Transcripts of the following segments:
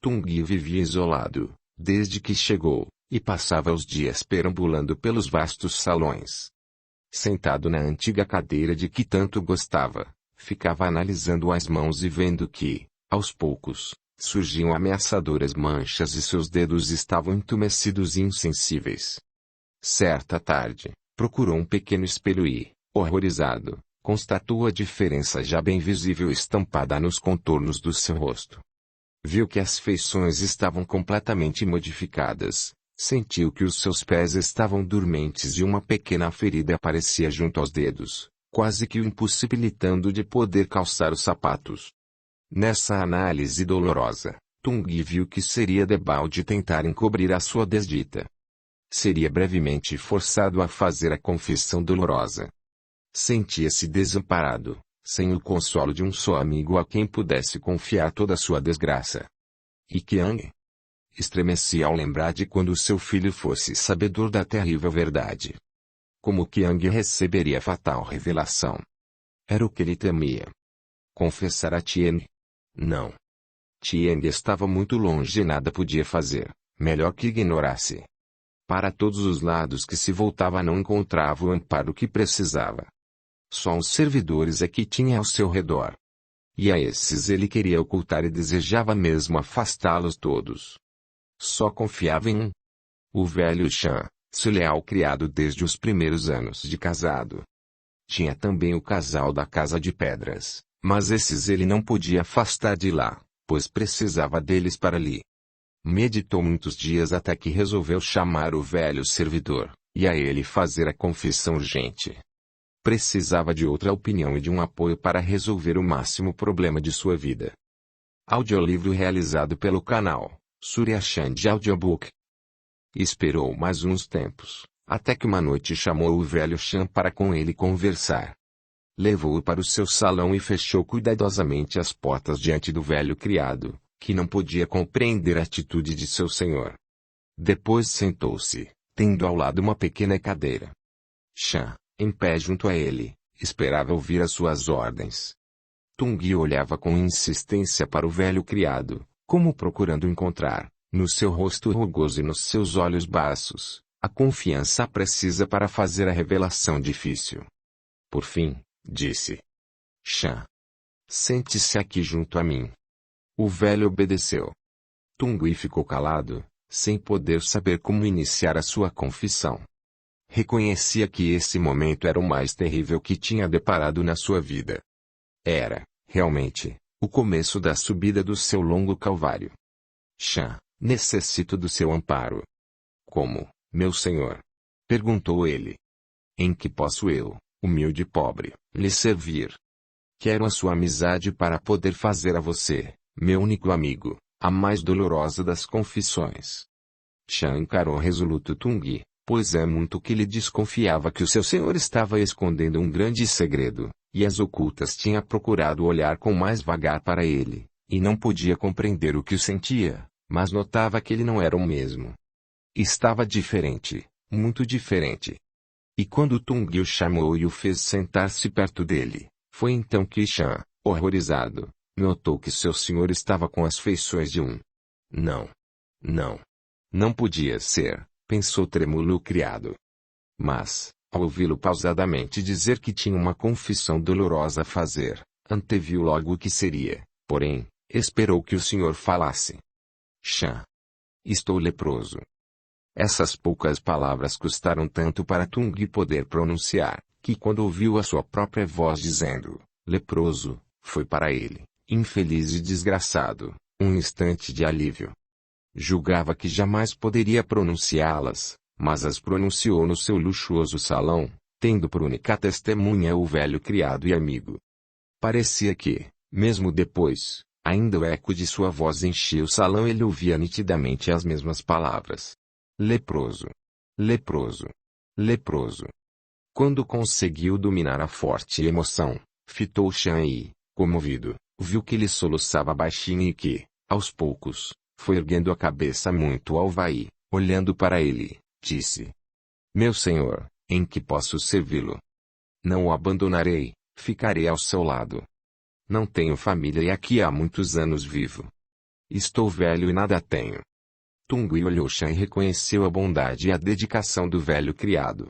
Tung vivia isolado, desde que chegou, e passava os dias perambulando pelos vastos salões. Sentado na antiga cadeira de que tanto gostava, ficava analisando as mãos e vendo que, aos poucos, surgiam ameaçadoras manchas e seus dedos estavam entumecidos e insensíveis. Certa tarde, procurou um pequeno espelho e, horrorizado, constatou a diferença já bem visível estampada nos contornos do seu rosto. Viu que as feições estavam completamente modificadas, sentiu que os seus pés estavam dormentes e uma pequena ferida aparecia junto aos dedos, quase que o impossibilitando de poder calçar os sapatos. Nessa análise dolorosa, Tung viu que seria debalde tentar encobrir a sua desdita. Seria brevemente forçado a fazer a confissão dolorosa. Sentia-se desamparado, sem o consolo de um só amigo a quem pudesse confiar toda a sua desgraça. E Qiang estremecia ao lembrar de quando seu filho fosse sabedor da terrível verdade. Como Qiang receberia a fatal revelação? Era o que ele temia. Confessar a Tian? Não. Tian estava muito longe e nada podia fazer, melhor que ignorasse. Para todos os lados que se voltava não encontrava o amparo que precisava. Só os servidores é que tinha ao seu redor. E a esses ele queria ocultar e desejava mesmo afastá-los todos. Só confiava em o velho Shan, seu leal criado desde os primeiros anos de casado. Tinha também o casal da Casa de Pedras, mas esses ele não podia afastar de lá, pois precisava deles para ali. Meditou muitos dias até que resolveu chamar o velho servidor, e a ele fazer a confissão urgente. Precisava de outra opinião e de um apoio para resolver o máximo problema de sua vida. Audiolivro realizado pelo canal Surya Chand Audiobook. Esperou mais uns tempos, até que uma noite chamou o velho Shan para com ele conversar. Levou-o para o seu salão e fechou cuidadosamente as portas diante do velho criado, que não podia compreender a atitude de seu senhor. Depois sentou-se, tendo ao lado uma pequena cadeira. Shan, em pé junto a ele, esperava ouvir as suas ordens. Tung olhava com insistência para o velho criado, como procurando encontrar, no seu rosto rugoso e nos seus olhos baços, a confiança precisa para fazer a revelação difícil. Por fim, disse: Shan, sente-se aqui junto a mim. O velho obedeceu. Tung ficou calado, sem poder saber como iniciar a sua confissão. Reconhecia que esse momento era o mais terrível que tinha deparado na sua vida. Era, realmente, o começo da subida do seu longo calvário. Shan, necessito do seu amparo. Como, meu senhor? Perguntou ele. Em que posso eu, humilde e pobre, lhe servir? Quero a sua amizade para poder fazer a você, meu único amigo, a mais dolorosa das confissões. Shan encarou resoluto Tung, pois é muito que lhe desconfiava que o seu senhor estava escondendo um grande segredo, e as ocultas tinha procurado olhar com mais vagar para ele, e não podia compreender o que o sentia, mas notava que ele não era o mesmo. Estava diferente, muito diferente. E quando Tung o chamou e o fez sentar-se perto dele, foi então que Shan, horrorizado, notou que seu senhor estava com as feições de um. Não. Não podia ser, pensou trêmulo o criado. Mas, ao ouvi-lo pausadamente dizer que tinha uma confissão dolorosa a fazer, anteviu logo o que seria, porém, esperou que o senhor falasse. Shan. Estou leproso. Essas poucas palavras custaram tanto para Tung poder pronunciar, que quando ouviu a sua própria voz dizendo, leproso, foi para ele, infeliz e desgraçado, um instante de alívio. Julgava que jamais poderia pronunciá-las, mas as pronunciou no seu luxuoso salão, tendo por única testemunha o velho criado e amigo. Parecia que, mesmo depois, ainda o eco de sua voz enchia o salão e ele ouvia nitidamente as mesmas palavras. Leproso. Leproso. Leproso. Quando conseguiu dominar a forte emoção, fitou Shan e, comovido, viu que ele soluçava baixinho e que, aos poucos, foi erguendo a cabeça muito alvaí, olhando para ele, disse: Meu senhor, em que posso servi-lo? Não o abandonarei, ficarei ao seu lado. Não tenho família e aqui há muitos anos vivo. Estou velho e nada tenho. Tungui olhou Chan e reconheceu a bondade e a dedicação do velho criado.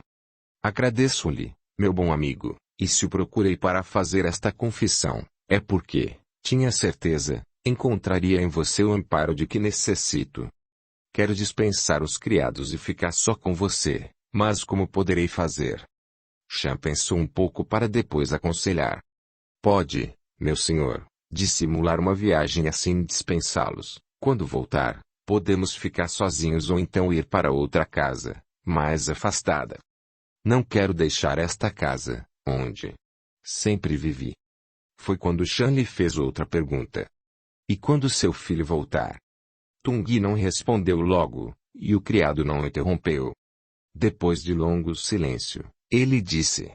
Agradeço-lhe, meu bom amigo, e se o procurei para fazer esta confissão, é porque, tinha certeza, encontraria em você o amparo de que necessito. Quero dispensar os criados e ficar só com você, mas como poderei fazer? Chan pensou um pouco para depois aconselhar. Pode, meu senhor, dissimular uma viagem e assim dispensá-los. Quando voltar, podemos ficar sozinhos ou então ir para outra casa, mais afastada. Não quero deixar esta casa, onde sempre vivi. Foi quando Chan lhe fez outra pergunta. E quando seu filho voltar? Tungui não respondeu logo, e o criado não interrompeu. Depois de longo silêncio, ele disse: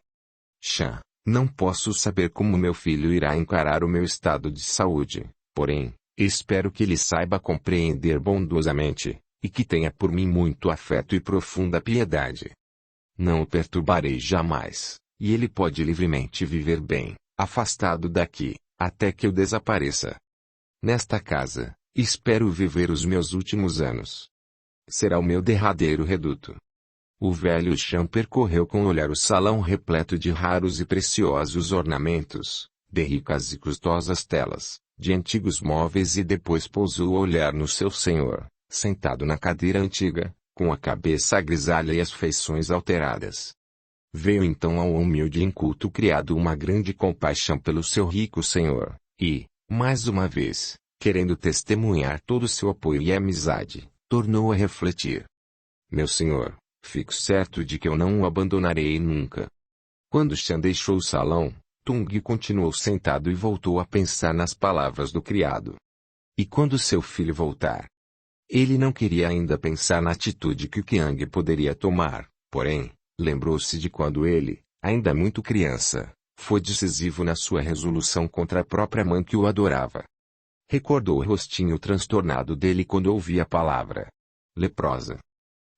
Chan, não posso saber como meu filho irá encarar o meu estado de saúde, porém, espero que ele saiba compreender bondosamente, e que tenha por mim muito afeto e profunda piedade. Não o perturbarei jamais, e ele pode livremente viver bem, afastado daqui, até que eu desapareça. Nesta casa, espero viver os meus últimos anos. Será o meu derradeiro reduto. O velho Chan percorreu com o olhar o salão repleto de raros e preciosos ornamentos, de ricas e custosas telas, de antigos móveis e depois pousou o olhar no seu senhor, sentado na cadeira antiga, com a cabeça grisalha e as feições alteradas. Veio então ao humilde e inculto criado uma grande compaixão pelo seu rico senhor, e, mais uma vez, querendo testemunhar todo o seu apoio e amizade, tornou a refletir. Meu senhor, fico certo de que eu não o abandonarei nunca. Quando Chan deixou o salão, Tungui continuou sentado e voltou a pensar nas palavras do criado. E quando seu filho voltar? Ele não queria ainda pensar na atitude que o Qiang poderia tomar, porém, lembrou-se de quando ele, ainda muito criança, foi decisivo na sua resolução contra a própria mãe que o adorava. Recordou o rostinho transtornado dele quando ouvia a palavra leprosa.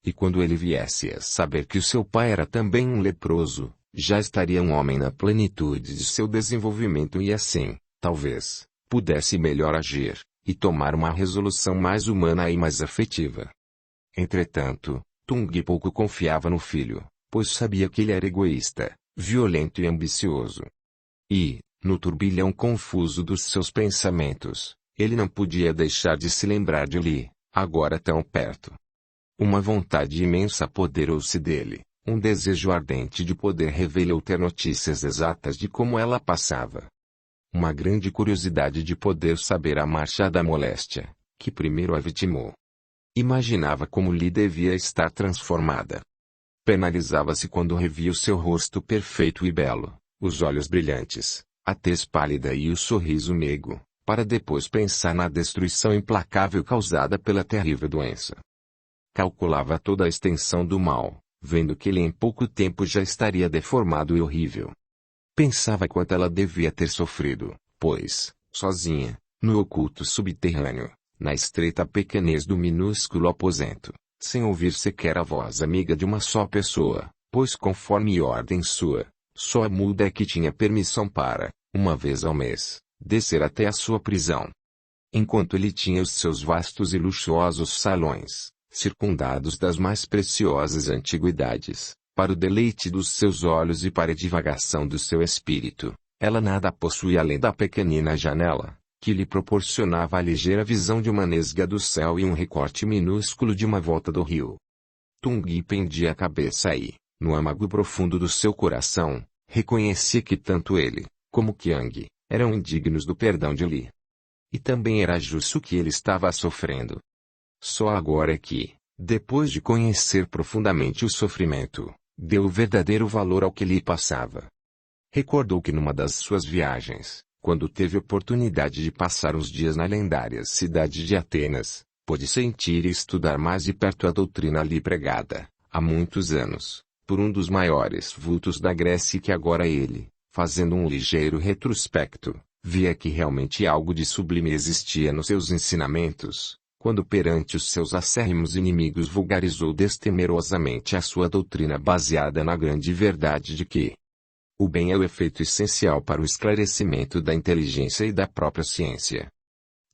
E quando ele viesse a saber que o seu pai era também um leproso, já estaria um homem na plenitude de seu desenvolvimento e assim, talvez, pudesse melhor agir, e tomar uma resolução mais humana e mais afetiva. Entretanto, Tungui pouco confiava no filho, pois sabia que ele era egoísta, violento e ambicioso. E, no turbilhão confuso dos seus pensamentos, ele não podia deixar de se lembrar de Li, agora tão perto. Uma vontade imensa apoderou-se dele, um desejo ardente de poder revê-la ou ter notícias exatas de como ela passava. Uma grande curiosidade de poder saber a marcha da moléstia, que primeiro a vitimou. Imaginava como Li devia estar transformada. Penalizava-se quando revia o seu rosto perfeito e belo, os olhos brilhantes, a tez pálida e o sorriso meigo, para depois pensar na destruição implacável causada pela terrível doença. Calculava toda a extensão do mal, vendo que ele em pouco tempo já estaria deformado e horrível. Pensava quanto ela devia ter sofrido, pois, sozinha, no oculto subterrâneo, na estreita pequenez do minúsculo aposento, sem ouvir sequer a voz amiga de uma só pessoa, pois conforme ordem sua, só a muda é que tinha permissão para, uma vez ao mês, descer até a sua prisão. Enquanto ele tinha os seus vastos e luxuosos salões, circundados das mais preciosas antiguidades, para o deleite dos seus olhos e para a divagação do seu espírito, ela nada possuía além da pequenina janela, que lhe proporcionava a ligeira visão de uma nesga do céu e um recorte minúsculo de uma volta do rio. Tungui pendia a cabeça e, no âmago profundo do seu coração, reconhecia que tanto ele, como Qiang, eram indignos do perdão de Li. E também era justo o que ele estava sofrendo. Só agora é que, depois de conhecer profundamente o sofrimento, deu o verdadeiro valor ao que lhe passava. Recordou que numa das suas viagens, quando teve oportunidade de passar uns dias na lendária cidade de Atenas, pôde sentir e estudar mais de perto a doutrina ali pregada, há muitos anos, por um dos maiores vultos da Grécia e que agora ele, fazendo um ligeiro retrospecto, via que realmente algo de sublime existia nos seus ensinamentos, quando perante os seus acérrimos inimigos vulgarizou destemerosamente a sua doutrina baseada na grande verdade de que o bem é o efeito essencial para o esclarecimento da inteligência e da própria ciência.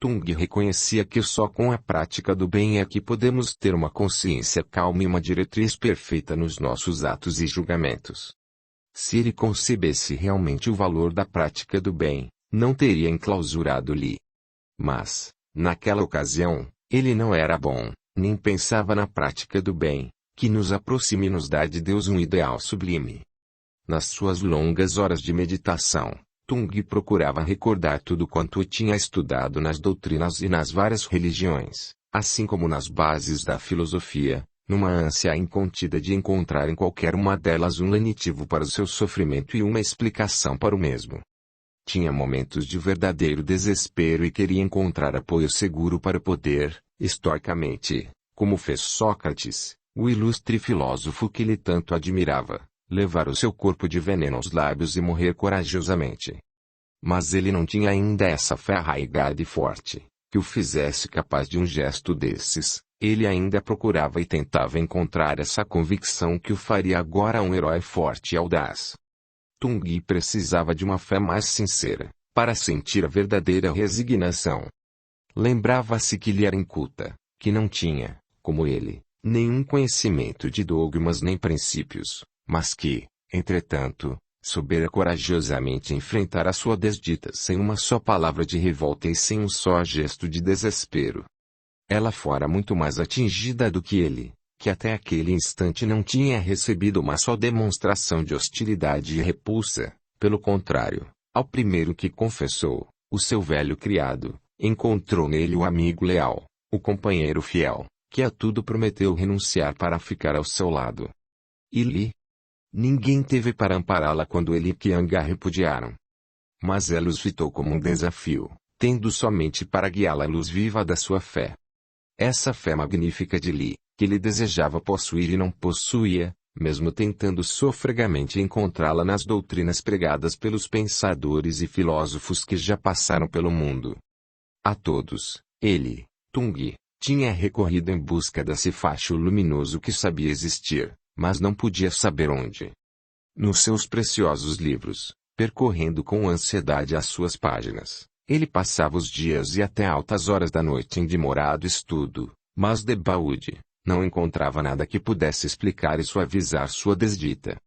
Tung reconhecia que só com a prática do bem é que podemos ter uma consciência calma e uma diretriz perfeita nos nossos atos e julgamentos. Se ele concebesse realmente o valor da prática do bem, não teria enclausurado Li. Mas, naquela ocasião, ele não era bom, nem pensava na prática do bem, que nos aproxime e nos dá de Deus um ideal sublime. Nas suas longas horas de meditação, Tung procurava recordar tudo quanto tinha estudado nas doutrinas e nas várias religiões, assim como nas bases da filosofia, numa ânsia incontida de encontrar em qualquer uma delas um lenitivo para o seu sofrimento e uma explicação para o mesmo. Tinha momentos de verdadeiro desespero e queria encontrar apoio seguro para poder, estoicamente, como fez Sócrates, o ilustre filósofo que ele tanto admirava, levar o seu corpo de veneno aos lábios e morrer corajosamente. Mas ele não tinha ainda essa fé arraigada e forte, que o fizesse capaz de um gesto desses. Ele ainda procurava e tentava encontrar essa convicção que o faria agora um herói forte e audaz. Tung precisava de uma fé mais sincera, para sentir a verdadeira resignação. Lembrava-se que lhe era inculta, que não tinha, como ele, nenhum conhecimento de dogmas nem princípios, mas que, entretanto, soubera corajosamente enfrentar a sua desdita sem uma só palavra de revolta e sem um só gesto de desespero. Ela fora muito mais atingida do que ele, que até aquele instante não tinha recebido uma só demonstração de hostilidade e repulsa. Pelo contrário, ao primeiro que confessou, o seu velho criado, encontrou nele o amigo leal, o companheiro fiel, que a tudo prometeu renunciar para ficar ao seu lado. E Li? Ninguém teve para ampará-la quando ele e Qiang a repudiaram. Mas ela os fitou como um desafio, tendo somente para guiá-la a luz viva da sua fé. Essa fé magnífica de Li, que ele desejava possuir e não possuía, mesmo tentando sofregamente encontrá-la nas doutrinas pregadas pelos pensadores e filósofos que já passaram pelo mundo. A todos, ele, Tung, tinha recorrido em busca desse facho luminoso que sabia existir, mas não podia saber onde. Nos seus preciosos livros, percorrendo com ansiedade as suas páginas, ele passava os dias e até altas horas da noite em demorado estudo, mas debalde, não encontrava nada que pudesse explicar e suavizar sua desdita.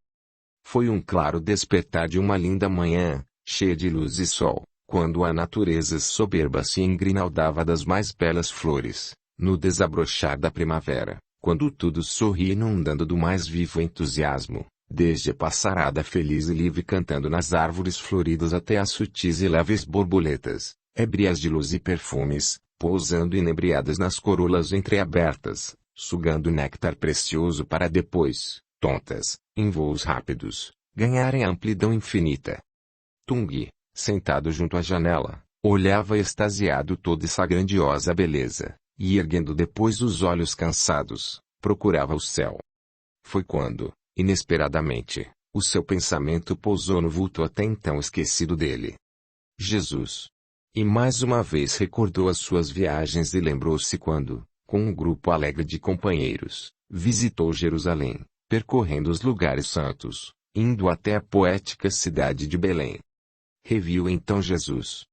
Foi um claro despertar de uma linda manhã, cheia de luz e sol, quando a natureza soberba se engrinaldava das mais belas flores, no desabrochar da primavera, quando tudo sorria inundando do mais vivo entusiasmo, desde a passarada feliz e livre cantando nas árvores floridas até as sutis e leves borboletas, ébrias de luz e perfumes, pousando inebriadas nas corolas entreabertas, sugando néctar precioso para depois, tontas, em voos rápidos, ganharem amplidão infinita. Tung, sentado junto à janela, olhava extasiado toda essa grandiosa beleza, e erguendo depois os olhos cansados, procurava o céu. Foi quando, inesperadamente, o seu pensamento pousou no vulto até então esquecido dele. Jesus. E mais uma vez recordou as suas viagens e lembrou-se quando, com um grupo alegre de companheiros, visitou Jerusalém, percorrendo os lugares santos, indo até a poética cidade de Belém. Reviu então Jesus.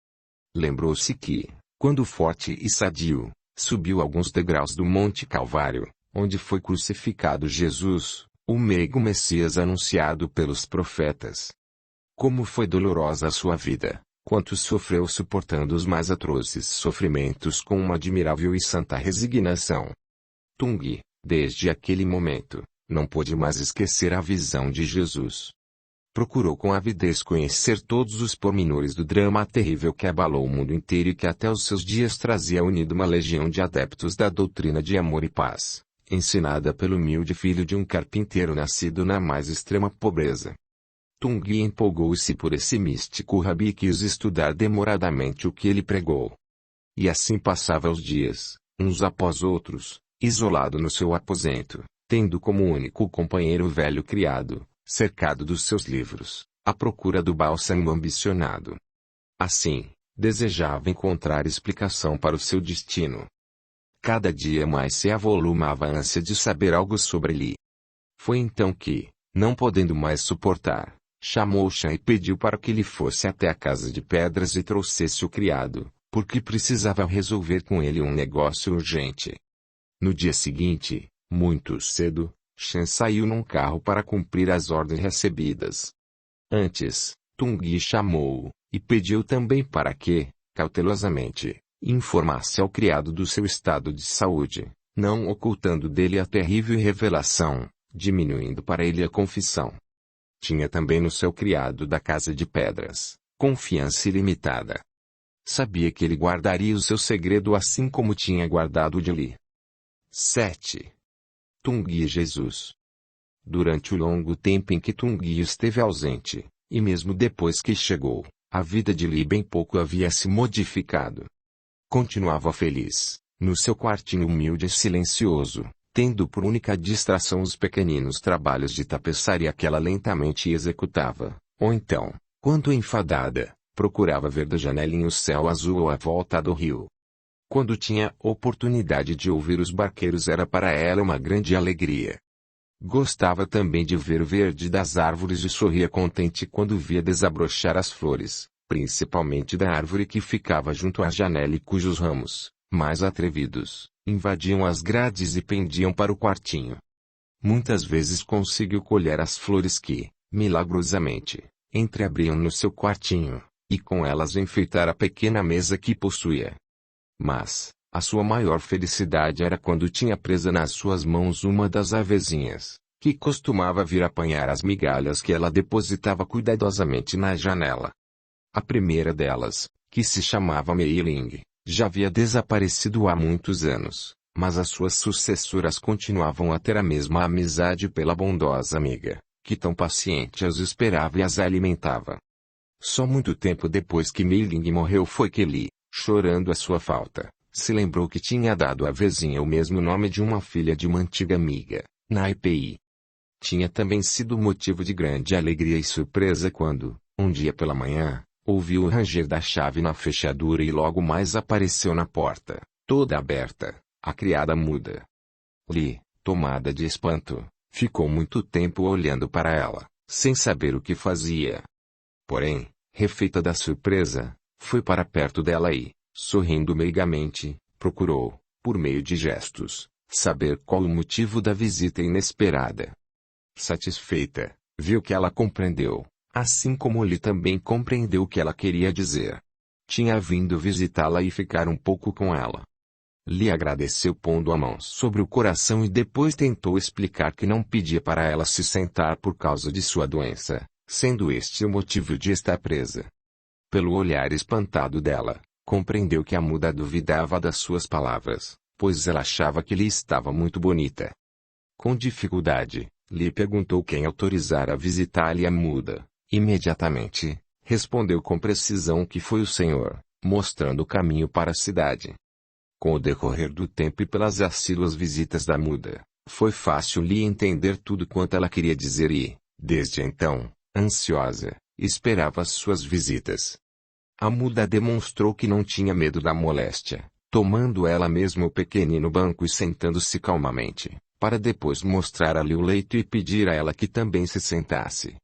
Lembrou-se que, quando forte e sadio, subiu alguns degraus do Monte Calvário, onde foi crucificado Jesus, o meigo Messias anunciado pelos profetas. Como foi dolorosa a sua vida, quanto sofreu suportando os mais atrozes sofrimentos com uma admirável e santa resignação. Tung, desde aquele momento, não pôde mais esquecer a visão de Jesus. Procurou com avidez conhecer todos os pormenores do drama terrível que abalou o mundo inteiro e que até os seus dias trazia unido uma legião de adeptos da doutrina de amor e paz, ensinada pelo humilde filho de um carpinteiro nascido na mais extrema pobreza. Tung empolgou-se por esse místico rabi e quis estudar demoradamente o que ele pregou. E assim passava os dias, uns após outros, isolado no seu aposento, tendo como único companheiro o velho criado, cercado dos seus livros, à procura do bálsamo ambicionado. Assim, desejava encontrar explicação para o seu destino. Cada dia mais se avolumava a ânsia de saber algo sobre ele. Foi então que, não podendo mais suportar, chamou Chan e pediu para que ele fosse até a casa de pedras e trouxesse o criado, porque precisava resolver com ele um negócio urgente. No dia seguinte, muito cedo, Chan saiu num carro para cumprir as ordens recebidas. Antes, Tung chamou-o, e pediu também para que, cautelosamente, informasse ao criado do seu estado de saúde, não ocultando dele a terrível revelação, diminuindo para ele a confissão. Tinha também no seu criado da Casa de Pedras, confiança ilimitada. Sabia que ele guardaria o seu segredo assim como tinha guardado o de Li. 7. Tung e Jesus. Durante o longo tempo em que Tung esteve ausente, e mesmo depois que chegou, a vida de Li bem pouco havia se modificado. Continuava feliz, no seu quartinho humilde e silencioso, tendo por única distração os pequeninos trabalhos de tapeçaria que ela lentamente executava, ou então, quando enfadada, procurava ver da janelinha o céu azul ou a volta do rio. Quando tinha oportunidade de ouvir os barqueiros era para ela uma grande alegria. Gostava também de ver o verde das árvores e sorria contente quando via desabrochar as flores, principalmente da árvore que ficava junto à janela e cujos ramos, mais atrevidos, invadiam as grades e pendiam para o quartinho. Muitas vezes conseguiu colher as flores que, milagrosamente, entreabriam no seu quartinho, e com elas enfeitar a pequena mesa que possuía. Mas, a sua maior felicidade era quando tinha presa nas suas mãos uma das avezinhas, que costumava vir apanhar as migalhas que ela depositava cuidadosamente na janela. A primeira delas, que se chamava Mei Ling, já havia desaparecido há muitos anos, mas as suas sucessoras continuavam a ter a mesma amizade pela bondosa amiga, que tão paciente as esperava e as alimentava. Só muito tempo depois que Mei Ling morreu foi que Li, chorando a sua falta, se lembrou que tinha dado à vizinha o mesmo nome de uma filha de uma antiga amiga, Naipi. Tinha também sido motivo de grande alegria e surpresa quando, um dia pela manhã, ouviu o ranger da chave na fechadura e logo mais apareceu na porta, toda aberta, a criada muda. Li, tomada de espanto, ficou muito tempo olhando para ela, sem saber o que fazia. Porém, refeita da surpresa, foi para perto dela e, sorrindo meigamente, procurou, por meio de gestos, saber qual o motivo da visita inesperada. Satisfeita, viu que ela compreendeu, assim como ele também compreendeu o que ela queria dizer. Tinha vindo visitá-la e ficar um pouco com ela. Li agradeceu pondo a mão sobre o coração e depois tentou explicar que não pedia para ela se sentar por causa de sua doença, sendo este o motivo de estar presa. Pelo olhar espantado dela, compreendeu que a muda duvidava das suas palavras, pois ela achava que Li estava muito bonita. Com dificuldade, Li perguntou quem autorizara visitar-lhe a muda. Imediatamente, respondeu com precisão que foi o senhor, mostrando o caminho para a cidade. Com o decorrer do tempo e pelas assíduas visitas da muda, foi fácil Li entender tudo quanto ela queria dizer e, desde então, ansiosa, esperava as suas visitas. A muda demonstrou que não tinha medo da moléstia, tomando ela mesma o pequenino banco e sentando-se calmamente, para depois mostrar a Li o leito e pedir a ela que também se sentasse.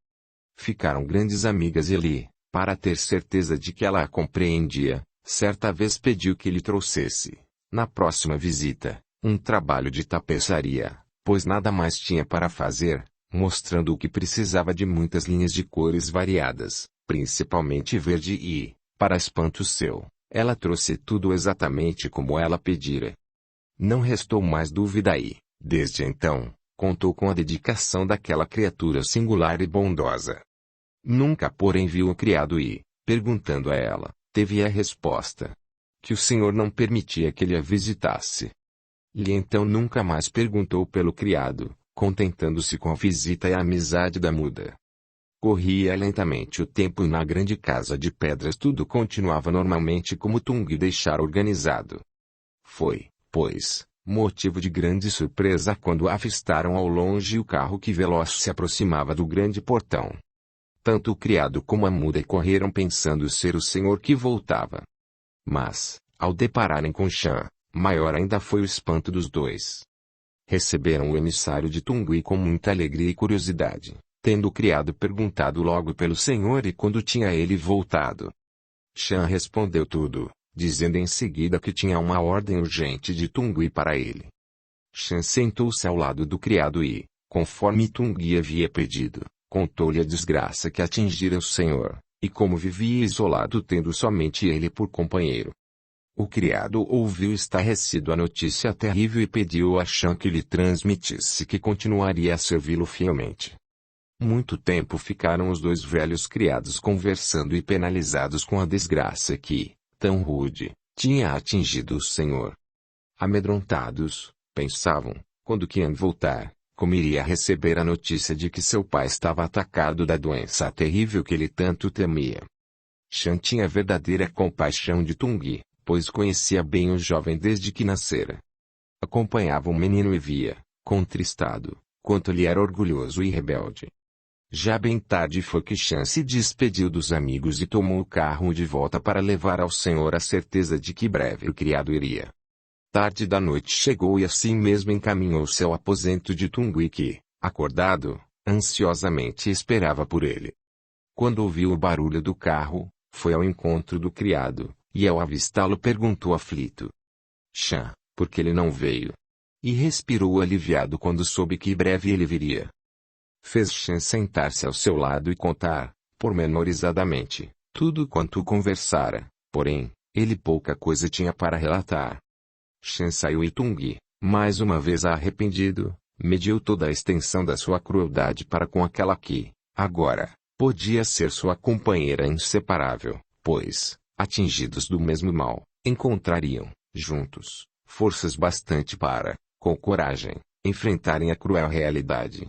Ficaram grandes amigas e Li, para ter certeza de que ela a compreendia, certa vez pediu que lhe trouxesse, na próxima visita, um trabalho de tapeçaria, pois nada mais tinha para fazer, mostrando o que precisava de muitas linhas de cores variadas, principalmente verde e, para espanto seu, ela trouxe tudo exatamente como ela pedira. Não restou mais dúvida e, desde então, contou com a dedicação daquela criatura singular e bondosa. Nunca porém viu o criado e, perguntando a ela, teve a resposta. Que o senhor não permitia que ele a visitasse. Li então nunca mais perguntou pelo criado, contentando-se com a visita e a amizade da muda. Corria lentamente o tempo e na grande casa de pedras tudo continuava normalmente como Tung deixara organizado. Foi, pois, motivo de grande surpresa quando avistaram ao longe o carro que veloz se aproximava do grande portão. Tanto o criado como a muda correram pensando ser o senhor que voltava. Mas, ao depararem com Chan, maior ainda foi o espanto dos dois. Receberam o emissário de Tungui com muita alegria e curiosidade, tendo o criado perguntado logo pelo senhor e quando tinha ele voltado. Chan respondeu tudo, dizendo em seguida que tinha uma ordem urgente de Tungui para ele. Shan sentou-se ao lado do criado e, conforme Tungui havia pedido, contou-lhe a desgraça que atingira o senhor, e como vivia isolado tendo somente ele por companheiro. O criado ouviu estarrecido a notícia terrível e pediu a Shan que lhe transmitisse que continuaria a servi-lo fielmente. Muito tempo ficaram os dois velhos criados conversando e penalizados com a desgraça que, tão rude, tinha atingido o senhor. Amedrontados, pensavam, quando Qian voltar, como iria receber a notícia de que seu pai estava atacado da doença terrível que ele tanto temia. Shan tinha verdadeira compaixão de Tungui, pois conhecia bem o jovem desde que nascera. Acompanhava o menino e via, contristado, quanto ele era orgulhoso e rebelde. Já bem tarde foi que Shan se despediu dos amigos e tomou o carro de volta para levar ao senhor a certeza de que breve o criado iria. Tarde da noite chegou e assim mesmo encaminhou-se ao aposento de Tungui que, acordado, ansiosamente esperava por ele. Quando ouviu o barulho do carro, foi ao encontro do criado, e ao avistá-lo perguntou aflito: Shan, por que ele não veio? E respirou aliviado quando soube que breve ele viria. Fez Shan sentar-se ao seu lado e contar, pormenorizadamente, tudo quanto conversara, porém, ele pouca coisa tinha para relatar. Shan saiu e Tungui, mais uma vez arrependido, mediu toda a extensão da sua crueldade para com aquela que, agora, podia ser sua companheira inseparável, pois, atingidos do mesmo mal, encontrariam, juntos, forças bastante para, com coragem, enfrentarem a cruel realidade.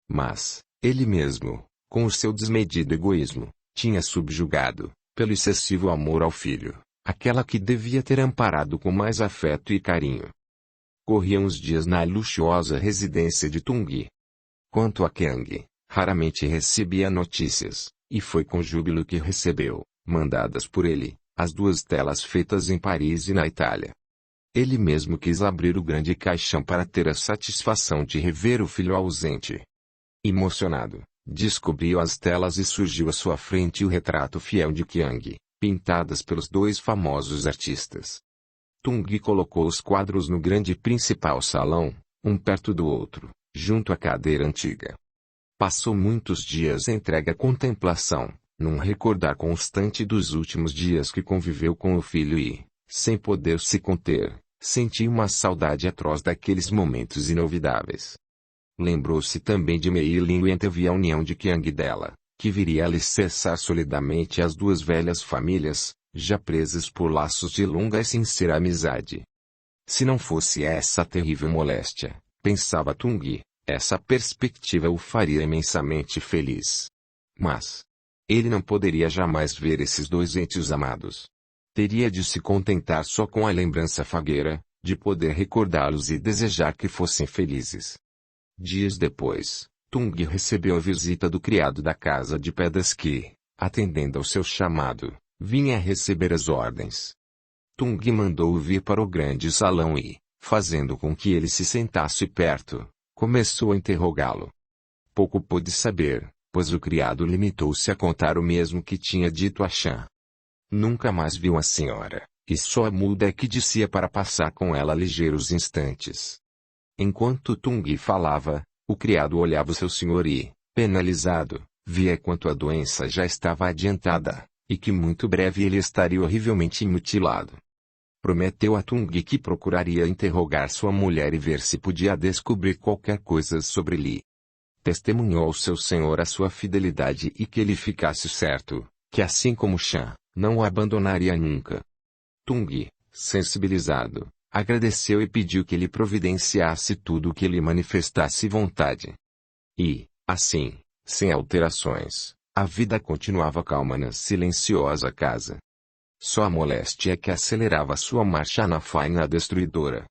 Mas, ele mesmo, com o seu desmedido egoísmo, tinha subjugado, pelo excessivo amor ao filho, aquela que devia ter amparado com mais afeto e carinho. Corriam os dias na luxuosa residência de Tungui. Quanto a Qiang, raramente recebia notícias, e foi com júbilo que recebeu, mandadas por ele, as 2 telas feitas em Paris e na Itália. Ele mesmo quis abrir o grande caixão para ter a satisfação de rever o filho ausente. Emocionado, descobriu as telas e surgiu à sua frente o retrato fiel de Qiang, pintadas pelos 2 famosos artistas. Tungui colocou os quadros no grande principal salão, um perto do outro, junto à cadeira antiga. Passou muitos dias entregue à contemplação, num recordar constante dos últimos dias que conviveu com o filho e, sem poder se conter, sentia uma saudade atroz daqueles momentos inovidáveis. Lembrou-se também de Mei Ling e antevia a união de Qiang e dela, que viria a alicerçar solidamente as 2 velhas famílias, já presas por laços de longa e sincera amizade. Se não fosse essa terrível moléstia, pensava Tungui, essa perspectiva o faria imensamente feliz. Mas ele não poderia jamais ver esses 2 entes amados. Teria de se contentar só com a lembrança fagueira, de poder recordá-los e desejar que fossem felizes. Dias depois, Tungui recebeu a visita do criado da casa de pedras que, atendendo ao seu chamado, vinha receber as ordens. Tungui mandou-o vir para o grande salão e, fazendo com que ele se sentasse perto, começou a interrogá-lo. Pouco pôde saber, pois o criado limitou-se a contar o mesmo que tinha dito a Shan. Nunca mais viu a senhora, e só a muda é que descia para passar com ela ligeiros instantes. Enquanto Tungui falava, o criado olhava o seu senhor e, penalizado, via quanto a doença já estava adiantada, e que muito breve ele estaria horrivelmente mutilado. Prometeu a Tungui que procuraria interrogar sua mulher e ver se podia descobrir qualquer coisa sobre Li. Testemunhou ao seu senhor a sua fidelidade e que ele ficasse certo, que assim como Shan, não o abandonaria nunca. Tungui, sensibilizado, agradeceu e pediu que lhe providenciasse tudo o que lhe manifestasse vontade. E, assim, sem alterações, a vida continuava calma na silenciosa casa. Só a moléstia que acelerava sua marcha na faina destruidora.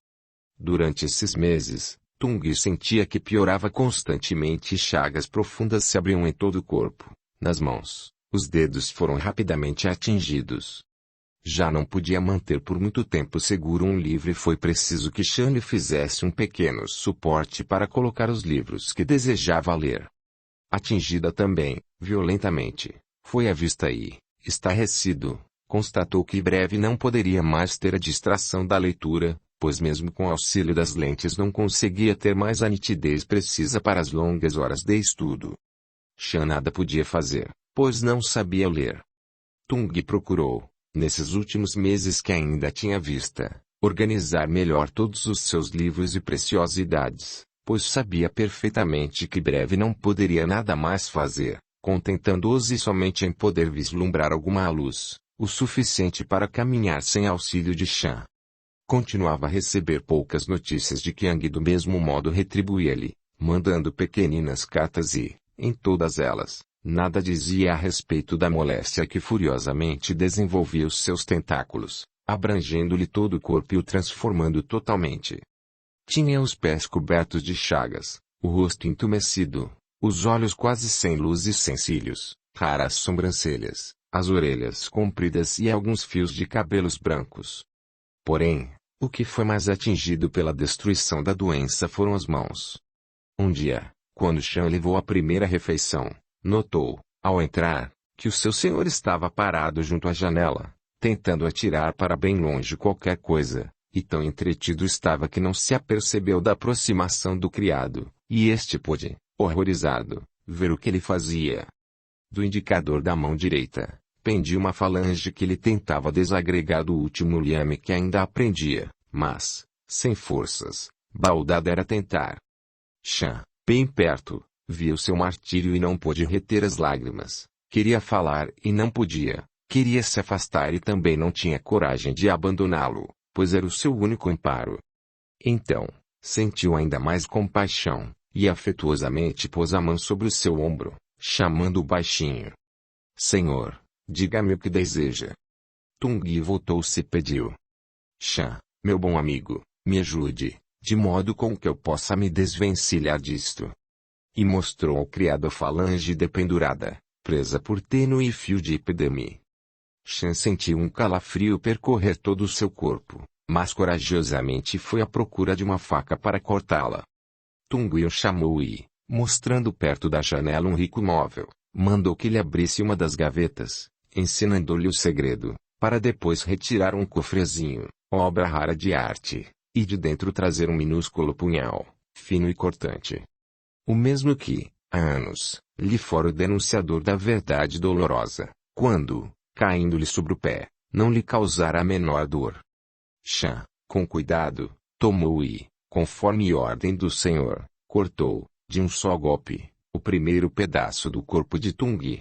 Durante esses meses, Tungui sentia que piorava constantemente e chagas profundas se abriam em todo o corpo, nas mãos, os dedos foram rapidamente atingidos. Já não podia manter por muito tempo seguro um livro e foi preciso que Shan lhe fizesse um pequeno suporte para colocar os livros que desejava ler. Atingida também, violentamente, foi à vista e, estarrecido, constatou que breve não poderia mais ter a distração da leitura, pois mesmo com auxílio das lentes não conseguia ter mais a nitidez precisa para as longas horas de estudo. Chan nada podia fazer, pois não sabia ler. Tung procurou, nesses últimos meses que ainda tinha vista, organizar melhor todos os seus livros e preciosidades, pois sabia perfeitamente que breve não poderia nada mais fazer, contentando-se somente em poder vislumbrar alguma luz, o suficiente para caminhar sem auxílio de Chan. Continuava a receber poucas notícias de Qiang e do mesmo modo retribuía-lhe, mandando pequeninas cartas e, em todas elas, nada dizia a respeito da moléstia que furiosamente desenvolvia os seus tentáculos, abrangendo-lhe todo o corpo e o transformando totalmente. Tinha os pés cobertos de chagas, o rosto entumecido, os olhos quase sem luz e sem cílios, raras sobrancelhas, as orelhas compridas e alguns fios de cabelos brancos. Porém, o que foi mais atingido pela destruição da doença foram as mãos. Um dia, quando Chan levou a primeira refeição, notou, ao entrar, que o seu senhor estava parado junto à janela, tentando atirar para bem longe qualquer coisa, e tão entretido estava que não se apercebeu da aproximação do criado, e este pôde, horrorizado, ver o que ele fazia. Do indicador da mão direita, pendia uma falange que ele tentava desagregar do último liame que ainda aprendia, mas, sem forças, baldada era tentar. Chan, bem perto, via o seu martírio e não pôde reter as lágrimas. Queria falar e não podia, queria se afastar e também não tinha coragem de abandoná-lo, pois era o seu único amparo. Então, sentiu ainda mais compaixão, e afetuosamente pôs a mão sobre o seu ombro, chamando-o baixinho. Senhor, diga-me o que deseja. Tung voltou-se e pediu. Chan, meu bom amigo, me ajude, de modo com que eu possa me desvencilhar disto. E mostrou ao criado a falange dependurada, presa por tênue fio de epideme. Chan sentiu um calafrio percorrer todo o seu corpo, mas corajosamente foi à procura de uma faca para cortá-la. Tung o chamou e, mostrando perto da janela um rico móvel, mandou que lhe abrisse uma das gavetas, ensinando-lhe o segredo, para depois retirar um cofrezinho, obra rara de arte, e de dentro trazer um minúsculo punhal, fino e cortante. O mesmo que, há anos, lhe fora o denunciador da verdade dolorosa, quando, caindo-lhe sobre o pé, não lhe causara a menor dor. Chan, com cuidado, tomou e, conforme ordem do senhor, cortou, de um só golpe, o primeiro pedaço do corpo de Tung.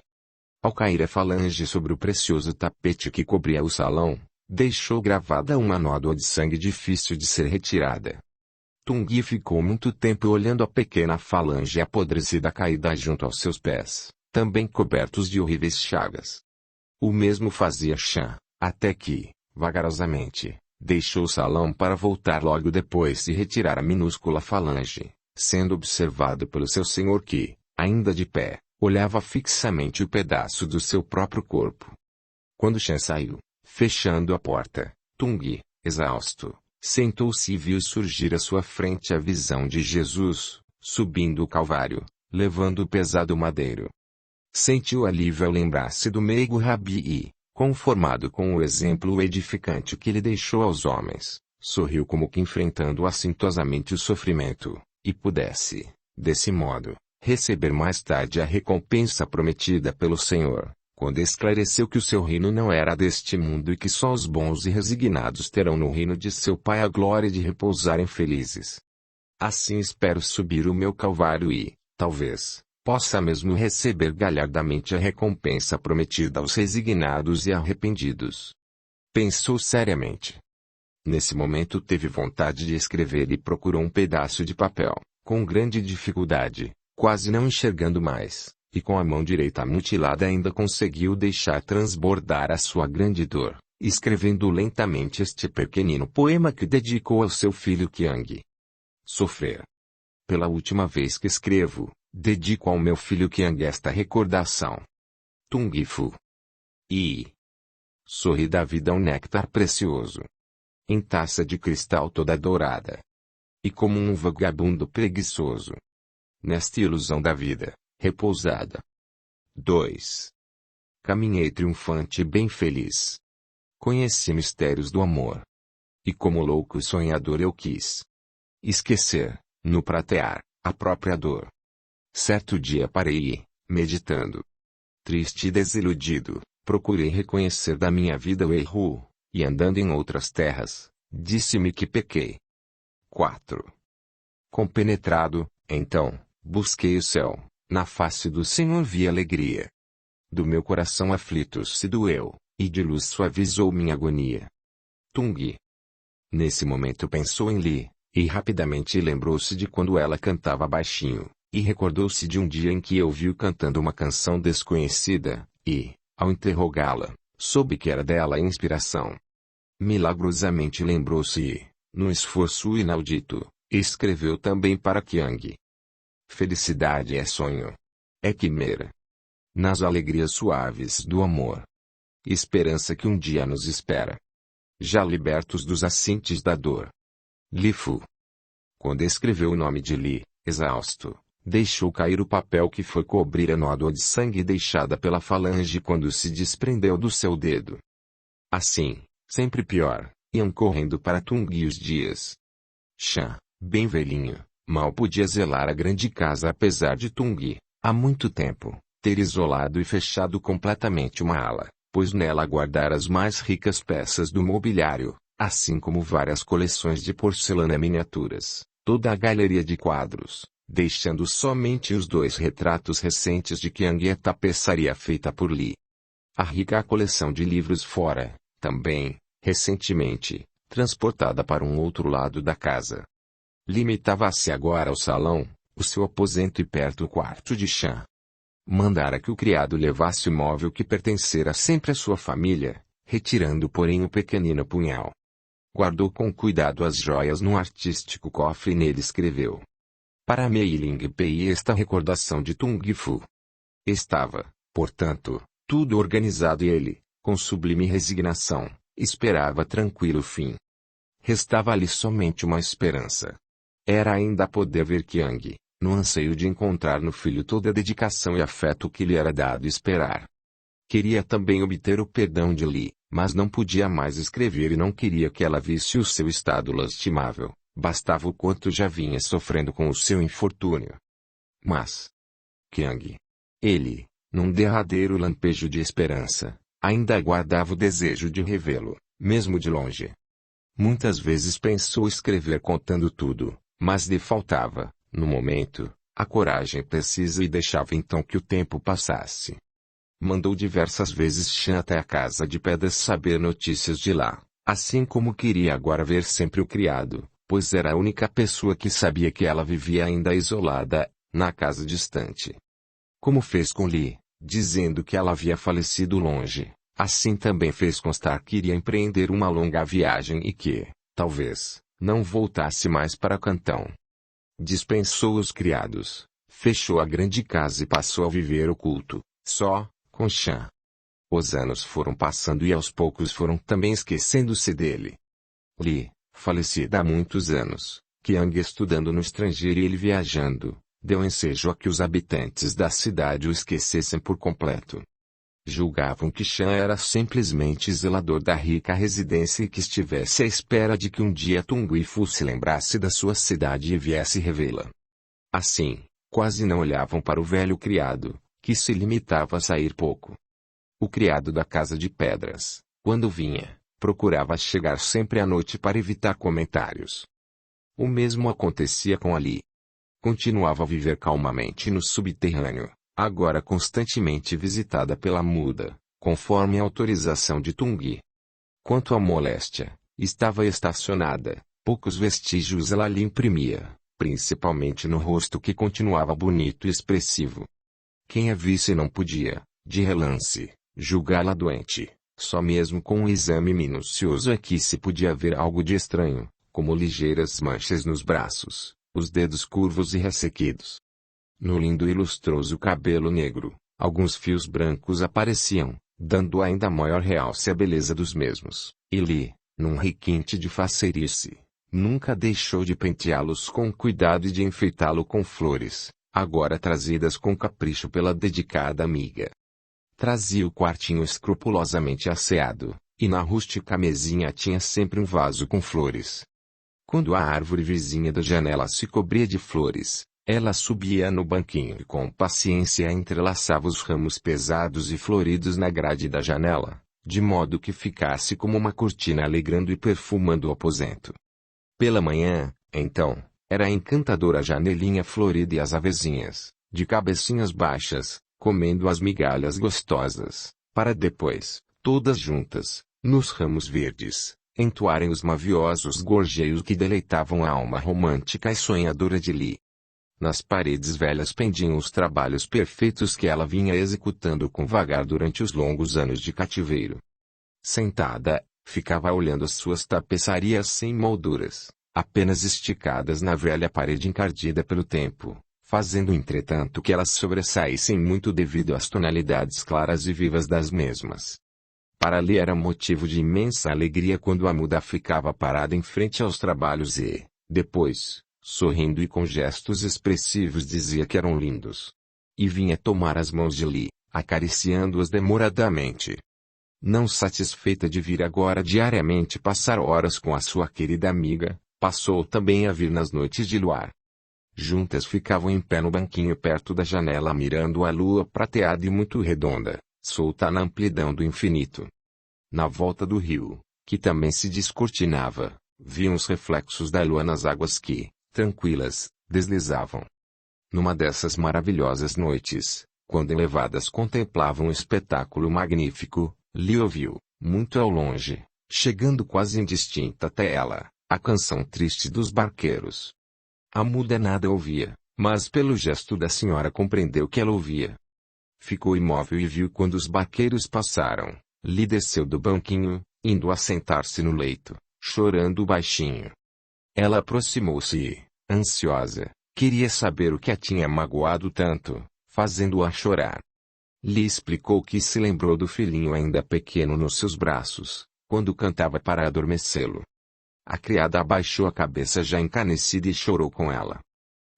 Ao cair a falange sobre o precioso tapete que cobria o salão, deixou gravada uma nódoa de sangue difícil de ser retirada. Tung ficou muito tempo olhando a pequena falange apodrecida caída junto aos seus pés, também cobertos de horríveis chagas. O mesmo fazia Chan, até que, vagarosamente, deixou o salão para voltar logo depois e retirar a minúscula falange, sendo observado pelo seu senhor que, ainda de pé, olhava fixamente o pedaço do seu próprio corpo. Quando Chan saiu, fechando a porta, Tung, exausto, sentou-se e viu surgir à sua frente a visão de Jesus, subindo o Calvário, levando o pesado madeiro. Sentiu alívio ao lembrar-se do meigo Rabi e, conformado com o exemplo edificante que ele deixou aos homens, sorriu como que enfrentando assintosamente o sofrimento, e pudesse, desse modo, receber mais tarde a recompensa prometida pelo Senhor, quando esclareceu que o seu reino não era deste mundo e que só os bons e resignados terão no reino de seu Pai a glória de repousarem felizes. Assim espero subir o meu Calvário e, talvez, possa mesmo receber galhardamente a recompensa prometida aos resignados e arrependidos. Pensou seriamente. Nesse momento teve vontade de escrever e procurou um pedaço de papel, com grande dificuldade, quase não enxergando mais, e com a mão direita mutilada ainda conseguiu deixar transbordar a sua grande dor, escrevendo lentamente este pequenino poema que dedicou ao seu filho Qiang. Sofrer. Pela última vez que escrevo, dedico ao meu filho Qiang esta recordação. Tung Fu. E sorri da vida um néctar precioso. Em taça de cristal toda dourada. E como um vagabundo preguiçoso. Nesta ilusão da vida, repousada. 2. Caminhei triunfante e bem feliz. Conheci mistérios do amor. E como louco sonhador eu quis esquecer, no pratear, a própria dor. Certo dia parei e, meditando, triste e desiludido, procurei reconhecer da minha vida o erro, e andando em outras terras, disse-me que pequei. 4. Compenetrado, então, busquei o céu, na face do Senhor vi alegria. Do meu coração aflito se doeu, e de luz suavizou minha agonia. Tungi. Nesse momento pensou em Li, e rapidamente lembrou-se de quando ela cantava baixinho, e recordou-se de um dia em que eu vi-o cantando uma canção desconhecida, e, ao interrogá-la, soube que era dela a inspiração. Milagrosamente lembrou-se e, num esforço inaudito, escreveu também para Qiang. Felicidade é sonho. É quimera. Nas alegrias suaves do amor. Esperança que um dia nos espera. Já libertos dos assintes da dor. Li Fu. Quando escreveu o nome de Li, exausto, deixou cair o papel que foi cobrir a nódoa de sangue deixada pela falange quando se desprendeu do seu dedo. Assim, sempre pior, iam correndo para Tungi os dias. Chan, bem velhinho, mal podia zelar a grande casa apesar de Tungi, há muito tempo, ter isolado e fechado completamente uma ala, pois nela guardara as mais ricas peças do mobiliário, assim como várias coleções de porcelana miniaturas, toda a galeria de quadros, deixando somente os 2 retratos recentes de Qiang e a tapeçaria feita por Li. A rica coleção de livros fora, também, recentemente, transportada para um outro lado da casa. Limitava-se agora ao salão, o seu aposento e perto o quarto de Chan. Mandara que o criado levasse o móvel que pertencera sempre à sua família, retirando porém o pequenino punhal. Guardou com cuidado as joias num artístico cofre e nele escreveu: para Mei Ling Pei esta recordação de Tung Fu. Estava, portanto, tudo organizado e ele, com sublime resignação, esperava tranquilo o fim. Restava-lhe somente uma esperança. Era ainda poder ver Qiang, no anseio de encontrar no filho toda a dedicação e afeto que lhe era dado esperar. Queria também obter o perdão de Li, mas não podia mais escrever e não queria que ela visse o seu estado lastimável, bastava o quanto já vinha sofrendo com o seu infortúnio. Mas Qiang. Ele, num derradeiro lampejo de esperança, ainda aguardava o desejo de revê-lo, mesmo de longe. Muitas vezes pensou escrever contando tudo, mas lhe faltava, no momento, a coragem precisa e deixava então que o tempo passasse. Mandou diversas vezes Chan até a casa de pedras saber notícias de lá, assim como queria agora ver sempre o criado, pois era a única pessoa que sabia que ela vivia ainda isolada, na casa distante. Como fez com Li, dizendo que ela havia falecido longe, assim também fez constar que iria empreender uma longa viagem e que, talvez, não voltasse mais para Cantão. Dispensou os criados, fechou a grande casa e passou a viver oculto, só, com Chan. Os anos foram passando e aos poucos foram também esquecendo-se dele. Li, falecida há muitos anos, Qiang estudando no estrangeiro e ele viajando, deu ensejo a que os habitantes da cidade o esquecessem por completo. Julgavam que Chan era simplesmente zelador da rica residência e que estivesse à espera de que um dia Tung Fu se lembrasse da sua cidade e viesse revê-la. Assim, quase não olhavam para o velho criado, que se limitava a sair pouco. O criado da casa de pedras, quando vinha, procurava chegar sempre à noite para evitar comentários. O mesmo acontecia com Ali. Continuava a viver calmamente no subterrâneo, agora constantemente visitada pela muda, conforme a autorização de Tung. Quanto à moléstia, estava estacionada, poucos vestígios ela lhe imprimia, principalmente no rosto que continuava bonito e expressivo. Quem a visse não podia, de relance, julgá-la doente, só mesmo com um exame minucioso é que se podia ver algo de estranho, como ligeiras manchas nos braços, os dedos curvos e ressequidos. No lindo e lustroso cabelo negro, alguns fios brancos apareciam, dando ainda maior realce à beleza dos mesmos, e Li, num requinte de faceirice, nunca deixou de penteá-los com cuidado e de enfeitá-lo com flores, agora trazidas com capricho pela dedicada amiga. Trazia o quartinho escrupulosamente asseado, e na rústica mesinha tinha sempre um vaso com flores. Quando a árvore vizinha da janela se cobria de flores, ela subia no banquinho e com paciência entrelaçava os ramos pesados e floridos na grade da janela, de modo que ficasse como uma cortina alegrando e perfumando o aposento. Pela manhã, então, era encantadora a janelinha florida e as avezinhas, de cabecinhas baixas, comendo as migalhas gostosas, para depois, todas juntas, nos ramos verdes, entoarem os maviosos gorjeios que deleitavam a alma romântica e sonhadora de Lee. Nas paredes velhas pendiam os trabalhos perfeitos que ela vinha executando com vagar durante os longos anos de cativeiro. Sentada, ficava olhando as suas tapeçarias sem molduras, apenas esticadas na velha parede encardida pelo tempo, fazendo entretanto que elas sobressaíssem muito devido às tonalidades claras e vivas das mesmas. Para Lee era motivo de imensa alegria quando a muda ficava parada em frente aos trabalhos e, depois, sorrindo e com gestos expressivos dizia que eram lindos. E vinha tomar as mãos de Lee, acariciando-as demoradamente. Não satisfeita de vir agora diariamente passar horas com a sua querida amiga, passou também a vir nas noites de luar. Juntas ficavam em pé no banquinho perto da janela mirando a lua prateada e muito redonda, solta na amplidão do infinito. Na volta do rio, que também se descortinava, viam os reflexos da lua nas águas que, tranquilas, deslizavam. Numa dessas maravilhosas noites, quando elevadas contemplavam um espetáculo magnífico, Lee ouviu, muito ao longe, chegando quase indistinta até ela, a canção triste dos barqueiros. A muda nada ouvia, mas pelo gesto da senhora compreendeu que ela ouvia. Ficou imóvel e viu quando os barqueiros passaram. Lee desceu do banquinho, indo assentar-se no leito, chorando baixinho. Ela aproximou-se e, ansiosa, queria saber o que a tinha magoado tanto, fazendo-a chorar. Lee explicou que se lembrou do filhinho ainda pequeno nos seus braços, quando cantava para adormecê-lo. A criada abaixou a cabeça já encanecida e chorou com ela.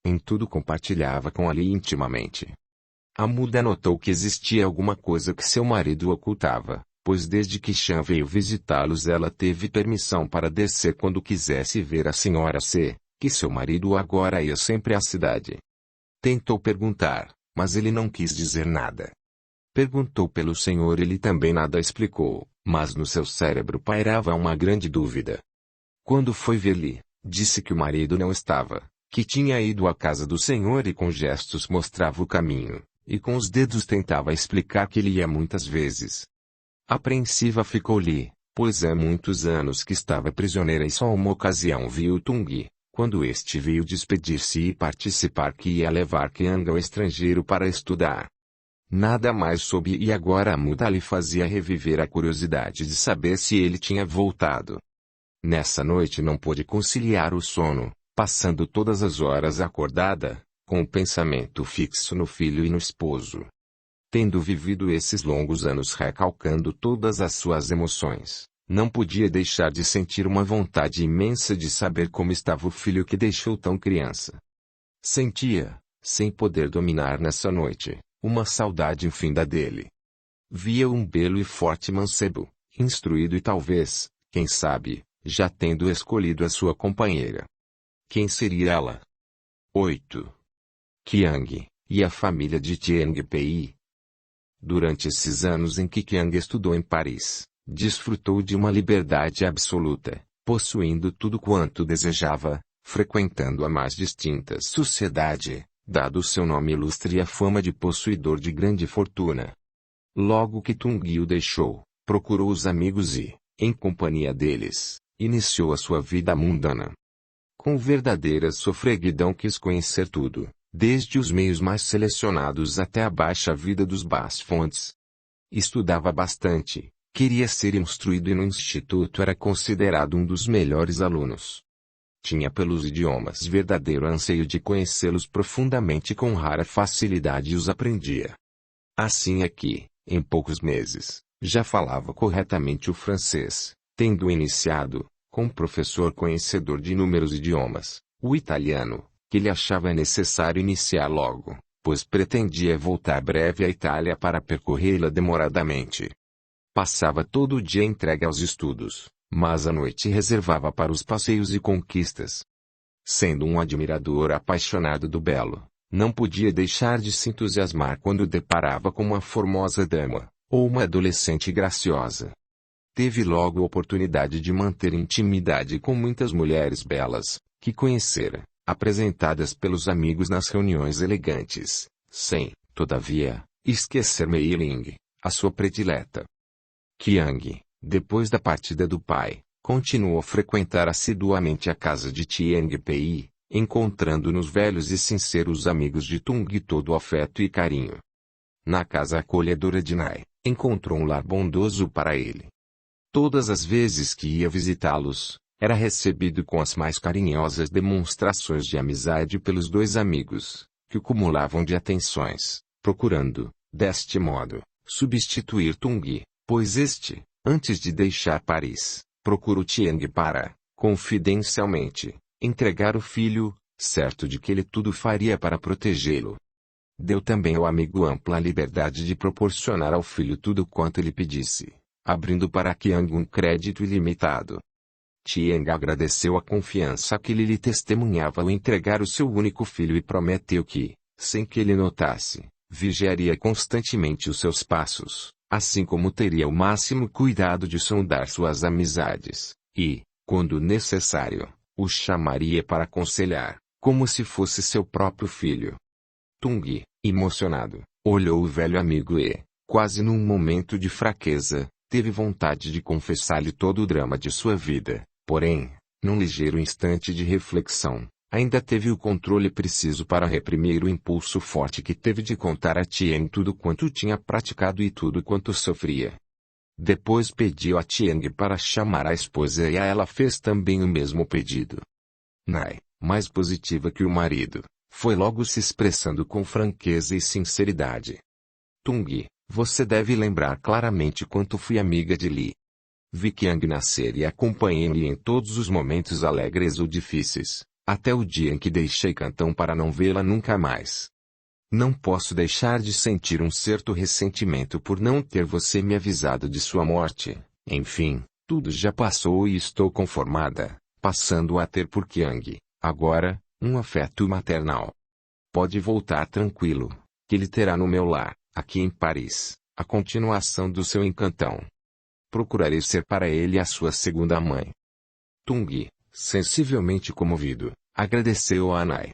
Em tudo compartilhava com Lee intimamente. A muda notou que existia alguma coisa que seu marido ocultava, pois desde que Chan veio visitá-los ela teve permissão para descer quando quisesse ver a senhora C, que seu marido agora ia sempre à cidade. Tentou perguntar, mas ele não quis dizer nada. Perguntou pelo senhor, ele também nada explicou, mas no seu cérebro pairava uma grande dúvida. Quando foi ver Lee, disse que o marido não estava, que tinha ido à casa do senhor e com gestos mostrava o caminho, e com os dedos tentava explicar que ele ia muitas vezes. Apreensiva ficou Lee, pois há muitos anos que estava prisioneira e só uma ocasião viu Tung, quando este veio despedir-se e participar que ia levar Qiang ao estrangeiro para estudar. Nada mais soube e agora a muda lhe fazia reviver a curiosidade de saber se ele tinha voltado. Nessa noite não pôde conciliar o sono, passando todas as horas acordada, com o pensamento fixo no filho e no esposo. Tendo vivido esses longos anos recalcando todas as suas emoções, não podia deixar de sentir uma vontade imensa de saber como estava o filho que deixou tão criança. Sentia, sem poder dominar nessa noite, uma saudade infinda dele. Via um belo e forte mancebo, instruído e talvez, quem sabe, já tendo escolhido a sua companheira. Quem seria ela? 8. Qiang, e a família de Tiangue-Pei. Durante esses anos em que Qiang estudou em Paris, desfrutou de uma liberdade absoluta, possuindo tudo quanto desejava, frequentando a mais distinta sociedade, dado o seu nome ilustre e a fama de possuidor de grande fortuna. Logo que Tung o deixou, procurou os amigos e, em companhia deles, iniciou a sua vida mundana. Com verdadeira sofreguidão quis conhecer tudo, desde os meios mais selecionados até a baixa vida dos bas-fontes. Estudava bastante, queria ser instruído e no instituto era considerado um dos melhores alunos. Tinha pelos idiomas verdadeiro anseio de conhecê-los profundamente, com rara facilidade e os aprendia. Assim é que, em poucos meses, já falava corretamente o francês, tendo iniciado, com um professor conhecedor de inúmeros idiomas, o italiano, que ele achava necessário iniciar logo, pois pretendia voltar breve à Itália para percorrê-la demoradamente. Passava todo o dia entregue aos estudos, mas à noite reservava para os passeios e conquistas. Sendo um admirador apaixonado do belo, não podia deixar de se entusiasmar quando deparava com uma formosa dama, ou uma adolescente graciosa. Teve logo a oportunidade de manter intimidade com muitas mulheres belas, que conhecera, apresentadas pelos amigos nas reuniões elegantes, sem, todavia, esquecer Mei Ling, a sua predileta. Qiang, depois da partida do pai, continuou a frequentar assiduamente a casa de Tieng Pei, encontrando nos velhos e sinceros amigos de Tung todo o afeto e carinho. Na casa acolhedora de Nai, encontrou um lar bondoso para ele. Todas as vezes que ia visitá-los, era recebido com as mais carinhosas demonstrações de amizade pelos dois amigos, que o cumulavam de atenções, procurando, deste modo, substituir Tung, pois este, antes de deixar Paris, procurou Tieng para, confidencialmente, entregar o filho, certo de que ele tudo faria para protegê-lo. Deu também ao amigo ampla liberdade de proporcionar ao filho tudo quanto ele pedisse, abrindo para Qiang um crédito ilimitado. Tieng agradeceu a confiança que ele lhe testemunhava ao entregar o seu único filho e prometeu que, sem que ele notasse, vigiaria constantemente os seus passos, assim como teria o máximo cuidado de sondar suas amizades, e, quando necessário, o chamaria para aconselhar, como se fosse seu próprio filho. Tung, emocionado, olhou o velho amigo e, quase num momento de fraqueza, teve vontade de confessar-lhe todo o drama de sua vida, porém, num ligeiro instante de reflexão, ainda teve o controle preciso para reprimir o impulso forte que teve de contar a Tieng tudo quanto tinha praticado e tudo quanto sofria. Depois pediu a Tieng para chamar a esposa e a ela fez também o mesmo pedido. Nai, mais positiva que o marido, foi logo se expressando com franqueza e sinceridade. Tung, você deve lembrar claramente quanto fui amiga de Li. Vi Qiang nascer e acompanhei-lhe em todos os momentos alegres ou difíceis, até o dia em que deixei Cantão para não vê-la nunca mais. Não posso deixar de sentir um certo ressentimento por não ter você me avisado de sua morte. Enfim, tudo já passou e estou conformada, passando a ter por Qiang, agora, um afeto maternal. Pode voltar tranquilo, que ele terá no meu lar, aqui em Paris, a continuação do seu encantão. Procurarei ser para ele a sua segunda mãe. Tung, sensivelmente comovido, agradeceu a Nai.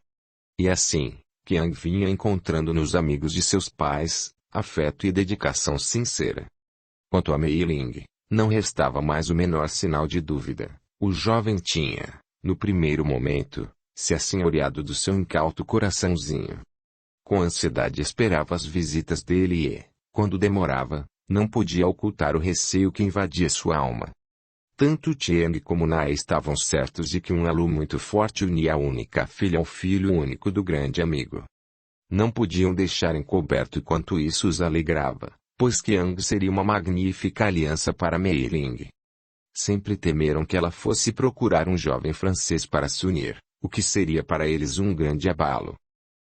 E assim, Qiang vinha encontrando nos amigos de seus pais, afeto e dedicação sincera. Quanto a Mei Ling, não restava mais o menor sinal de dúvida. O jovem tinha, no primeiro momento, se assenhoreado do seu incauto coraçãozinho. Com ansiedade esperava as visitas dele e, quando demorava, não podia ocultar o receio que invadia sua alma. Tanto Tieng como Nai estavam certos de que um elo muito forte unia a única filha ao filho único do grande amigo. Não podiam deixar encoberto quanto isso os alegrava, pois Qiang seria uma magnífica aliança para Mei Ling. Sempre temeram que ela fosse procurar um jovem francês para se unir, o que seria para eles um grande abalo.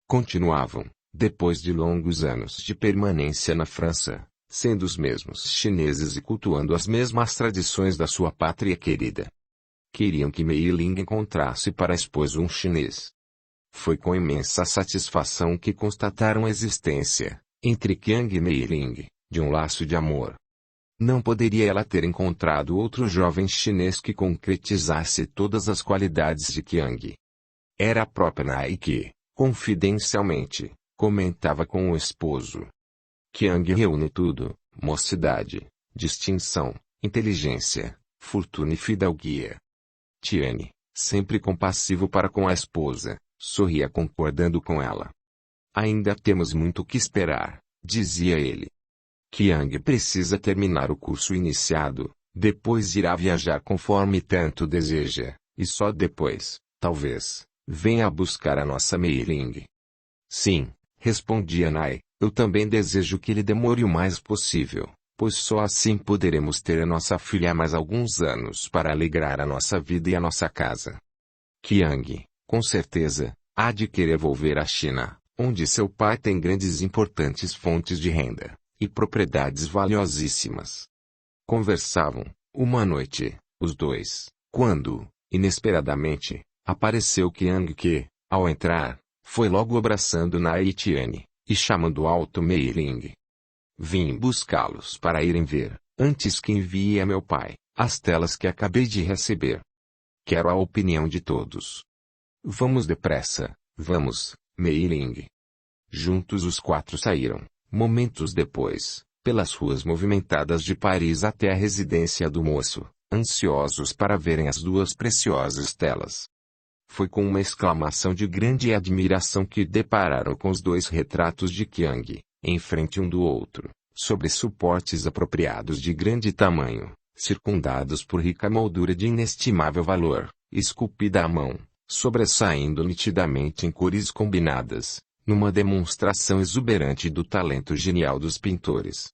Continuavam, depois de longos anos de permanência na França, sendo os mesmos chineses e cultuando as mesmas tradições da sua pátria querida. Queriam que Mei Ling encontrasse para a esposa um chinês. Foi com imensa satisfação que constataram a existência, entre Qiang e Mei Ling, de um laço de amor. Não poderia ela ter encontrado outro jovem chinês que concretizasse todas as qualidades de Qiang. Era a própria Nai que, confidencialmente, comentava com o esposo. Qiang reúne tudo: mocidade, distinção, inteligência, fortuna e fidalguia. Tiene, sempre compassivo para com a esposa, sorria concordando com ela. Ainda temos muito que esperar, dizia ele. Qiang precisa terminar o curso iniciado, depois irá viajar conforme tanto deseja, e só depois, talvez, venha buscar a nossa Mei Ling. Sim, respondia Nai, eu também desejo que ele demore o mais possível, pois só assim poderemos ter a nossa filha há mais alguns anos para alegrar a nossa vida e a nossa casa. Qiang, com certeza, há de querer volver à China, onde seu pai tem grandes e importantes fontes de renda, e propriedades valiosíssimas. Conversavam, uma noite, os dois, quando, inesperadamente, apareceu Qiang que, ao entrar, foi logo abraçando Naitiane, e chamando alto Mei Ling. Vim buscá-los para irem ver, antes que envie a meu pai, as telas que acabei de receber. Quero a opinião de todos. Vamos depressa, vamos, Mei Ling. Juntos os quatro saíram, momentos depois, pelas ruas movimentadas de Paris até a residência do moço, ansiosos para verem as duas preciosas telas. Foi com uma exclamação de grande admiração que depararam com os dois retratos de Qiang, em frente um do outro, sobre suportes apropriados de grande tamanho, circundados por rica moldura de inestimável valor, esculpida à mão, sobressaindo nitidamente em cores combinadas, numa demonstração exuberante do talento genial dos pintores.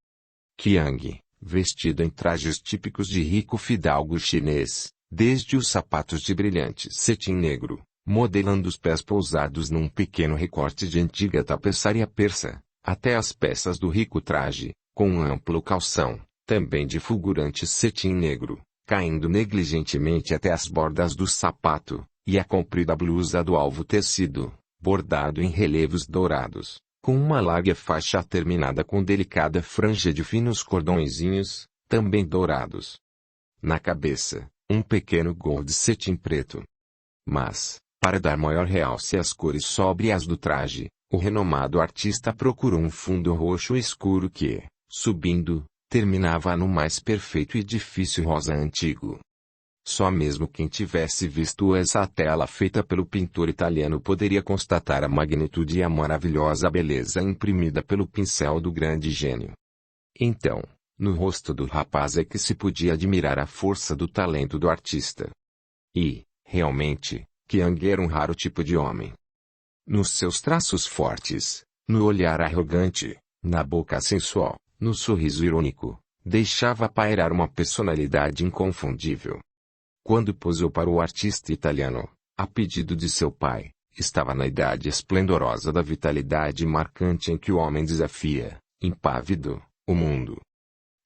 Qiang, vestido em trajes típicos de rico fidalgo chinês, desde os sapatos de brilhante cetim negro, modelando os pés pousados num pequeno recorte de antiga tapeçaria persa, até as peças do rico traje, com um amplo calção, também de fulgurante cetim negro, caindo negligentemente até as bordas do sapato, e a comprida blusa do alvo tecido, bordado em relevos dourados, com uma larga faixa terminada com delicada franja de finos cordõezinhos, também dourados. Na cabeça, um pequeno gorro de cetim preto. Mas, para dar maior realce às cores sóbrias do traje, o renomado artista procurou um fundo roxo escuro que, subindo, terminava no mais perfeito e difícil rosa antigo. Só mesmo quem tivesse visto essa tela feita pelo pintor italiano poderia constatar a magnitude e a maravilhosa beleza imprimida pelo pincel do grande gênio. Então, no rosto do rapaz é que se podia admirar a força do talento do artista. E, realmente, Qiang era um raro tipo de homem. Nos seus traços fortes, no olhar arrogante, na boca sensual, no sorriso irônico, deixava pairar uma personalidade inconfundível. Quando posou para o artista italiano, a pedido de seu pai, estava na idade esplendorosa da vitalidade marcante em que o homem desafia, impávido, o mundo.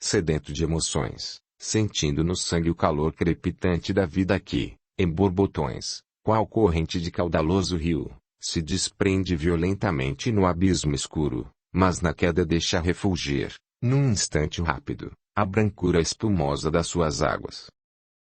Sedento de emoções, sentindo no sangue o calor crepitante da vida que, em borbotões, qual corrente de caudaloso rio, se desprende violentamente no abismo escuro, mas na queda deixa refulgir, num instante rápido, a brancura espumosa das suas águas.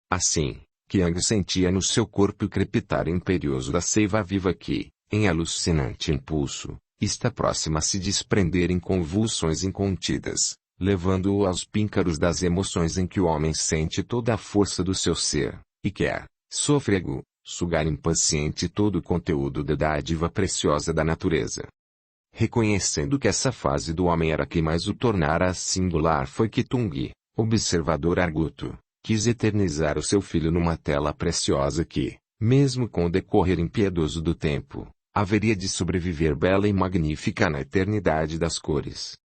Assim, Qiang sentia no seu corpo o crepitar imperioso da seiva viva que, em alucinante impulso, está próxima a se desprender em convulsões incontidas, levando-o aos píncaros das emoções em que o homem sente toda a força do seu ser, e quer, sôfrego, sugar impaciente todo o conteúdo da dádiva preciosa da natureza. Reconhecendo que essa fase do homem era a que mais o tornara singular foi que Tung, observador arguto, quis eternizar o seu filho numa tela preciosa que, mesmo com o decorrer impiedoso do tempo, haveria de sobreviver bela e magnífica na eternidade das cores.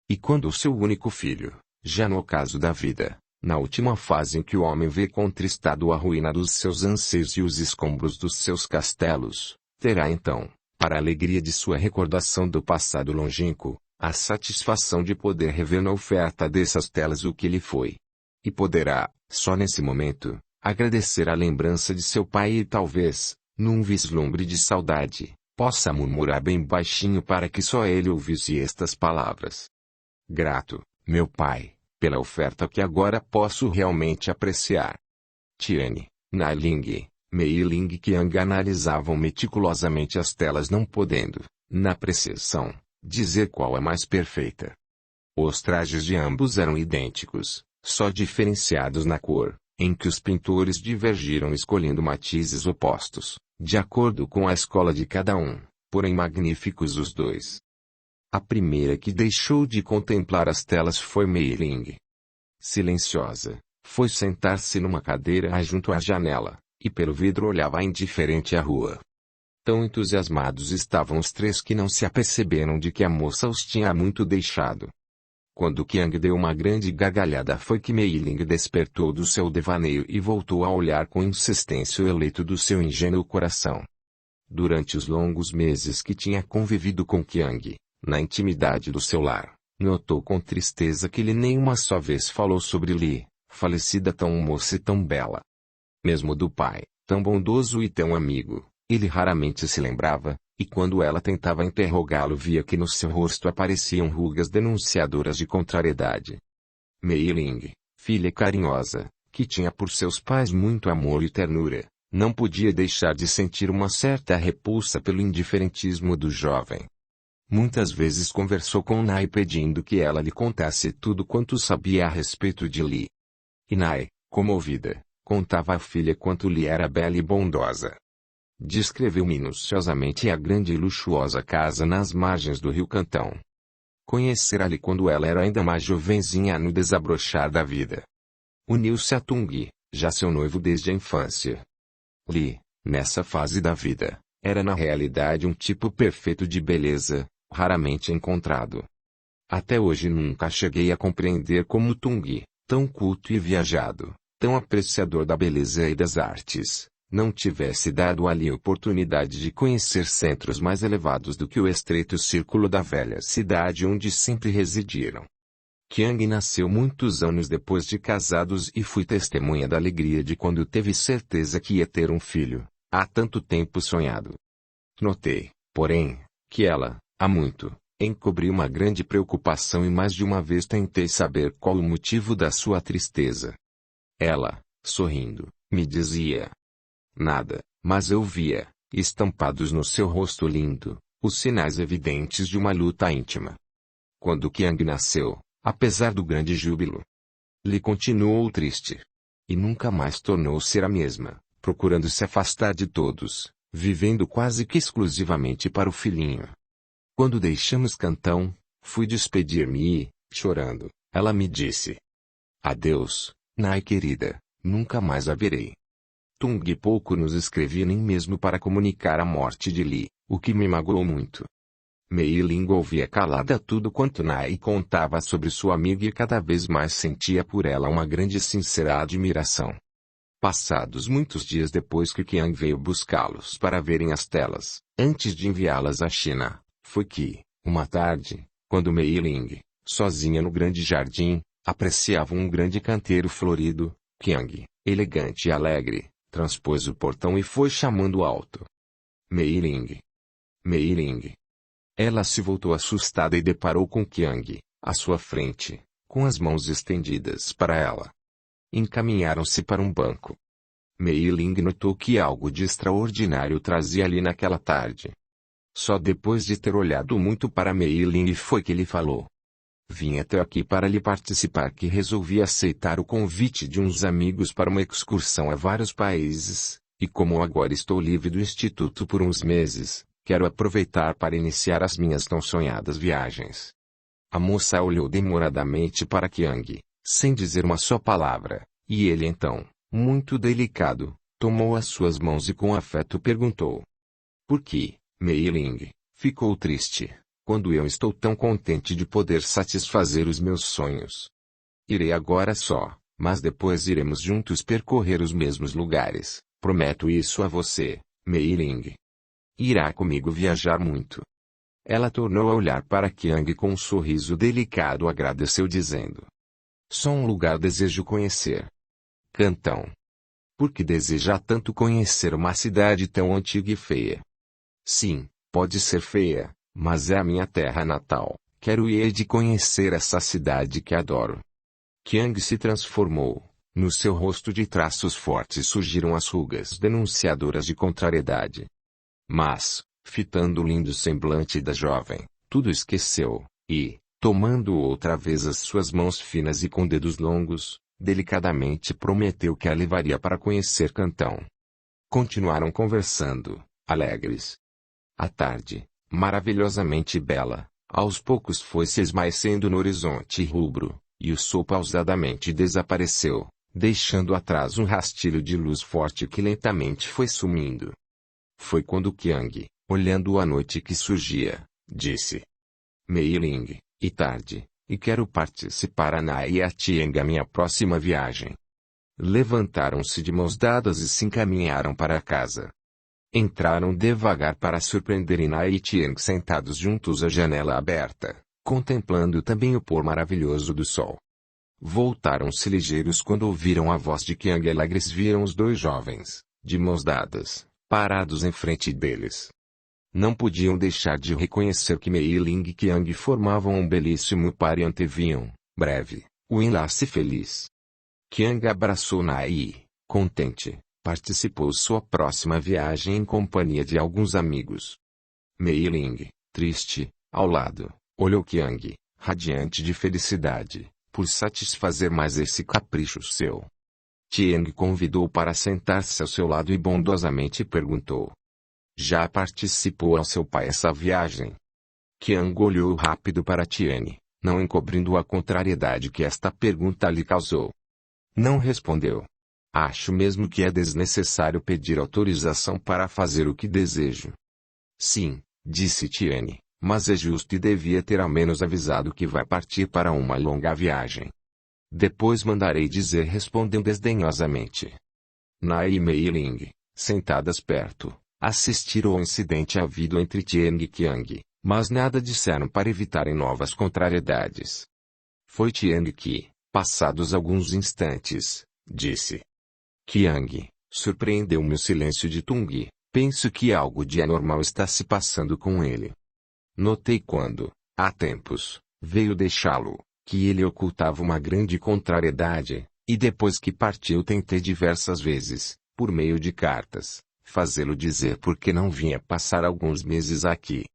E quando o seu único filho, já no ocaso da vida, na última fase em que o homem vê contristado a ruína dos seus anseios e os escombros dos seus castelos, terá então, para a alegria de sua recordação do passado longínquo, a satisfação de poder rever na oferta dessas telas o que lhe foi. E poderá, só nesse momento, agradecer a lembrança de seu pai e talvez, num vislumbre de saudade, possa murmurar bem baixinho para que só ele ouvisse estas palavras. Grato, meu pai, pela oferta que agora posso realmente apreciar. Tiane, Nailing, Mei Ling e Qiang analisavam meticulosamente as telas não podendo, na precisão, dizer qual é mais perfeita. Os trajes de ambos eram idênticos, só diferenciados na cor, em que os pintores divergiram escolhendo matizes opostos, de acordo com a escola de cada um, porém magníficos os dois. A primeira que deixou de contemplar as telas foi Mei Ling. Silenciosa, foi sentar-se numa cadeira junto à janela, e pelo vidro olhava indiferente a rua. Tão entusiasmados estavam os três que não se aperceberam de que a moça os tinha muito deixado. Quando Qiang deu uma grande gargalhada foi que Mei Ling despertou do seu devaneio e voltou a olhar com insistência o eleito do seu ingênuo coração. Durante os longos meses que tinha convivido com Qiang, na intimidade do seu lar, notou com tristeza que ele nem uma só vez falou sobre Li, falecida tão moça e tão bela. Mesmo do pai, tão bondoso e tão amigo, ele raramente se lembrava, e quando ela tentava interrogá-lo via que no seu rosto apareciam rugas denunciadoras de contrariedade. Mei Ling, filha carinhosa, que tinha por seus pais muito amor e ternura, não podia deixar de sentir uma certa repulsa pelo indiferentismo do jovem. Muitas vezes conversou com Nai pedindo que ela lhe contasse tudo quanto sabia a respeito de Li. E Nai, comovida, contava à filha quanto Li era bela e bondosa. Descreveu minuciosamente a grande e luxuosa casa nas margens do rio Cantão. Conhecera-lhe quando ela era ainda mais jovenzinha no desabrochar da vida. Uniu-se a Tung, já seu noivo desde a infância. Li, nessa fase da vida, era na realidade um tipo perfeito de beleza, raramente encontrado. Até hoje nunca cheguei a compreender como Tung, tão culto e viajado, tão apreciador da beleza e das artes, não tivesse dado a Li a oportunidade de conhecer centros mais elevados do que o estreito círculo da velha cidade onde sempre residiram. Qiang nasceu muitos anos depois de casados e fui testemunha da alegria de quando teve certeza que ia ter um filho, há tanto tempo sonhado. Notei, porém, que ela, há muito, encobriu uma grande preocupação e mais de uma vez tentei saber qual o motivo da sua tristeza. Ela, sorrindo, me dizia: nada, mas eu via, estampados no seu rosto lindo, os sinais evidentes de uma luta íntima. Quando Qiang nasceu, apesar do grande júbilo, Li continuou triste. E nunca mais tornou ser a mesma, procurando se afastar de todos, vivendo quase que exclusivamente para o filhinho. Quando deixamos Cantão, fui despedir-me e, chorando, ela me disse: adeus, Nai querida, nunca mais a verei. Tung pouco nos escrevia nem mesmo para comunicar a morte de Li, o que me magoou muito. Mei Ling ouvia calada tudo quanto Nai contava sobre sua amiga e cada vez mais sentia por ela uma grande e sincera admiração. Passados muitos dias depois que Qiang veio buscá-los para verem as telas, antes de enviá-las à China, foi que, uma tarde, quando Mei Ling, sozinha no grande jardim, apreciava um grande canteiro florido, Qiang, elegante e alegre, transpôs o portão e foi chamando alto: Mei Ling! Mei Ling! Ela se voltou assustada e deparou com Qiang, à sua frente, com as mãos estendidas para ela. Encaminharam-se para um banco. Mei Ling notou que algo de extraordinário trazia ali naquela tarde. Só depois de ter olhado muito para Mei Ling foi que ele falou: vim até aqui para lhe participar que resolvi aceitar o convite de uns amigos para uma excursão a vários países, e como agora estou livre do instituto por uns meses, quero aproveitar para iniciar as minhas tão sonhadas viagens. A moça olhou demoradamente para Qiang, sem dizer uma só palavra, e ele então, muito delicado, tomou as suas mãos e com afeto perguntou: por que, Mei Ling, ficou triste, quando eu estou tão contente de poder satisfazer os meus sonhos? Irei agora só, mas depois iremos juntos percorrer os mesmos lugares, prometo isso a você, Mei Ling. Irá comigo viajar muito. Ela tornou a olhar para Qiang com um sorriso delicado e agradeceu dizendo: só um lugar desejo conhecer. Cantão. Por que deseja tanto conhecer uma cidade tão antiga e feia? Sim, pode ser feia, mas é a minha terra natal, quero e hei de conhecer essa cidade que adoro. Qiang se transformou, no seu rosto de traços fortes surgiram as rugas denunciadoras de contrariedade. Mas, fitando o lindo semblante da jovem, tudo esqueceu, e, tomando outra vez as suas mãos finas e com dedos longos, delicadamente prometeu que a levaria para conhecer Cantão. Continuaram conversando, alegres. A tarde, maravilhosamente bela, aos poucos foi se esmaecendo no horizonte rubro, e o sol pausadamente desapareceu, deixando atrás um rastilho de luz forte que lentamente foi sumindo. Foi quando Qiang, olhando a noite que surgia, disse: Mei Ling, e tarde, e quero participar a Nai e a Qiang a minha próxima viagem. Levantaram-se de mãos dadas e se encaminharam para a casa. Entraram devagar para surpreenderem Nai e Qiang sentados juntos à janela aberta, contemplando também o pôr maravilhoso do sol. Voltaram-se ligeiros quando ouviram a voz de Qiang e alegres viram os dois jovens, de mãos dadas, parados em frente deles. Não podiam deixar de reconhecer que Mei Ling e Qiang formavam um belíssimo par e anteviam, breve, o enlace feliz. Qiang abraçou Nai e, contente, participou sua próxima viagem em companhia de alguns amigos. Mei Ling, triste, ao lado, olhou Qiang, radiante de felicidade, por satisfazer mais esse capricho seu. Qiang convidou para sentar-se ao seu lado e bondosamente perguntou: já participou ao seu pai essa viagem? Qiang olhou rápido para Tian, não encobrindo a contrariedade que esta pergunta lhe causou. Não respondeu. Acho mesmo que é desnecessário pedir autorização para fazer o que desejo. Sim, disse Tian, mas é justo e devia ter ao menos avisado que vai partir para uma longa viagem. Depois mandarei dizer, respondeu desdenhosamente. Nai e Mei Ling, sentadas perto, assistiram ao incidente havido entre Tian e Qiang, mas nada disseram para evitarem novas contrariedades. Foi Tian que, passados alguns instantes, disse: Qiang, surpreendeu-me o silêncio de Tung. Penso que algo de anormal está se passando com ele. Notei quando, há tempos, veio deixá-lo, que ele ocultava uma grande contrariedade, e depois que partiu tentei diversas vezes, por meio de cartas, fazê-lo dizer por que não vinha passar alguns meses aqui.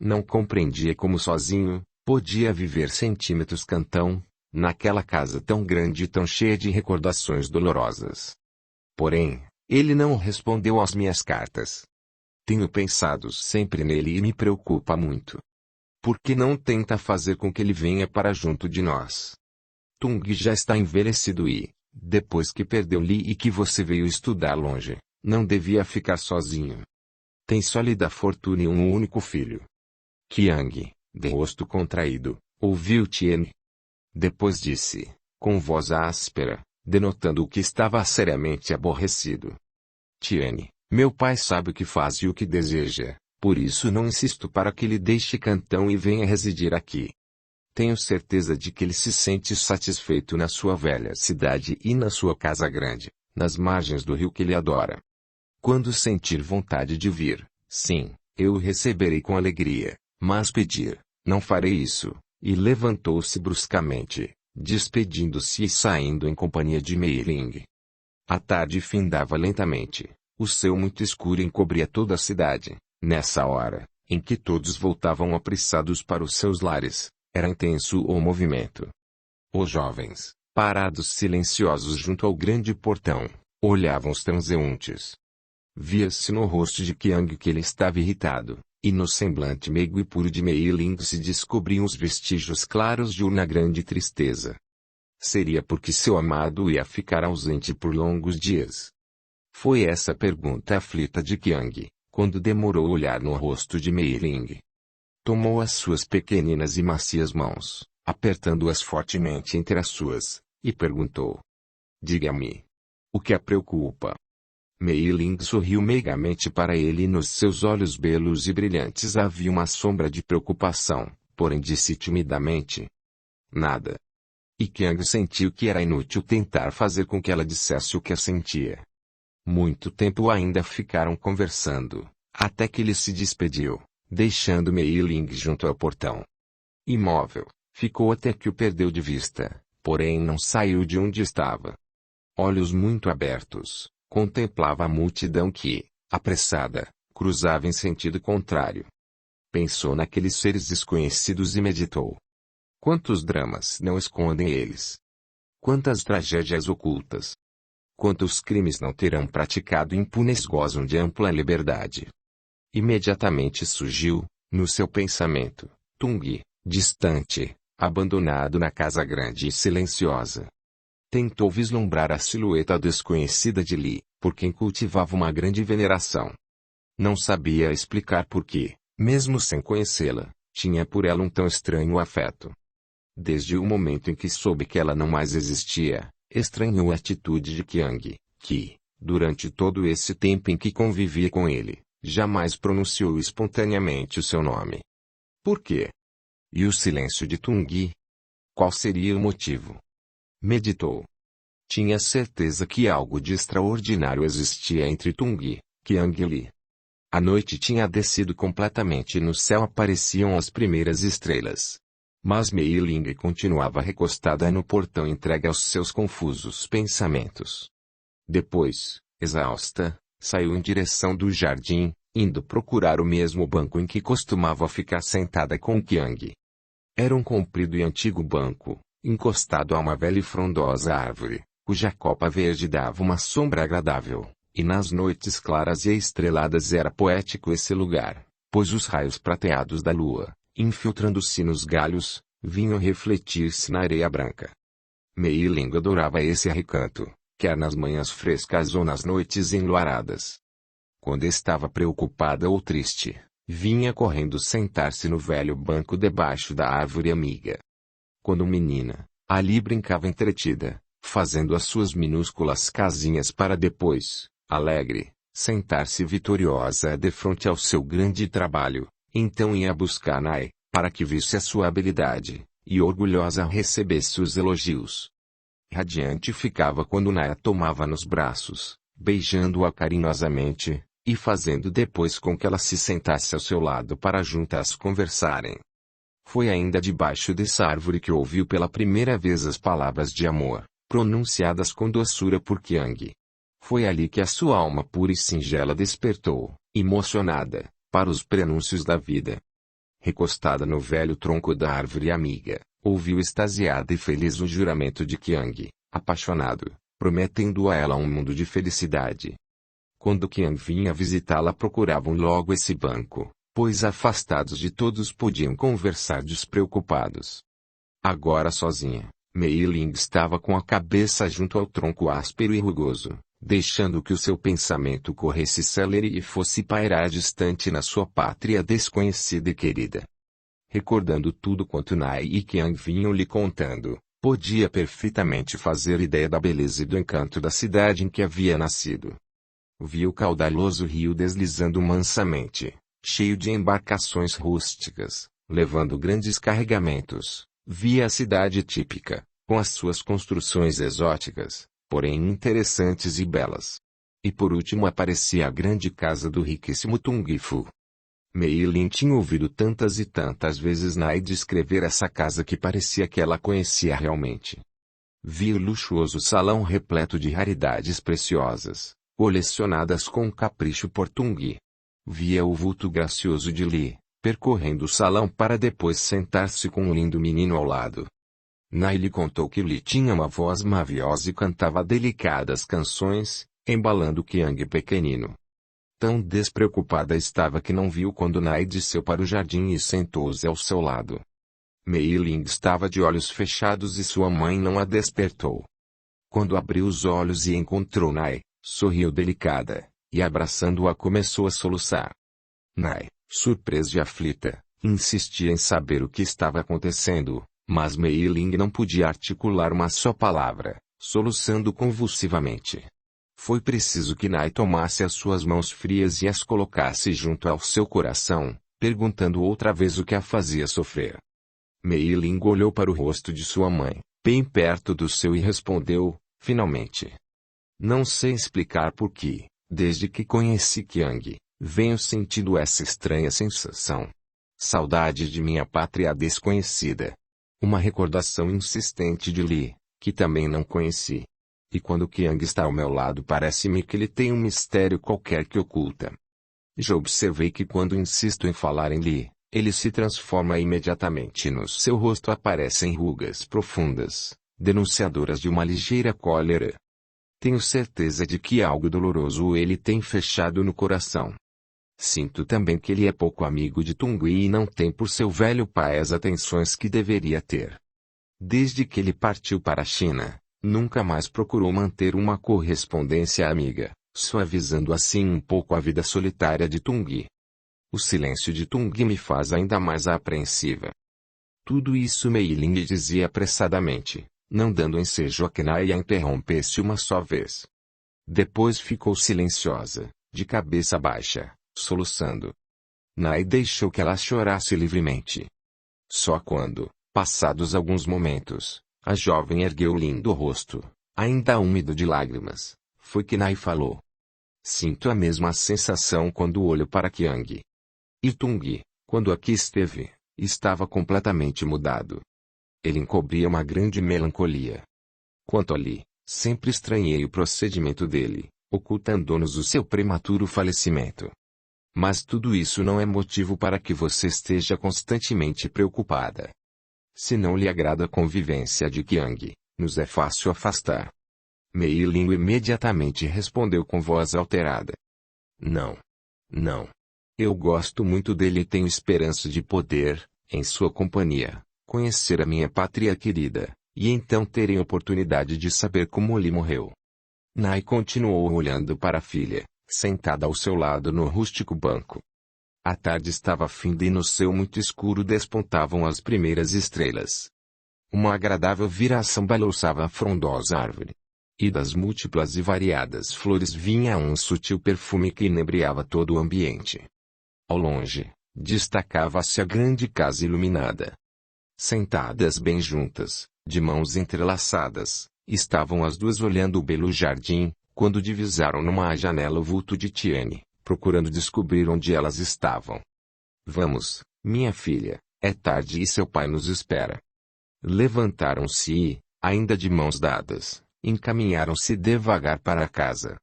Não compreendia como sozinho, podia viver centímetros cantão, naquela casa tão grande e tão cheia de recordações dolorosas. Porém, ele não respondeu às minhas cartas. Tenho pensado sempre nele e me preocupa muito. Por que não tenta fazer com que ele venha para junto de nós? Tung já está envelhecido e, depois que perdeu Li e que você veio estudar longe, não devia ficar sozinho. Tem sólida fortuna e um único filho. Qiang, de rosto contraído, ouviu Tian. Depois disse, com voz áspera, denotando que estava seriamente aborrecido: Tian, meu pai sabe o que faz e o que deseja, por isso não insisto para que ele deixe Cantão e venha residir aqui. Tenho certeza de que ele se sente satisfeito na sua velha cidade e na sua casa grande, nas margens do rio que ele adora. Quando sentir vontade de vir, sim, eu o receberei com alegria, mas pedir, não farei isso. E levantou-se bruscamente, despedindo-se e saindo em companhia de Mei Ling. A tarde findava lentamente, o céu muito escuro encobria toda a cidade. Nessa hora, em que todos voltavam apressados para os seus lares, era intenso o movimento. Os jovens, parados silenciosos junto ao grande portão, olhavam os transeuntes. Via-se no rosto de Qiang que ele estava irritado, e no semblante meigo e puro de Mei Ling se descobriam os vestígios claros de uma grande tristeza. Seria porque seu amado ia ficar ausente por longos dias? Foi essa a pergunta aflita de Qiang, quando demorou a olhar no rosto de Mei Ling. Tomou as suas pequeninas e macias mãos, apertando-as fortemente entre as suas, e perguntou: diga-me, o que a preocupa? Mei Ling sorriu meigamente para ele e nos seus olhos belos e brilhantes havia uma sombra de preocupação, porém disse timidamente: nada. E Qiang sentiu que era inútil tentar fazer com que ela dissesse o que sentia. Muito tempo ainda ficaram conversando, até que ele se despediu, deixando Mei Ling junto ao portão. Imóvel, ficou até que o perdeu de vista, porém não saiu de onde estava. Olhos muito abertos, contemplava a multidão que, apressada, cruzava em sentido contrário. Pensou naqueles seres desconhecidos e meditou. Quantos dramas não escondem eles? Quantas tragédias ocultas? Quantos crimes não terão praticado impunes gozam de ampla liberdade? Imediatamente surgiu, no seu pensamento, Tung, distante, abandonado na casa grande e silenciosa. Tentou vislumbrar a silhueta desconhecida de Li, por quem cultivava uma grande veneração. Não sabia explicar por que, mesmo sem conhecê-la, tinha por ela um tão estranho afeto. Desde o momento em que soube que ela não mais existia, estranhou a atitude de Qiang, que, durante todo esse tempo em que convivia com ele, jamais pronunciou espontaneamente o seu nome. Por quê? E o silêncio de Tung? Qual seria o motivo? Meditou. Tinha certeza que algo de extraordinário existia entre Tung, Qiang e Li. A noite tinha descido completamente e no céu apareciam as primeiras estrelas. Mas Mei Ling continuava recostada no portão entregue aos seus confusos pensamentos. Depois, exausta, saiu em direção do jardim, indo procurar o mesmo banco em que costumava ficar sentada com Qiang. Era um comprido e antigo banco, encostado a uma velha e frondosa árvore, cuja copa verde dava uma sombra agradável, e nas noites claras e estreladas era poético esse lugar, pois os raios prateados da lua, infiltrando-se nos galhos, vinham refletir-se na areia branca. Mei Ling adorava esse recanto, quer nas manhãs frescas ou nas noites enluaradas. Quando estava preocupada ou triste, vinha correndo sentar-se no velho banco debaixo da árvore amiga. Quando menina, ali brincava entretida, fazendo as suas minúsculas casinhas para depois, alegre, sentar-se vitoriosa defronte ao seu grande trabalho. Então ia buscar Nai, para que visse a sua habilidade, e orgulhosa recebesse os elogios. Radiante ficava quando Nai a tomava nos braços, beijando-a carinhosamente, e fazendo depois com que ela se sentasse ao seu lado para juntas conversarem. Foi ainda debaixo dessa árvore que ouviu pela primeira vez as palavras de amor, pronunciadas com doçura por Qiang. Foi ali que a sua alma pura e singela despertou, emocionada, para os prenúncios da vida. Recostada no velho tronco da árvore amiga, ouviu extasiada e feliz o juramento de Qiang, apaixonado, prometendo a ela um mundo de felicidade. Quando Qiang vinha visitá-la procuravam logo esse banco, pois afastados de todos podiam conversar despreocupados. Agora sozinha, Mei Ling estava com a cabeça junto ao tronco áspero e rugoso, deixando que o seu pensamento corresse celere e fosse pairar distante na sua pátria desconhecida e querida. Recordando tudo quanto Nai e Qiang vinham lhe contando, podia perfeitamente fazer ideia da beleza e do encanto da cidade em que havia nascido. Via o caudaloso rio deslizando mansamente, cheio de embarcações rústicas, levando grandes carregamentos. Via a cidade típica, com as suas construções exóticas, porém interessantes e belas. E por último aparecia a grande casa do riquíssimo Tung Fu. Mei Ling tinha ouvido tantas e tantas vezes Nai descrever essa casa que parecia que ela conhecia realmente. Via o luxuoso salão repleto de raridades preciosas, colecionadas com capricho por Tung. Via o vulto gracioso de Li, percorrendo o salão para depois sentar-se com um lindo menino ao lado. Nai lhe contou que Li tinha uma voz maviosa e cantava delicadas canções, embalando Qiang pequenino. Tão despreocupada estava que não viu quando Nai desceu para o jardim e sentou-se ao seu lado. Mei Ling estava de olhos fechados e sua mãe não a despertou. Quando abriu os olhos e encontrou Nai, sorriu delicada, e abraçando-a começou a soluçar. Nai, surpresa e aflita, insistia em saber o que estava acontecendo, mas Mei Ling não podia articular uma só palavra, soluçando convulsivamente. Foi preciso que Nai tomasse as suas mãos frias e as colocasse junto ao seu coração, perguntando outra vez o que a fazia sofrer. Mei Ling olhou para o rosto de sua mãe, bem perto do seu e respondeu, finalmente. Não sei explicar por que, desde que conheci Qiang, venho sentindo essa estranha sensação. Saudade de minha pátria desconhecida. Uma recordação insistente de Li, que também não conheci. E quando Qiang está ao meu lado parece-me que ele tem um mistério qualquer que oculta. Já observei que quando insisto em falar em Li, ele se transforma imediatamente e no seu rosto aparecem rugas profundas, denunciadoras de uma ligeira cólera. Tenho certeza de que algo doloroso ele tem fechado no coração. Sinto também que ele é pouco amigo de Tung e não tem por seu velho pai as atenções que deveria ter. Desde que ele partiu para a China, nunca mais procurou manter uma correspondência amiga, suavizando assim um pouco a vida solitária de Tung. O silêncio de Tung me faz ainda mais apreensiva. Tudo isso Mei Ling lhe dizia apressadamente, não dando ensejo a que Nai a interrompesse uma só vez. Depois ficou silenciosa, de cabeça baixa, soluçando. Nai deixou que ela chorasse livremente. Só quando, passados alguns momentos, A jovem ergueu o lindo rosto, ainda úmido de lágrimas. Foi que Nai falou. Sinto a mesma sensação quando olho para Qiang. E Tung, quando aqui esteve, estava completamente mudado. Ele encobria uma grande melancolia. Quanto a Li, sempre estranhei o procedimento dele, ocultando-nos o seu prematuro falecimento. Mas tudo isso não é motivo para que você esteja constantemente preocupada. Se não lhe agrada a convivência de Qiang, nos é fácil afastar. Mei Ling imediatamente respondeu com voz alterada. Não. Não. Eu gosto muito dele e tenho esperança de poder, em sua companhia, conhecer a minha pátria querida, e então terem oportunidade de saber como Li morreu. Nai continuou olhando para a filha, sentada ao seu lado no rústico banco. A tarde estava finda e no céu muito escuro despontavam as primeiras estrelas. Uma agradável viração balouçava a frondosa árvore. E das múltiplas e variadas flores vinha um sutil perfume que inebriava todo o ambiente. Ao longe, destacava-se a grande casa iluminada. Sentadas bem juntas, de mãos entrelaçadas, estavam as duas olhando o belo jardim, quando divisaram numa janela o vulto de Tiane, procurando descobrir onde elas estavam. Vamos, minha filha, é tarde e seu pai nos espera. Levantaram-se e, ainda de mãos dadas, encaminharam-se devagar para a casa.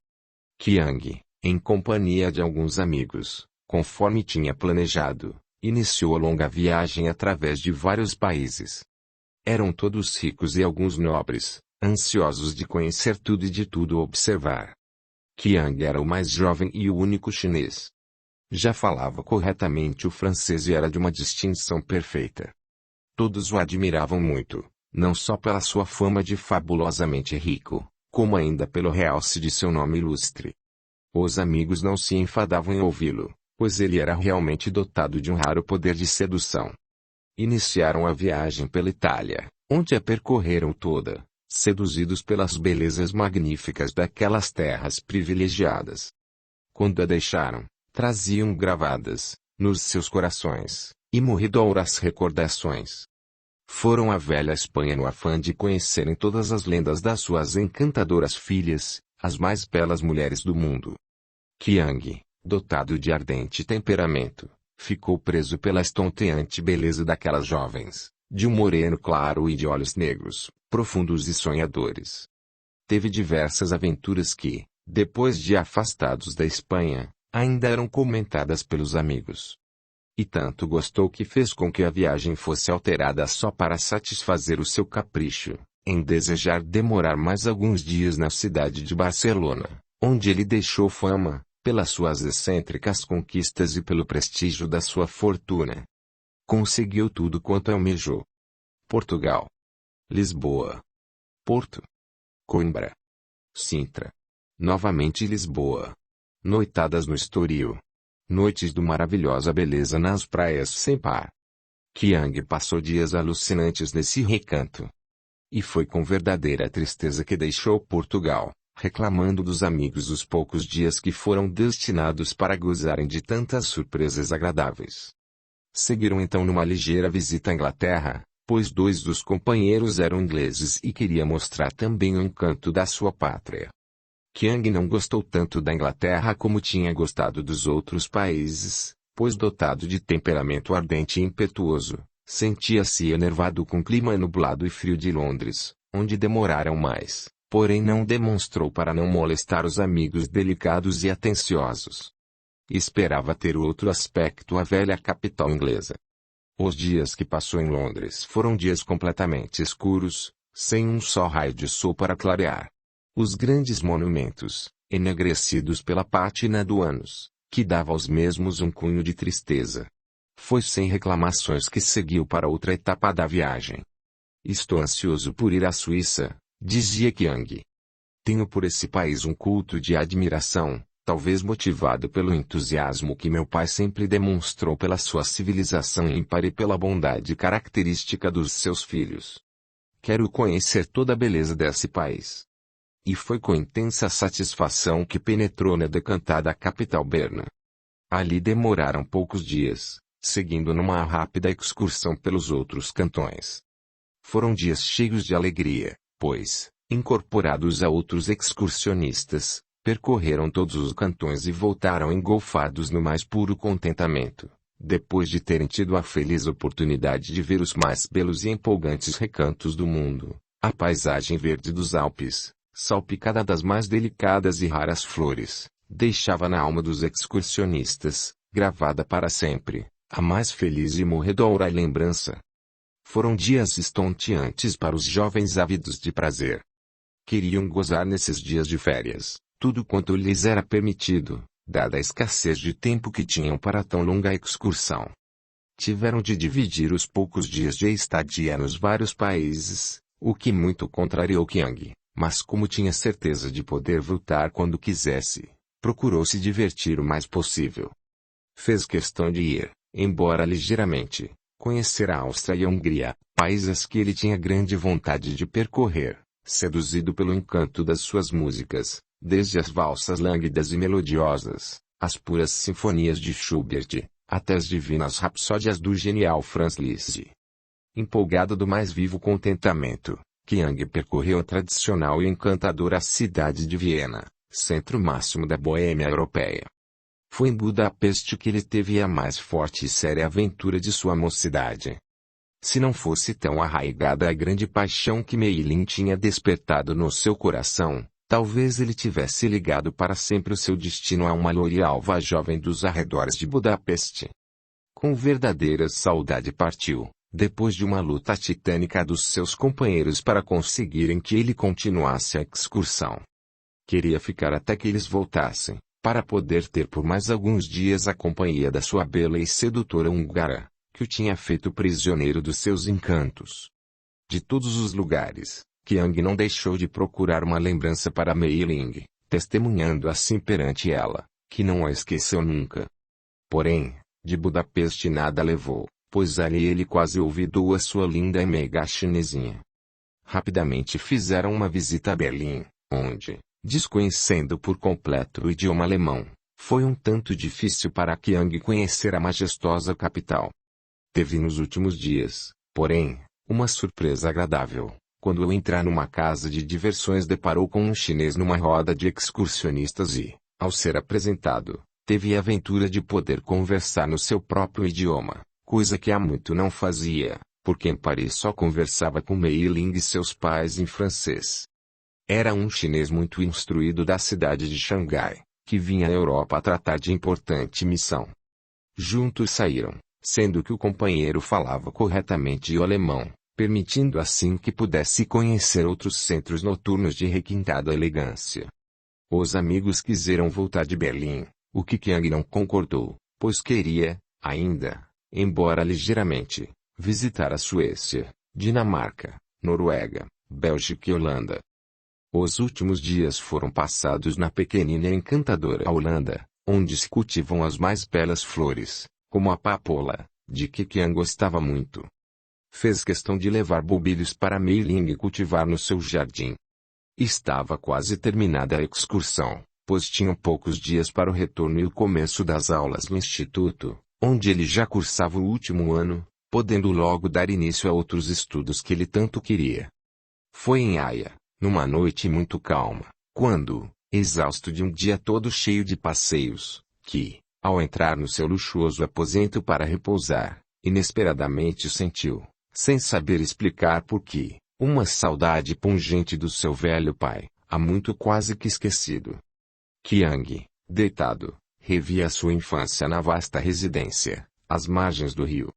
Qiang, em companhia de alguns amigos, conforme tinha planejado, iniciou a longa viagem através de vários países. Eram todos ricos e alguns nobres, ansiosos de conhecer tudo e de tudo observar. Qiang era o mais jovem e o único chinês. Já falava corretamente o francês e era de uma distinção perfeita. Todos o admiravam muito, não só pela sua fama de fabulosamente rico, como ainda pelo realce de seu nome ilustre. Os amigos não se enfadavam em ouvi-lo, pois ele era realmente dotado de um raro poder de sedução. Iniciaram a viagem pela Itália, onde a percorreram toda, seduzidos pelas belezas magníficas daquelas terras privilegiadas. Quando a deixaram, traziam gravadas, nos seus corações, imorredoras recordações. Foram à velha Espanha no afã de conhecerem todas as lendas das suas encantadoras filhas, as mais belas mulheres do mundo. Qiang, dotado de ardente temperamento, ficou preso pela estonteante beleza daquelas jovens, de um moreno claro e de olhos negros, profundos e sonhadores. Teve diversas aventuras que, depois de afastados da Espanha, ainda eram comentadas pelos amigos. E tanto gostou que fez com que a viagem fosse alterada só para satisfazer o seu capricho, em desejar demorar mais alguns dias na cidade de Barcelona, onde ele deixou fama, pelas suas excêntricas conquistas e pelo prestígio da sua fortuna. Conseguiu tudo quanto almejou. Portugal. Lisboa. Porto. Coimbra. Sintra. Novamente Lisboa. Noitadas no Estoril. Noites de maravilhosa beleza nas praias sem par. Qiang passou dias alucinantes nesse recanto. E foi com verdadeira tristeza que deixou Portugal, reclamando dos amigos os poucos dias que foram destinados para gozarem de tantas surpresas agradáveis. Seguiram então numa ligeira visita à Inglaterra, pois dois dos companheiros eram ingleses e queria mostrar também o encanto da sua pátria. Qiang não gostou tanto da Inglaterra como tinha gostado dos outros países, pois dotado de temperamento ardente e impetuoso, sentia-se enervado com o clima nublado e frio de Londres, onde demoraram mais, porém não demonstrou para não molestar os amigos delicados e atenciosos. Esperava ter outro aspecto a velha capital inglesa. Os dias que passou em Londres foram dias completamente escuros, sem um só raio de sol para clarear. Os grandes monumentos, enegrecidos pela pátina do ânus, que dava aos mesmos um cunho de tristeza. Foi sem reclamações que seguiu para outra etapa da viagem. Estou ansioso por ir à Suíça, dizia Qiang. Tenho por esse país um culto de admiração, talvez motivado pelo entusiasmo que meu pai sempre demonstrou pela sua civilização ímpar e pela bondade característica dos seus filhos. Quero conhecer toda a beleza desse país. E foi com intensa satisfação que penetrou na decantada capital Berna. Ali demoraram poucos dias, seguindo numa rápida excursão pelos outros cantões. Foram dias cheios de alegria, pois, incorporados a outros excursionistas, percorreram todos os cantões e voltaram engolfados no mais puro contentamento, depois de terem tido a feliz oportunidade de ver os mais belos e empolgantes recantos do mundo, a paisagem verde dos Alpes, salpicada das mais delicadas e raras flores, deixava na alma dos excursionistas, gravada para sempre, a mais feliz e morredoura lembrança. Foram dias estonteantes para os jovens ávidos de prazer. Queriam gozar nesses dias de férias, tudo quanto lhes era permitido, dada a escassez de tempo que tinham para tão longa excursão. Tiveram de dividir os poucos dias de estadia nos vários países, o que muito contrariou Qiang, mas como tinha certeza de poder voltar quando quisesse, procurou se divertir o mais possível. Fez questão de ir, embora ligeiramente, conhecer a Áustria e a Hungria, países que ele tinha grande vontade de percorrer, seduzido pelo encanto das suas músicas, desde as valsas lânguidas e melodiosas, as puras sinfonias de Schubert, até as divinas rapsódias do genial Franz Liszt. Empolgado do mais vivo contentamento, Qiang percorreu a tradicional e encantadora cidade de Viena, centro máximo da boêmia europeia. Foi em Budapeste que ele teve a mais forte e séria aventura de sua mocidade. Se não fosse tão arraigada a grande paixão que Mei Ling tinha despertado no seu coração, talvez ele tivesse ligado para sempre o seu destino a uma loura e alva jovem dos arredores de Budapeste. Com verdadeira saudade partiu, depois de uma luta titânica dos seus companheiros para conseguirem que ele continuasse a excursão. Queria ficar até que eles voltassem, para poder ter por mais alguns dias a companhia da sua bela e sedutora húngara, que o tinha feito prisioneiro dos seus encantos. De todos os lugares, Qiang não deixou de procurar uma lembrança para Mei Ling, testemunhando assim perante ela, que não a esqueceu nunca. Porém, de Budapeste nada levou, pois ali ele quase olvidou a sua linda e meiga chinesinha. Rapidamente fizeram uma visita a Berlim, onde, desconhecendo por completo o idioma alemão, foi um tanto difícil para Qiang conhecer a majestosa capital. Teve nos últimos dias, porém, uma surpresa agradável, quando ao entrar numa casa de diversões deparou com um chinês numa roda de excursionistas e, ao ser apresentado, teve a aventura de poder conversar no seu próprio idioma, coisa que há muito não fazia, porque em Paris só conversava com Mei Ling e seus pais em francês. Era um chinês muito instruído da cidade de Xangai, que vinha à Europa a tratar de importante missão. Juntos saíram, sendo que o companheiro falava corretamente o alemão, permitindo assim que pudesse conhecer outros centros noturnos de requintada elegância. Os amigos quiseram voltar de Berlim, o que Qiang não concordou, pois queria, ainda, embora ligeiramente, visitar a Suécia, Dinamarca, Noruega, Bélgica e Holanda. Os últimos dias foram passados na pequenina e encantadora Holanda, onde se cultivam as mais belas flores, como a papoula, de que Qiang gostava muito. Fez questão de levar bobilhos para Mei Ling cultivar no seu jardim. Estava quase terminada a excursão, pois tinham poucos dias para o retorno e o começo das aulas no instituto, onde ele já cursava o último ano, podendo logo dar início a outros estudos que ele tanto queria. Foi em Haia, numa noite muito calma, quando, exausto de um dia todo cheio de passeios, que, ao entrar no seu luxuoso aposento para repousar, inesperadamente sentiu, sem saber explicar por quê, uma saudade pungente do seu velho pai, há muito quase que esquecido. Qiang, deitado, revia sua infância na vasta residência, às margens do rio.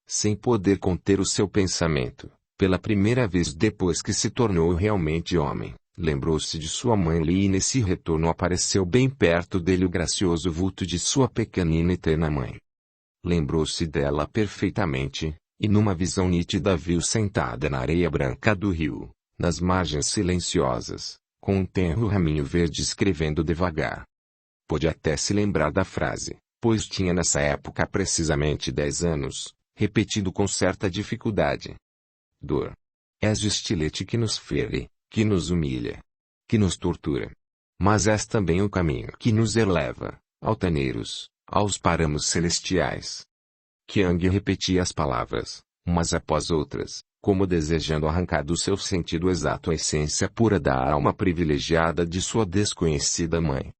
Sem poder conter o seu pensamento, pela primeira vez depois que se tornou realmente homem, lembrou-se de sua mãe Li e nesse retorno apareceu bem perto dele o gracioso vulto de sua pequenina e terna mãe. Lembrou-se dela perfeitamente, e numa visão nítida viu sentada na areia branca do rio, nas margens silenciosas, com um tenro raminho verde escrevendo devagar. Pôde até se lembrar da frase, pois tinha nessa época precisamente 10 anos, repetido com certa dificuldade. Dor. És o estilete que nos fere, que nos humilha, que nos tortura. Mas és também o caminho que nos eleva, altaneiros, aos paramos celestiais. Qiang repetia as palavras, umas após outras, como desejando arrancar do seu sentido exato a essência pura da alma privilegiada de sua desconhecida mãe.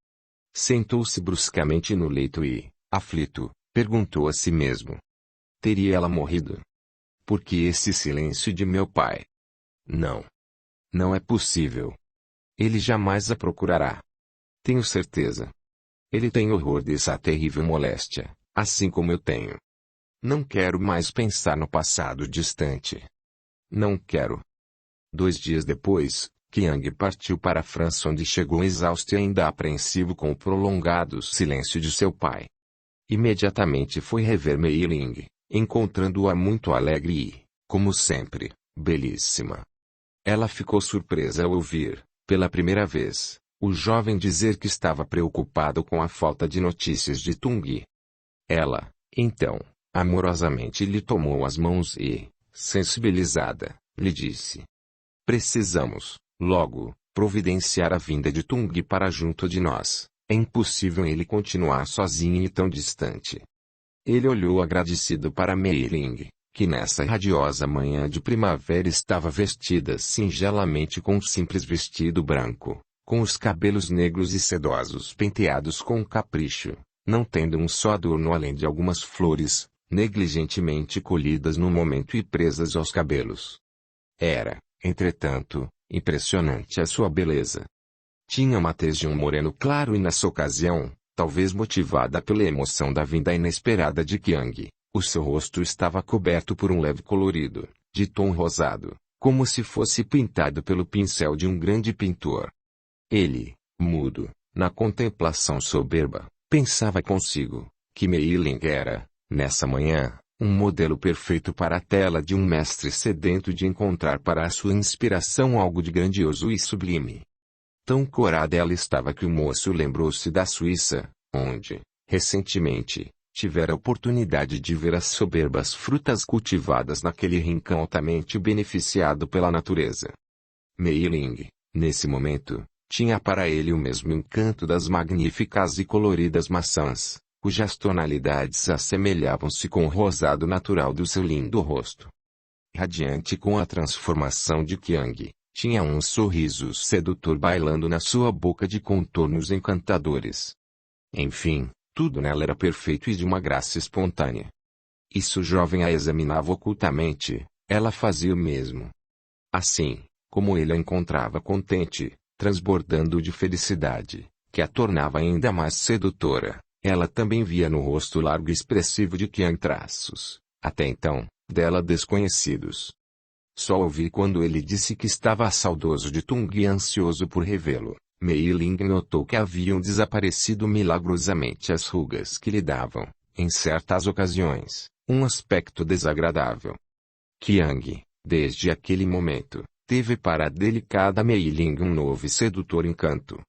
Sentou-se bruscamente no leito e, aflito, perguntou a si mesmo: teria ela morrido? Por que esse silêncio de meu pai? Não. Não é possível. Ele jamais a procurará. Tenho certeza. Ele tem horror dessa terrível moléstia, assim como eu tenho. Não quero mais pensar no passado distante. Não quero. 2 dias depois, Qiang partiu para a França, onde chegou exausto e ainda apreensivo com o prolongado silêncio de seu pai. Imediatamente foi rever Mei Ling, encontrando-a muito alegre e, como sempre, belíssima. Ela ficou surpresa ao ouvir, pela primeira vez, o jovem dizer que estava preocupado com a falta de notícias de Tung. Ela, então, amorosamente lhe tomou as mãos e, sensibilizada, lhe disse: precisamos, logo, providenciar a vinda de Tung para junto de nós. É impossível ele continuar sozinho e tão distante. Ele olhou agradecido para Mei Ling, que nessa radiosa manhã de primavera estava vestida singelamente com um simples vestido branco, com os cabelos negros e sedosos penteados com capricho, não tendo um só adorno além de algumas flores, negligentemente colhidas no momento e presas aos cabelos. Era, entretanto, impressionante a sua beleza. Tinha uma tez de um moreno claro e nessa ocasião, talvez motivada pela emoção da vinda inesperada de Qiang, o seu rosto estava coberto por um leve colorido, de tom rosado, como se fosse pintado pelo pincel de um grande pintor. Ele, mudo, na contemplação soberba, pensava consigo, que Mei Ling era, nessa manhã, um modelo perfeito para a tela de um mestre sedento de encontrar para a sua inspiração algo de grandioso e sublime. Tão corada ela estava que o moço lembrou-se da Suíça, onde, recentemente, tivera a oportunidade de ver as soberbas frutas cultivadas naquele rincão altamente beneficiado pela natureza. Mei Ling, nesse momento, tinha para ele o mesmo encanto das magníficas e coloridas maçãs, cujas tonalidades assemelhavam-se com o rosado natural do seu lindo rosto. Radiante com a transformação de Qiang, tinha um sorriso sedutor bailando na sua boca de contornos encantadores. Enfim, tudo nela era perfeito e de uma graça espontânea. E se o jovem a examinava ocultamente, ela fazia o mesmo. Assim, como ele a encontrava contente, transbordando de felicidade, que a tornava ainda mais sedutora, ela também via no rosto largo e expressivo de Qiang traços, até então, dela desconhecidos. Só ouvi quando ele disse que estava saudoso de Tung e ansioso por revê-lo. Mei Ling notou que haviam desaparecido milagrosamente as rugas que lhe davam, em certas ocasiões, um aspecto desagradável. Qiang, desde aquele momento, teve para a delicada Mei Ling um novo e sedutor encanto.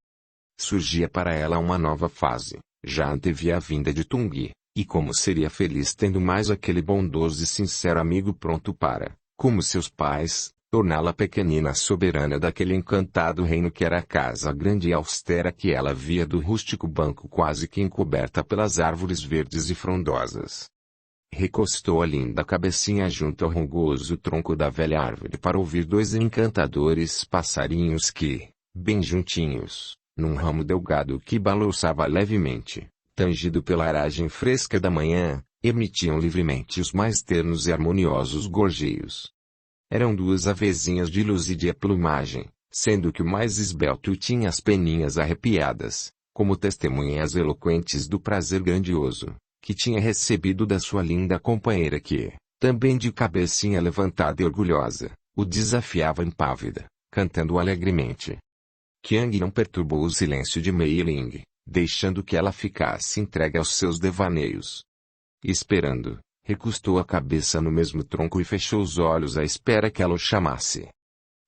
Surgia para ela uma nova fase, já antevia a vinda de Tung, e como seria feliz tendo mais aquele bondoso e sincero amigo pronto para, como seus pais, torná-la pequenina soberana daquele encantado reino que era a casa grande e austera que ela via do rústico banco quase que encoberta pelas árvores verdes e frondosas. Recostou a linda cabecinha junto ao rugoso tronco da velha árvore para ouvir 2 encantadores passarinhos que, bem juntinhos, num ramo delgado que balouçava levemente, tangido pela aragem fresca da manhã, emitiam livremente os mais ternos e harmoniosos gorjeios. Eram 2 avezinhas de luzídia plumagem, sendo que o mais esbelto tinha as peninhas arrepiadas, como testemunhas eloquentes do prazer grandioso, que tinha recebido da sua linda companheira que, também de cabecinha levantada e orgulhosa, o desafiava impávida, cantando alegremente. Qiang não perturbou o silêncio de Mei Ling, deixando que ela ficasse entregue aos seus devaneios. Esperando, recostou a cabeça no mesmo tronco e fechou os olhos à espera que ela o chamasse.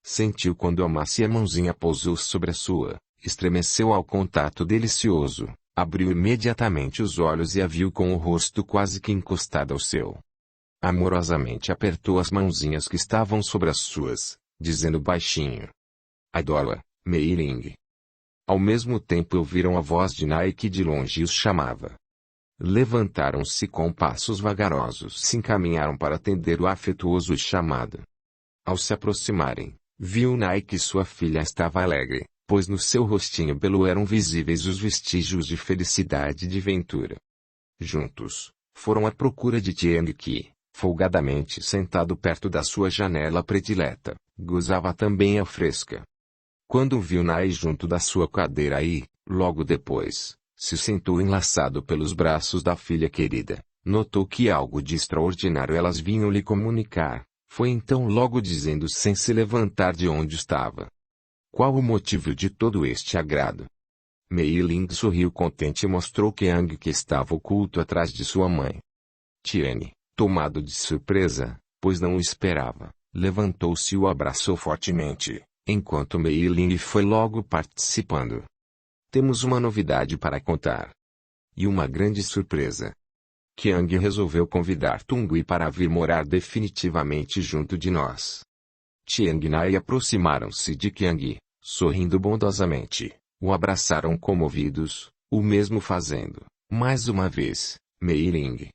Sentiu quando a macia mãozinha pousou sobre a sua, estremeceu ao contato delicioso, abriu imediatamente os olhos e a viu com o rosto quase que encostado ao seu. Amorosamente apertou as mãozinhas que estavam sobre as suas, dizendo baixinho: adoro-a, Mei Ling. Ao mesmo tempo ouviram a voz de Nai que de longe os chamava. Levantaram-se com passos vagarosos e se encaminharam para atender o afetuoso chamado. Ao se aproximarem, viu Nai que sua filha estava alegre, pois no seu rostinho belo eram visíveis os vestígios de felicidade e de ventura. Juntos, foram à procura de Tiang que, folgadamente sentado perto da sua janela predileta, gozava também a fresca. Quando viu Nai junto da sua cadeira e, logo depois, se sentou enlaçado pelos braços da filha querida, notou que algo de extraordinário elas vinham lhe comunicar, foi então logo dizendo sem se levantar de onde estava. Qual o motivo de todo este agrado? Mei Ling sorriu contente e mostrou Qiang que estava oculto atrás de sua mãe. Tiane, tomado de surpresa, pois não o esperava, levantou-se e o abraçou fortemente, enquanto Mei Ling foi logo participando. Temos uma novidade para contar. E uma grande surpresa. Qiang resolveu convidar Tungui para vir morar definitivamente junto de nós. Tiang e Nai aproximaram-se de Qiang, sorrindo bondosamente, o abraçaram comovidos, o mesmo fazendo, mais uma vez, Mei Ling.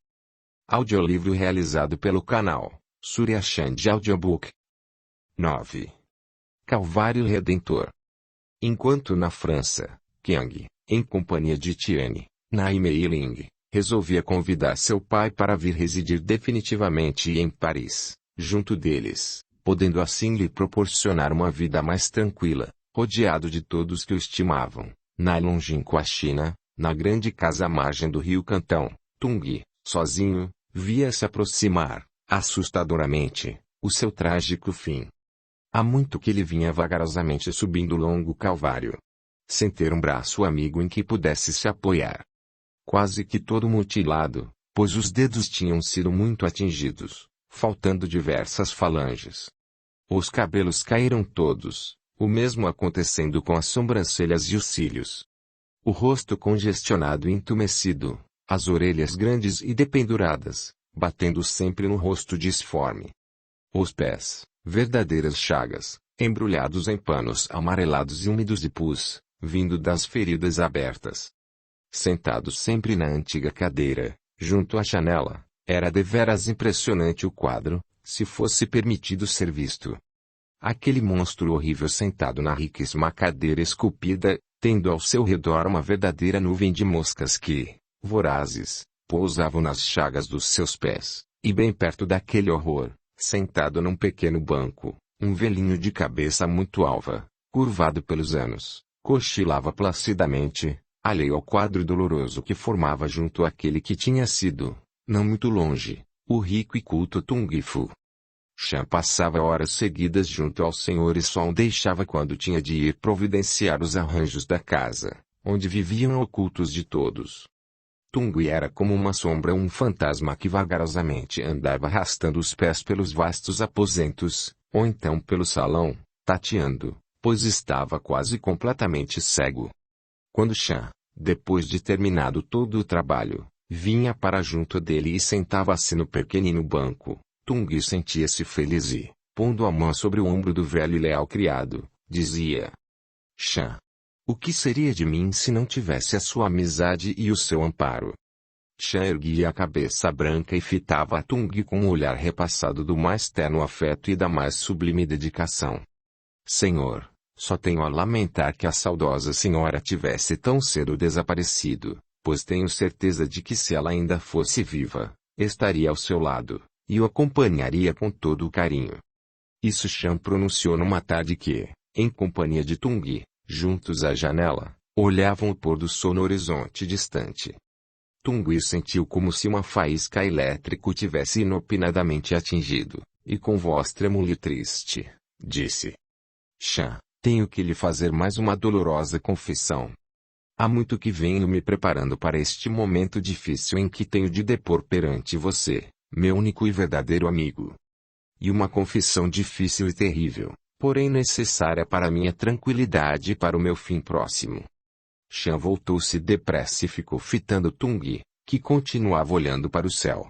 Audiolivro realizado pelo canal Surya Chand Audiobook. 9. Calvário Redentor. Enquanto na França, Qiang, em companhia de Tiane, Nai e Mei Ling, resolvia convidar seu pai para vir residir definitivamente em Paris, junto deles, podendo assim lhe proporcionar uma vida mais tranquila, rodeado de todos que o estimavam. Na longínqua China, na grande casa à margem do rio Cantão, Tungui, sozinho, via se aproximar, assustadoramente, o seu trágico fim. Há muito que ele vinha vagarosamente subindo o longo calvário, sem ter um braço amigo em que pudesse se apoiar. Quase que todo mutilado, pois os dedos tinham sido muito atingidos, faltando diversas falanges. Os cabelos caíram todos, o mesmo acontecendo com as sobrancelhas e os cílios. O rosto congestionado e entumecido, as orelhas grandes e dependuradas, batendo sempre no rosto disforme. Os pés, verdadeiras chagas, embrulhados em panos amarelados e úmidos de pus, vindo das feridas abertas. Sentado sempre na antiga cadeira, junto à janela, era deveras impressionante o quadro, se fosse permitido ser visto. Aquele monstro horrível sentado na riquíssima cadeira esculpida, tendo ao seu redor uma verdadeira nuvem de moscas que, vorazes, pousavam nas chagas dos seus pés, e bem perto daquele horror, sentado num pequeno banco, um velhinho de cabeça muito alva, curvado pelos anos, cochilava placidamente, alheio ao quadro doloroso que formava junto àquele que tinha sido, não muito longe, o rico e culto Tung Fu. Chan passava horas seguidas junto ao senhor e só o deixava quando tinha de ir providenciar os arranjos da casa, onde viviam ocultos de todos. Tungui era como uma sombra ou um fantasma que vagarosamente andava arrastando os pés pelos vastos aposentos, ou então pelo salão, tateando, pois estava quase completamente cego. Quando Chan, depois de terminado todo o trabalho, vinha para junto dele e sentava-se no pequenino banco, Tungui sentia-se feliz e, pondo a mão sobre o ombro do velho e leal criado, dizia: Chan, o que seria de mim se não tivesse a sua amizade e o seu amparo? Chan erguia a cabeça branca e fitava a Tungui com um olhar repassado do mais terno afeto e da mais sublime dedicação. Senhor, só tenho a lamentar que a saudosa senhora tivesse tão cedo desaparecido, pois tenho certeza de que se ela ainda fosse viva, estaria ao seu lado, e o acompanharia com todo o carinho. Isso Chan pronunciou numa tarde que, em companhia de Tungui, juntos à janela, olhavam o pôr do sol no horizonte distante. Tungui sentiu como se uma faísca elétrica o tivesse inopinadamente atingido, e com voz trêmula e triste, disse: Chan, tenho que lhe fazer mais uma dolorosa confissão. Há muito que venho me preparando para este momento difícil em que tenho de depor perante você, meu único e verdadeiro amigo. E uma confissão difícil e terrível, porém necessária para minha tranquilidade e para o meu fim próximo. Chan voltou-se depressa e ficou fitando Tungui, que continuava olhando para o céu.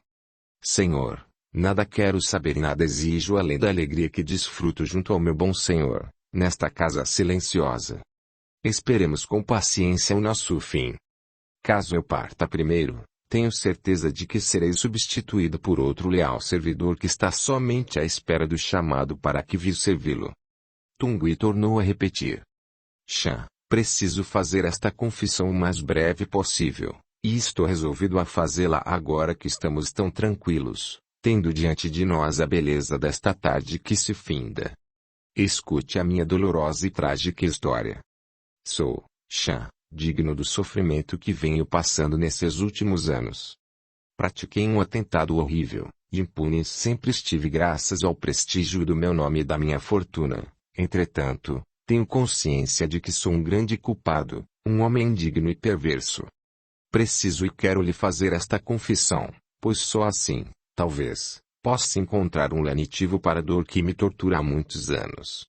Senhor, nada quero saber e nada exijo além da alegria que desfruto junto ao meu bom senhor, nesta casa silenciosa. Esperemos com paciência o nosso fim. Caso eu parta primeiro, tenho certeza de que serei substituído por outro leal servidor que está somente à espera do chamado para que vir servi-lo. Tungui tornou a repetir. Chan, preciso fazer esta confissão o mais breve possível, e estou resolvido a fazê-la agora que estamos tão tranquilos, tendo diante de nós a beleza desta tarde que se finda. Escute a minha dolorosa e trágica história. Sou, Chan, digno do sofrimento que venho passando nesses últimos anos. Pratiquei um atentado horrível, e impune sempre estive graças ao prestígio do meu nome e da minha fortuna. Entretanto, tenho consciência de que sou um grande culpado, um homem indigno e perverso. Preciso e quero lhe fazer esta confissão, pois só assim, talvez, possa encontrar um lenitivo para a dor que me tortura há muitos anos.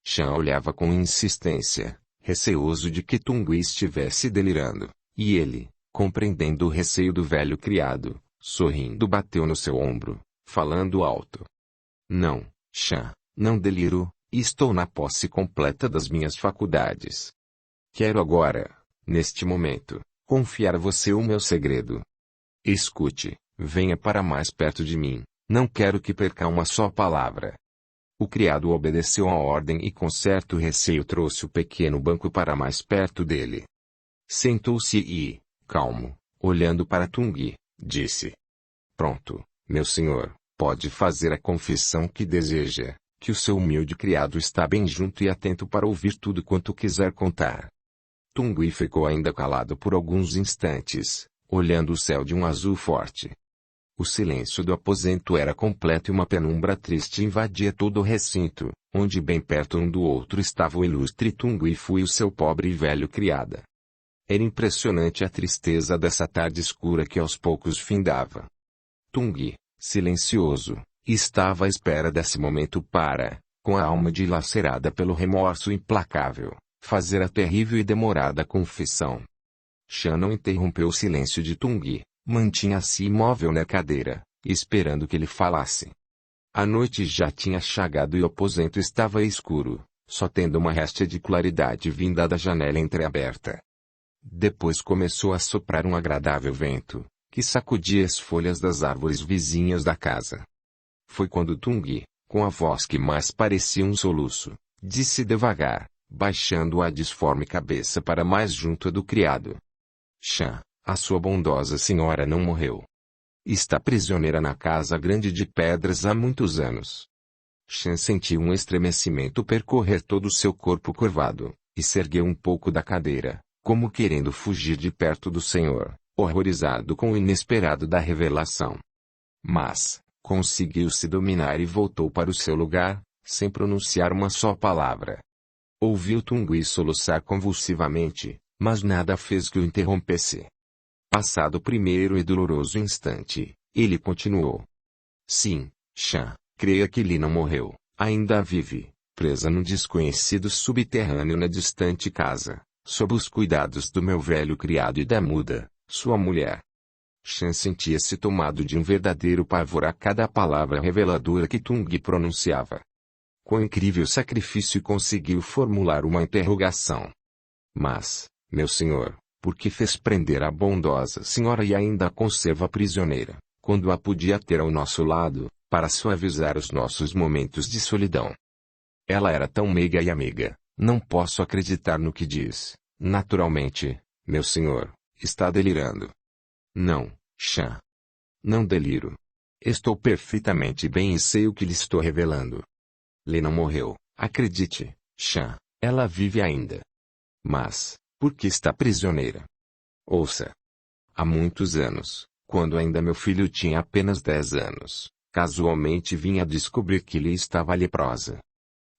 Chan olhava com insistência, receoso de que Tungui estivesse delirando, e ele, compreendendo o receio do velho criado, sorrindo bateu no seu ombro, falando alto. Não, Chan, não deliro, estou na posse completa das minhas faculdades. Quero agora, neste momento, confiar a você o meu segredo. Escute, venha para mais perto de mim, não quero que perca uma só palavra. O criado obedeceu à ordem e com certo receio trouxe o pequeno banco para mais perto dele. Sentou-se e, calmo, olhando para Tungui, disse. Pronto, meu senhor, pode fazer a confissão que deseja, que o seu humilde criado está bem junto e atento para ouvir tudo quanto quiser contar. Tungui ficou ainda calado por alguns instantes, olhando o céu de um azul forte. O silêncio do aposento era completo e uma penumbra triste invadia todo o recinto, onde bem perto um do outro estava o ilustre Tungui Fu e o seu pobre e velho criada. Era impressionante a tristeza dessa tarde escura que aos poucos findava. Tungui, silencioso, estava à espera desse momento para, com a alma dilacerada pelo remorso implacável, fazer a terrível e demorada confissão. Chan não interrompeu o silêncio de Tungui. Mantinha-se imóvel na cadeira, esperando que ele falasse. A noite já tinha chegado e o aposento estava escuro, só tendo uma réstia de claridade vinda da janela entreaberta. Depois começou a soprar um agradável vento, que sacudia as folhas das árvores vizinhas da casa. Foi quando Tungui, com a voz que mais parecia um soluço, disse devagar, baixando a disforme cabeça para mais junto do criado. Chan. A sua bondosa senhora não morreu. Está prisioneira na casa grande de pedras há muitos anos. Chan sentiu um estremecimento percorrer todo o seu corpo curvado, e se ergueu um pouco da cadeira, como querendo fugir de perto do senhor, horrorizado com o inesperado da revelação. Mas, conseguiu se dominar e voltou para o seu lugar, sem pronunciar uma só palavra. Ouviu Tungui soluçar convulsivamente, mas nada fez que o interrompesse. Passado o primeiro e doloroso instante, ele continuou. Sim, Chan, creia que Li não morreu, ainda vive, presa num desconhecido subterrâneo na distante casa, sob os cuidados do meu velho criado e da muda, sua mulher. Chan sentia-se tomado de um verdadeiro pavor a cada palavra reveladora que Tungui pronunciava. Com incrível sacrifício conseguiu formular uma interrogação. Mas, meu senhor, por que fez prender a bondosa senhora e ainda a conserva prisioneira, quando a podia ter ao nosso lado, para suavizar os nossos momentos de solidão? Ela era tão meiga e amiga, não posso acreditar no que diz. Naturalmente, meu senhor, está delirando. Não, Chan. Não deliro. Estou perfeitamente bem e sei o que lhe estou revelando. Li não morreu, acredite, Chan, ela vive ainda. Mas, por que está prisioneira? Ouça. Há muitos anos, quando ainda meu filho tinha apenas 10 anos, casualmente vim a descobrir que Li estava leprosa.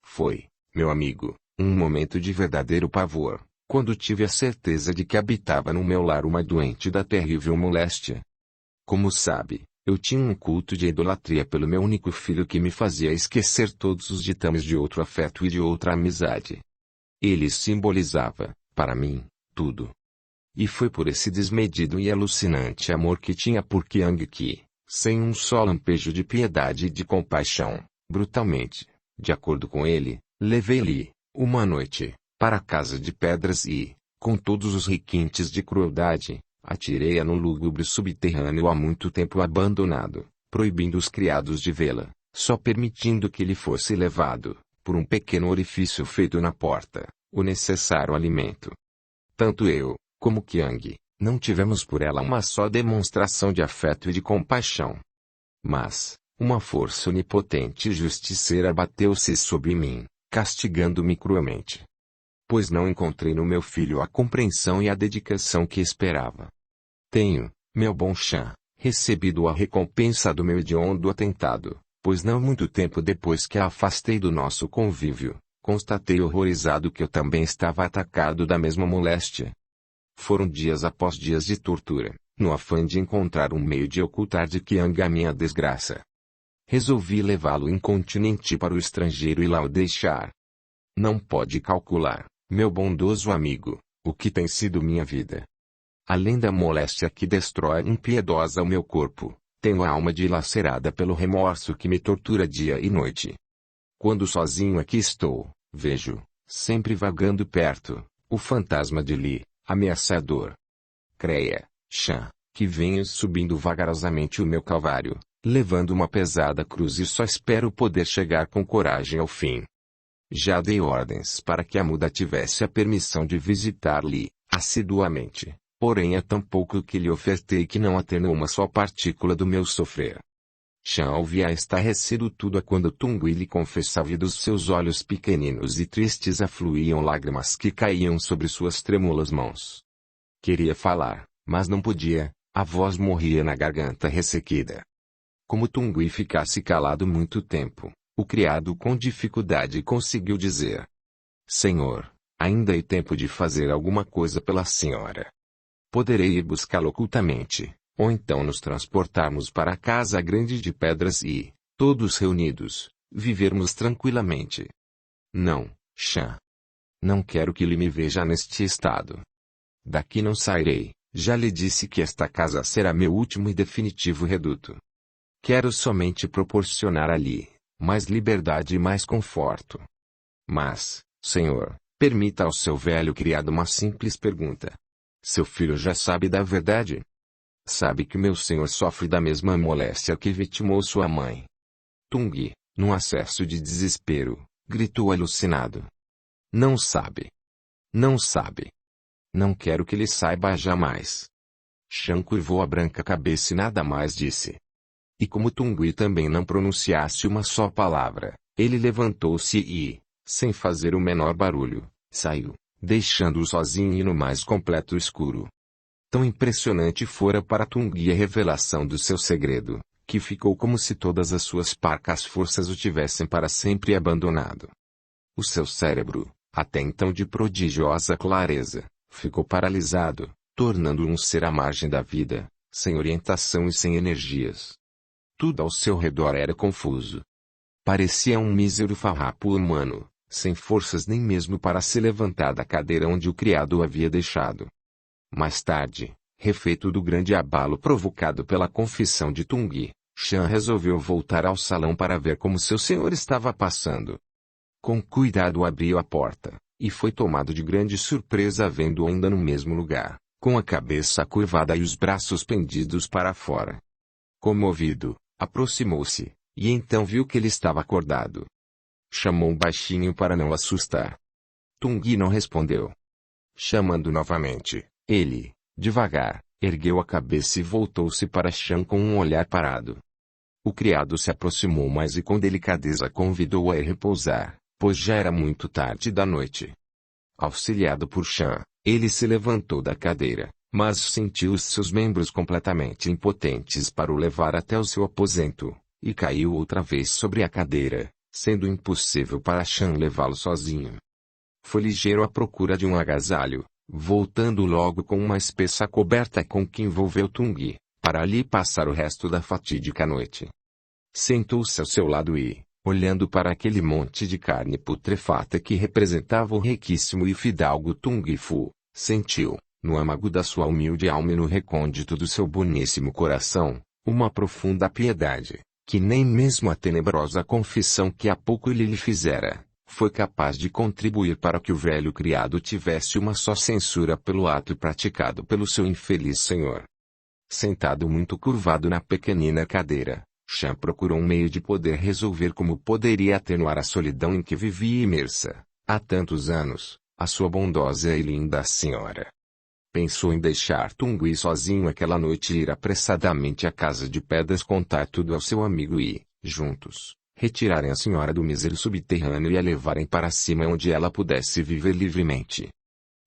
Foi, meu amigo, um momento de verdadeiro pavor, quando tive a certeza de que habitava no meu lar uma doente da terrível moléstia. Como sabe, eu tinha um culto de idolatria pelo meu único filho que me fazia esquecer todos os ditames de outro afeto e de outra amizade. Ele simbolizava, para mim, tudo. E foi por esse desmedido e alucinante amor que tinha por Qiang que, sem um só lampejo de piedade e de compaixão, brutalmente, de acordo com ele, levei-lhe, uma noite, para a casa de pedras e, com todos os requintes de crueldade, Atirei-a no lúgubre subterrâneo há muito tempo abandonado, proibindo os criados de vê-la, só permitindo que lhe fosse levado, por um pequeno orifício feito na porta, o necessário alimento. Tanto eu, como Qiang, não tivemos por ela uma só demonstração de afeto e de compaixão. Mas, uma força onipotente e justiceira abateu-se sobre mim, castigando-me cruelmente. Pois não encontrei no meu filho a compreensão e a dedicação que esperava. Tenho, meu bom Shan, recebido a recompensa do meu hediondo atentado, pois não muito tempo depois que a afastei do nosso convívio, constatei horrorizado que eu também estava atacado da mesma moléstia. Foram dias após dias de tortura, no afã de encontrar um meio de ocultar de Qiang a minha desgraça. Resolvi levá-lo incontinenti para o estrangeiro e lá o deixar. Não pode calcular, meu bondoso amigo, o que tem sido minha vida. Além da moléstia que destrói impiedosa o meu corpo, tenho a alma dilacerada pelo remorso que me tortura dia e noite. Quando sozinho aqui estou, vejo, sempre vagando perto, o fantasma de Li, ameaçador. Creia, Shan, que venho subindo vagarosamente o meu calvário, levando uma pesada cruz e só espero poder chegar com coragem ao fim. Já dei ordens para que a muda tivesse a permissão de visitar Li, assiduamente. Porém é tão pouco que lhe ofertei que não atenuou uma só partícula do meu sofrer. Shan ouvia estarrecido tudo a quando Tungui lhe confessava e dos seus olhos pequeninos e tristes afluíam lágrimas que caíam sobre suas trêmulas mãos. Queria falar, mas não podia, a voz morria na garganta ressequida. Como Tungui ficasse calado muito tempo, o criado com dificuldade conseguiu dizer: Senhor, ainda é tempo de fazer alguma coisa pela senhora. Poderei ir buscá-lo ocultamente, ou então nos transportarmos para a casa grande de pedras e, todos reunidos, vivermos tranquilamente. Não, Shan. Não quero que ele me veja neste estado. Daqui não sairei, já lhe disse que esta casa será meu último e definitivo reduto. Quero somente proporcionar ali, mais liberdade e mais conforto. Mas, senhor, permita ao seu velho criado uma simples pergunta. Seu filho já sabe da verdade? Sabe que meu senhor sofre da mesma moléstia que vitimou sua mãe. Tungui, num acesso de desespero, gritou alucinado. Não sabe. Não sabe. Não quero que ele saiba jamais. Shan curvou a branca cabeça e nada mais disse. E como Tungui também não pronunciasse uma só palavra, ele levantou-se e, sem fazer o menor barulho, saiu, deixando-o sozinho e no mais completo escuro. Tão impressionante fora para Tungui a revelação do seu segredo, que ficou como se todas as suas parcas forças o tivessem para sempre abandonado. O seu cérebro, até então de prodigiosa clareza, ficou paralisado, tornando-o um ser à margem da vida, sem orientação e sem energias. Tudo ao seu redor era confuso. Parecia um mísero farrapo humano, sem forças nem mesmo para se levantar da cadeira onde o criado o havia deixado. Mais tarde, refeito do grande abalo provocado pela confissão de Tungui, Shan resolveu voltar ao salão para ver como seu senhor estava passando. Com cuidado abriu a porta, e foi tomado de grande surpresa vendo-o ainda no mesmo lugar, com a cabeça curvada e os braços pendidos para fora. Comovido, aproximou-se, e então viu que ele estava acordado. Chamou baixinho para não assustar. Tungui não respondeu. Chamando novamente, ele, devagar, ergueu a cabeça e voltou-se para Shan com um olhar parado. O criado se aproximou mais e com delicadeza convidou-o a ir repousar, pois já era muito tarde da noite. Auxiliado por Shan, ele se levantou da cadeira, mas sentiu os seus membros completamente impotentes para o levar até o seu aposento, e caiu outra vez sobre a cadeira, sendo impossível para Shan levá-lo sozinho. Foi ligeiro à procura de um agasalho, voltando logo com uma espessa coberta com que envolveu Tungui, para ali passar o resto da fatídica noite. Sentou-se ao seu lado e, olhando para aquele monte de carne putrefata que representava o riquíssimo e fidalgo Tungui Fu, sentiu, no âmago da sua humilde alma e no recôndito do seu boníssimo coração, uma profunda piedade, que nem mesmo a tenebrosa confissão que há pouco lhe fizera, foi capaz de contribuir para que o velho criado tivesse uma só censura pelo ato praticado pelo seu infeliz senhor. Sentado muito curvado na pequenina cadeira, Chan procurou um meio de poder resolver como poderia atenuar a solidão em que vivia imersa, há tantos anos, a sua bondosa e linda senhora. Pensou em deixar Tungui sozinho aquela noite e ir apressadamente à casa de pedras contar tudo ao seu amigo e, juntos, retirarem a senhora do mísero subterrâneo e a levarem para cima onde ela pudesse viver livremente.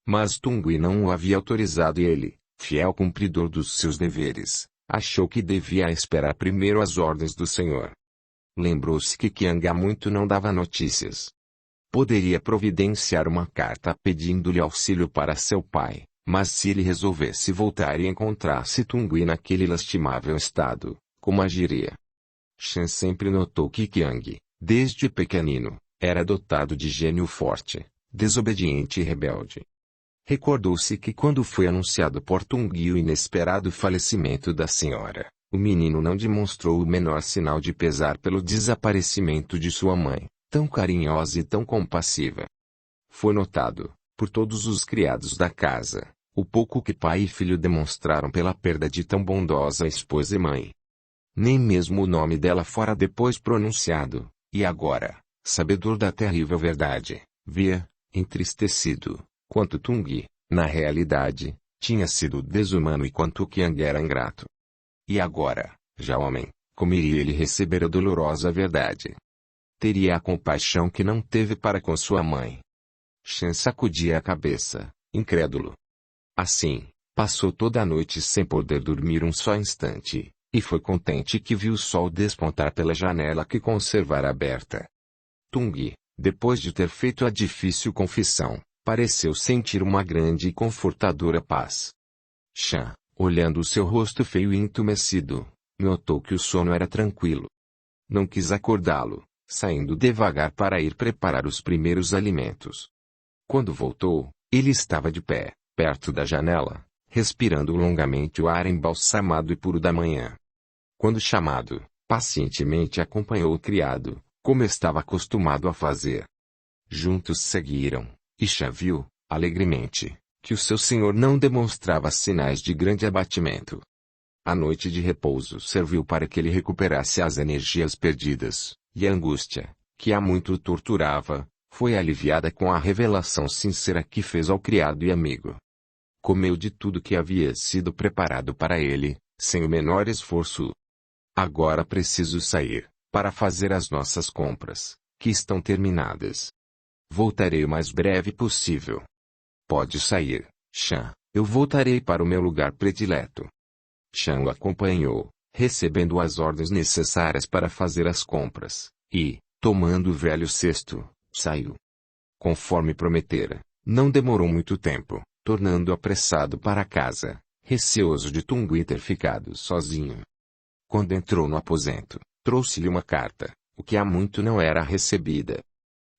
Mas Tungui não o havia autorizado e ele, fiel cumpridor dos seus deveres, achou que devia esperar primeiro as ordens do senhor. Lembrou-se que Qiang há muito não dava notícias. Poderia providenciar uma carta pedindo-lhe auxílio para seu pai, mas se ele resolvesse voltar e encontrasse Tungui naquele lastimável estado, como agiria? Chan sempre notou que Qiang, desde pequenino, era dotado de gênio forte, desobediente e rebelde. Recordou-se que quando foi anunciado por Tungui o inesperado falecimento da senhora, o menino não demonstrou o menor sinal de pesar pelo desaparecimento de sua mãe, tão carinhosa e tão compassiva. Foi notado, por todos os criados da casa, o pouco que pai e filho demonstraram pela perda de tão bondosa esposa e mãe. Nem mesmo o nome dela fora depois pronunciado, e agora, sabedor da terrível verdade, via, entristecido, quanto Tungui, na realidade, tinha sido desumano e quanto Qiang era ingrato. E agora, já homem, como iria ele receber a dolorosa verdade? Teria a compaixão que não teve para com sua mãe. Chan sacudia a cabeça, incrédulo. Assim, passou toda a noite sem poder dormir um só instante, e foi contente que viu o sol despontar pela janela que conservara aberta. Tungui, depois de ter feito a difícil confissão, pareceu sentir uma grande e confortadora paz. Chan, olhando o seu rosto feio e entumecido, notou que o sono era tranquilo. Não quis acordá-lo, saindo devagar para ir preparar os primeiros alimentos. Quando voltou, ele estava de pé, perto da janela, respirando longamente o ar embalsamado e puro da manhã. Quando chamado, pacientemente acompanhou o criado, como estava acostumado a fazer. Juntos seguiram, e Chan viu, alegremente, que o seu senhor não demonstrava sinais de grande abatimento. A noite de repouso serviu para que ele recuperasse as energias perdidas, e a angústia, que há muito o torturava, foi aliviada com a revelação sincera que fez ao criado e amigo. Comeu de tudo que havia sido preparado para ele, sem o menor esforço. Agora preciso sair, para fazer as nossas compras, que estão terminadas. Voltarei o mais breve possível. Pode sair, Chan, eu voltarei para o meu lugar predileto. Chan o acompanhou, recebendo as ordens necessárias para fazer as compras, e, tomando o velho cesto, saiu. Conforme prometera, não demorou muito tempo, tornando apressado para casa, receoso de Tungui ter ficado sozinho. Quando entrou no aposento, trouxe-lhe uma carta, o que há muito não era recebida.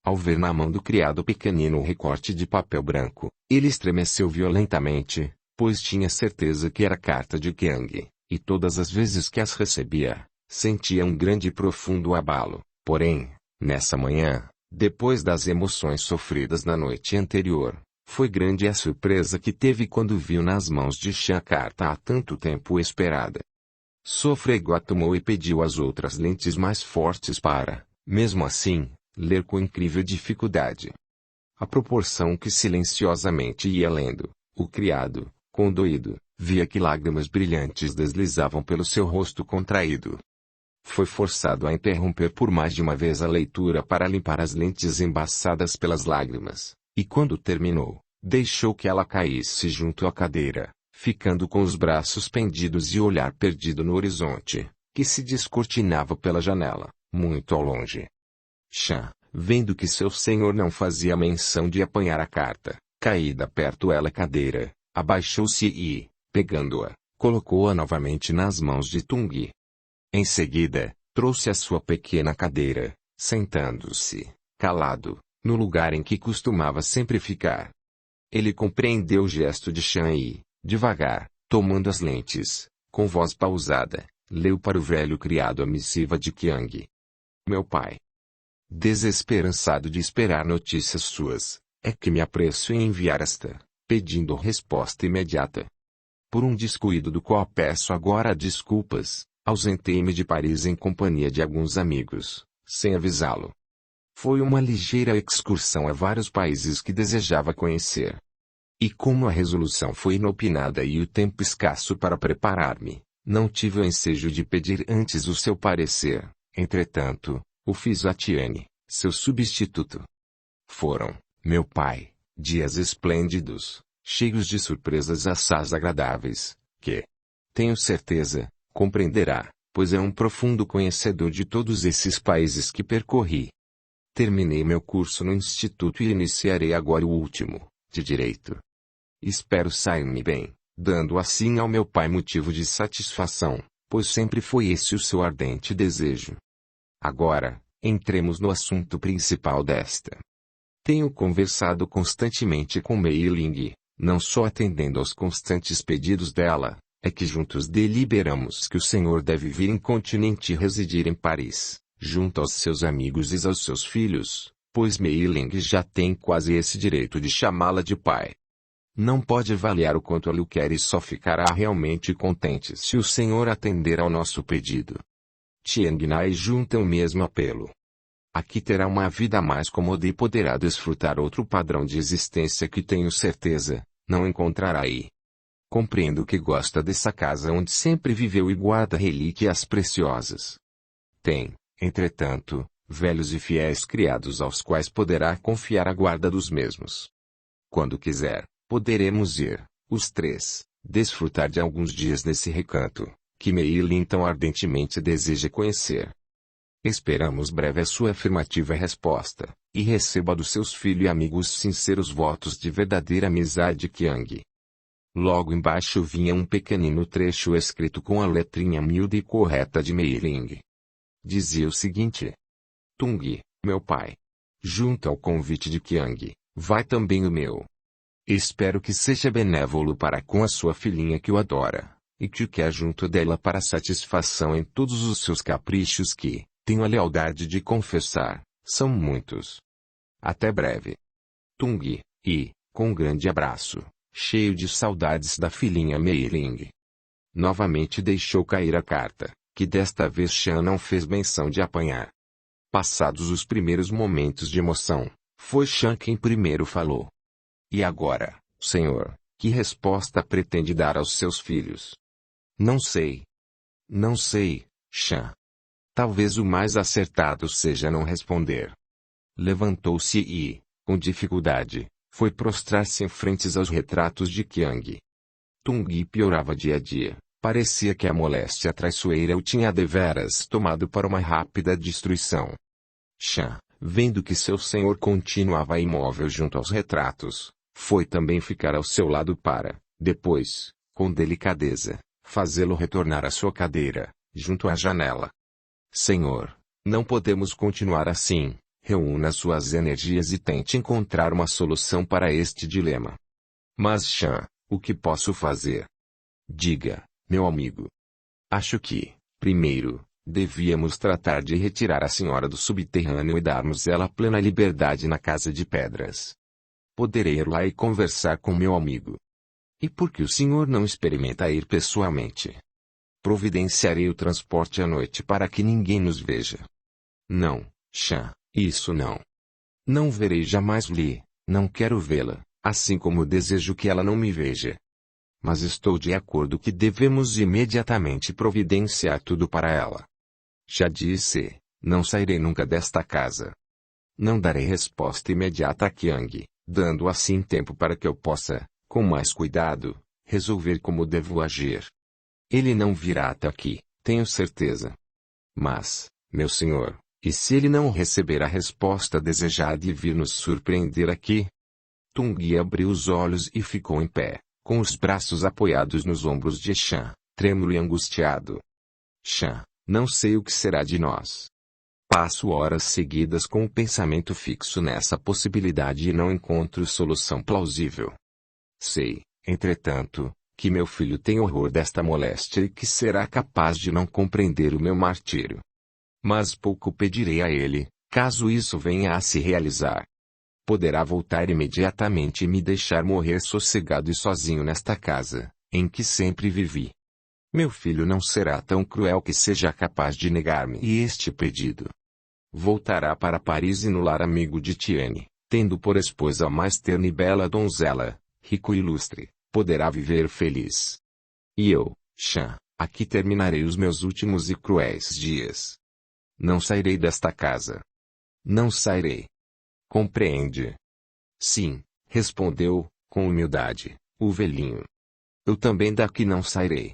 Ao ver na mão do criado pequenino o recorte de papel branco, ele estremeceu violentamente, pois tinha certeza que era carta de Qiang, e todas as vezes que as recebia, sentia um grande e profundo abalo. Porém, nessa manhã, depois das emoções sofridas na noite anterior, foi grande a surpresa que teve quando viu nas mãos de Chan a carta há tanto tempo esperada. Sofregou a tomou e pediu as outras lentes mais fortes para, mesmo assim, ler com incrível dificuldade. À proporção que silenciosamente ia lendo, o criado, condoído, via que lágrimas brilhantes deslizavam pelo seu rosto contraído. Foi forçado a interromper por mais de uma vez a leitura para limpar as lentes embaçadas pelas lágrimas, e quando terminou, deixou que ela caísse junto à cadeira, ficando com os braços pendidos e o olhar perdido no horizonte, que se descortinava pela janela, muito ao longe. Chan, vendo que seu senhor não fazia menção de apanhar a carta, caída perto dela cadeira, abaixou-se e, pegando-a, colocou-a novamente nas mãos de Tungui. Em seguida, trouxe a sua pequena cadeira, sentando-se, calado, no lugar em que costumava sempre ficar. Ele compreendeu o gesto de Chan e, devagar, tomando as lentes, com voz pausada, leu para o velho criado a missiva de Qiang. Meu pai. desesperançado de esperar notícias suas, é que me apresso em enviar esta, pedindo resposta imediata. Por um descuido do qual peço agora desculpas, ausentei-me de Paris em companhia de alguns amigos, sem avisá-lo. Foi uma ligeira excursão a vários países que desejava conhecer. E como a resolução foi inopinada e o tempo escasso para preparar-me, não tive o ensejo de pedir antes o seu parecer. Entretanto, o fiz a Tiene, seu substituto. Foram, meu pai, dias esplêndidos, cheios de surpresas assaz agradáveis, que, tenho certeza, compreenderá, pois é um profundo conhecedor de todos esses países que percorri. Terminei meu curso no instituto e iniciarei agora o último, de Direito. Espero sair-me bem, dando assim ao meu pai motivo de satisfação, pois sempre foi esse o seu ardente desejo. Agora, entremos no assunto principal desta. Tenho conversado constantemente com Mei Ling, não só atendendo aos constantes pedidos dela, é que juntos deliberamos que o senhor deve vir incontinenti residir em Paris, junto aos seus amigos e aos seus filhos, pois Mei Ling já tem quase esse direito de chamá-la de pai. Não pode avaliar o quanto ela o quer e só ficará realmente contente se o senhor atender ao nosso pedido. Tieng Nai junta o mesmo apelo. Aqui terá uma vida mais cômoda e poderá desfrutar outro padrão de existência que tenho certeza, não encontrará aí. Compreendo que gosta dessa casa onde sempre viveu e guarda relíquias preciosas. Tem, entretanto, velhos e fiéis criados aos quais poderá confiar a guarda dos mesmos. Quando quiser, poderemos ir, os três, desfrutar de alguns dias nesse recanto, que Mei Ling tão ardentemente deseja conhecer. Esperamos breve a sua afirmativa resposta, e receba dos seus filhos e amigos sinceros votos de verdadeira amizade Qiang. Logo embaixo vinha um pequenino trecho escrito com a letrinha miúda e correta de Mei Ling. Dizia o seguinte: Tung, meu pai. Junto ao convite de Qiang, vai também o meu. Espero que seja benévolo para com a sua filhinha que o adora, e que o quer junto dela para satisfação em todos os seus caprichos que, tenho a lealdade de confessar, são muitos. Até breve. Tung, e, com um grande abraço, cheio de saudades da filhinha Mei Ling. Novamente deixou cair a carta, que desta vez Shan não fez menção de apanhar. Passados os primeiros momentos de emoção, foi Shan quem primeiro falou. E agora, senhor, que resposta pretende dar aos seus filhos? Não sei. Não sei, Shan. Talvez o mais acertado seja não responder. Levantou-se e, com dificuldade, foi prostrar-se em frente aos retratos de Qiang. Tung piorava dia a dia, parecia que a moléstia traiçoeira o tinha deveras tomado para uma rápida destruição. Shan, vendo que seu senhor continuava imóvel junto aos retratos, foi também ficar ao seu lado para, depois, com delicadeza, fazê-lo retornar à sua cadeira, junto à janela. Senhor, não podemos continuar assim. Reúna suas energias e tente encontrar uma solução para este dilema. Mas Shan, o que posso fazer? Diga, meu amigo. Acho que, primeiro, devíamos tratar de retirar a senhora do subterrâneo e darmos ela plena liberdade na Casa de Pedras. Poderei ir lá e conversar com meu amigo. E por que o senhor não experimenta ir pessoalmente? Providenciarei o transporte à noite para que ninguém nos veja. Não, Shan, isso não. Não verei jamais Li, não quero vê-la, assim como desejo que ela não me veja. Mas estou de acordo que devemos imediatamente providenciar tudo para ela. Já disse, não sairei nunca desta casa. Não darei resposta imediata a Qiang, dando assim tempo para que eu possa, com mais cuidado, resolver como devo agir. Ele não virá até aqui, tenho certeza. Mas, meu senhor, e se ele não receber a resposta desejada e vir nos surpreender aqui? Tung abriu os olhos e ficou em pé, com os braços apoiados nos ombros de Shan, trêmulo e angustiado. Shan, não sei o que será de nós. Passo horas seguidas com o pensamento fixo nessa possibilidade e não encontro solução plausível. Sei, entretanto, que meu filho tem horror desta moléstia e que será capaz de não compreender o meu martírio. Mas pouco pedirei a ele, Caso isso venha a se realizar, poderá voltar imediatamente e me deixar morrer sossegado e sozinho nesta casa, em que sempre vivi. Meu filho não será tão cruel que seja capaz de negar-me este pedido. Voltará para Paris e no lar amigo de Tiane, tendo por esposa a mais terna e bela donzela, rico e ilustre, poderá viver feliz. E eu, Chan, aqui terminarei os meus últimos e cruéis dias. Não sairei desta casa. Não sairei. Compreende? Sim, respondeu, com humildade, o velhinho. Eu também daqui não sairei.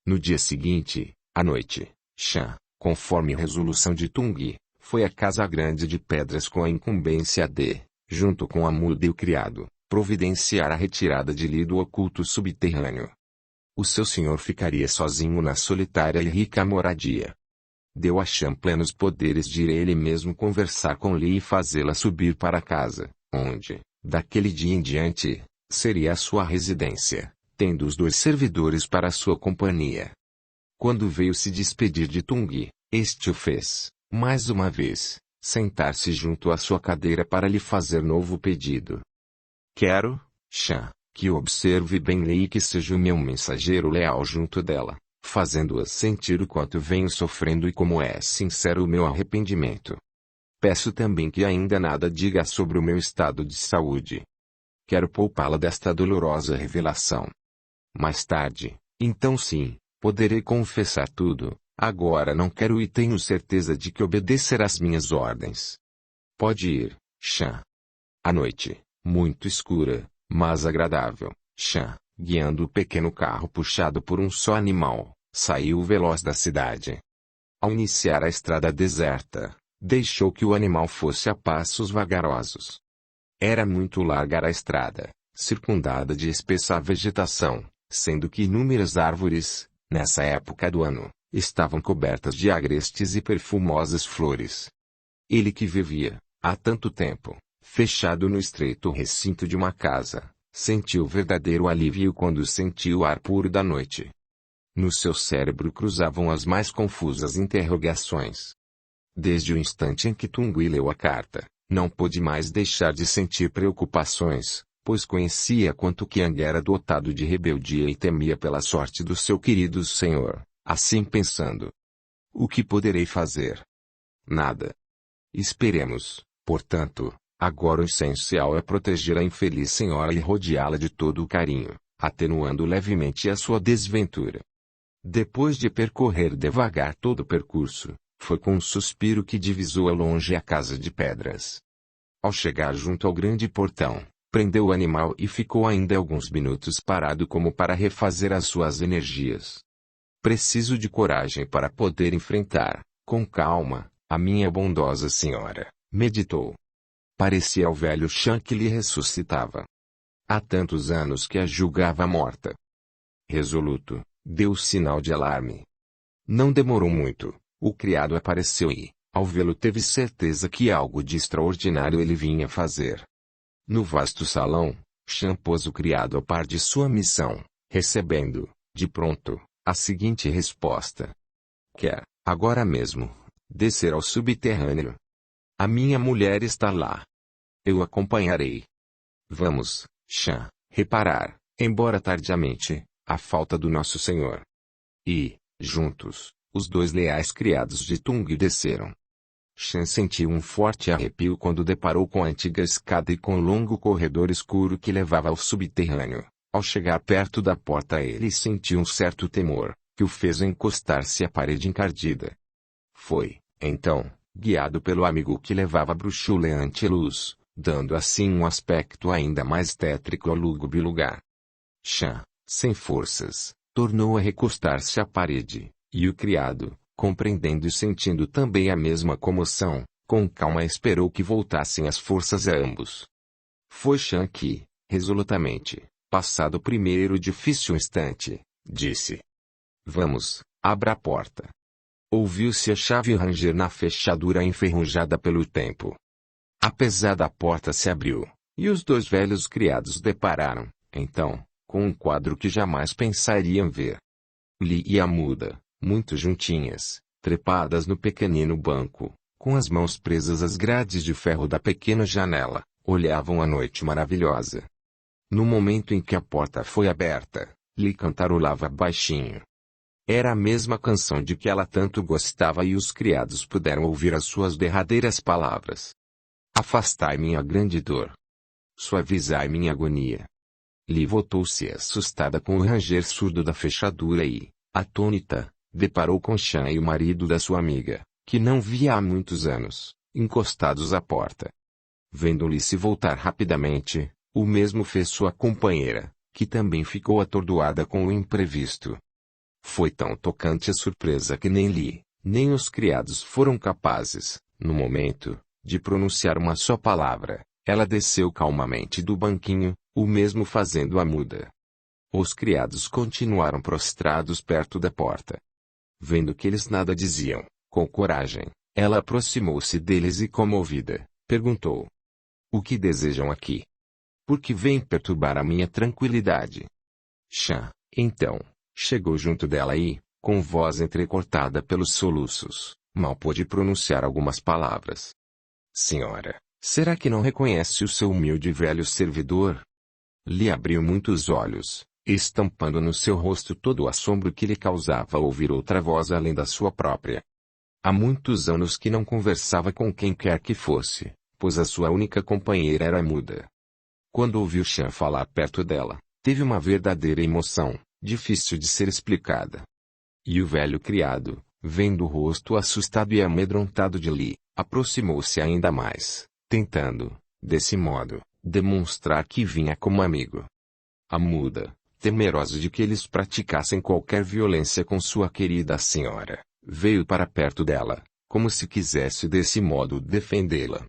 No dia seguinte, à noite, Chan, conforme resolução de Tung, foi à casa grande de pedras com a incumbência de, junto com a muda e o criado, providenciar a retirada de Li do oculto subterrâneo. O seu senhor ficaria sozinho na solitária e rica moradia. Deu a Chan plenos poderes de ir ele mesmo conversar com Li e fazê-la subir para casa, onde, daquele dia em diante, seria a sua residência, tendo os 2 servidores para sua companhia. Quando veio se despedir de Tung, este o fez, mais uma vez, sentar-se junto à sua cadeira para lhe fazer novo pedido. Quero, Chan, que observe bem Li e que seja o meu mensageiro leal junto dela, fazendo-a sentir o quanto venho sofrendo e como é sincero o meu arrependimento. Peço também que ainda nada diga sobre o meu estado de saúde. Quero poupá-la desta dolorosa revelação. Mais tarde, então sim, poderei confessar tudo. Agora não quero e tenho certeza de que obedecerá às minhas ordens. Pode ir, Chan. A noite, muito escura, mas agradável, Chan, guiando o pequeno carro puxado por um só animal, saiu veloz da cidade. Ao iniciar a estrada deserta, deixou que o animal fosse a passos vagarosos. Era muito larga a estrada, circundada de espessa vegetação, sendo que inúmeras árvores, nessa época do ano, estavam cobertas de agrestes e perfumosas flores. Ele que vivia, há tanto tempo, fechado no estreito recinto de uma casa, sentiu verdadeiro alívio quando sentiu o ar puro da noite. No seu cérebro cruzavam as mais confusas interrogações. Desde o instante em que Tungui leu a carta, não pôde mais deixar de sentir preocupações, pois conhecia quanto Qiang era dotado de rebeldia e temia pela sorte do seu querido senhor. Assim pensando, o que poderei fazer? Nada. Esperemos, portanto, agora o essencial é proteger a infeliz senhora e rodeá-la de todo o carinho, atenuando levemente a sua desventura. Depois de percorrer devagar todo o percurso, foi com um suspiro que divisou ao longe a casa de pedras. Ao chegar junto ao grande portão, prendeu o animal e ficou ainda alguns minutos parado como para refazer as suas energias. Preciso de coragem para poder enfrentar, com calma, a minha bondosa senhora, meditou. Parecia ao velho Chan que lhe ressuscitava. Há tantos anos que a julgava morta. Resoluto, deu sinal de alarme. Não demorou muito, o criado apareceu e, ao vê-lo teve certeza que algo de extraordinário ele vinha fazer. No vasto salão, Chan pôs o criado a par de sua missão, recebendo, de pronto, a seguinte resposta. Quer, agora mesmo, descer ao subterrâneo. A minha mulher está lá. Eu acompanharei. Vamos, Chan, reparar, embora tardiamente, a falta do nosso senhor. E, juntos, os 2 leais criados de Tung desceram. Chan sentiu um forte arrepio quando deparou com a antiga escada e com o longo corredor escuro que levava ao subterrâneo. Ao chegar perto da porta ele sentiu um certo temor, que o fez encostar-se à parede encardida. Foi, então, guiado pelo amigo que levava bruxuleante luz, dando assim um aspecto ainda mais tétrico ao lúgubre lugar. Chan, sem forças, tornou a recostar-se à parede, e o criado, compreendendo e sentindo também a mesma comoção, com calma esperou que voltassem as forças a ambos. Foi Chan que, resolutamente, passado o primeiro difícil instante, disse: Vamos, abra a porta. Ouviu-se a chave ranger na fechadura enferrujada pelo tempo. A pesada porta se abriu, e os 2 velhos criados depararam, então, com um quadro que jamais pensariam ver. Li e a muda, muito juntinhas, trepadas no pequenino banco, com as mãos presas às grades de ferro da pequena janela, olhavam a noite maravilhosa. No momento em que a porta foi aberta, Li cantarolava baixinho. Era a mesma canção de que ela tanto gostava e os criados puderam ouvir as suas derradeiras palavras. Afastai minha grande dor. Suavizai minha agonia. Li voltou-se assustada com o ranger surdo da fechadura e, atônita, deparou com Chan e o marido da sua amiga, que não via há muitos anos, encostados à porta. Vendo-lhe se voltar rapidamente, o mesmo fez sua companheira, que também ficou atordoada com o imprevisto. Foi tão tocante a surpresa que nem Li, nem os criados foram capazes, no momento, de pronunciar uma só palavra. Ela desceu calmamente do banquinho, o mesmo fazendo a muda. Os criados continuaram prostrados perto da porta. Vendo que eles nada diziam, com coragem, ela aproximou-se deles e comovida, perguntou: o que desejam aqui? Por que vêm perturbar a minha tranquilidade? Chan, então, chegou junto dela e, com voz entrecortada pelos soluços, mal pôde pronunciar algumas palavras. Senhora, será que não reconhece o seu humilde velho servidor? Li abriu muitos olhos, estampando no seu rosto todo o assombro que lhe causava ouvir outra voz além da sua própria. Há muitos anos que não conversava com quem quer que fosse, pois a sua única companheira era muda. Quando ouviu Chan falar perto dela, teve uma verdadeira emoção, difícil de ser explicada. E o velho criado, vendo o rosto assustado e amedrontado de Li, aproximou-se ainda mais, tentando, desse modo, demonstrar que vinha como amigo. A muda, temerosa de que eles praticassem qualquer violência com sua querida senhora, veio para perto dela, como se quisesse desse modo defendê-la.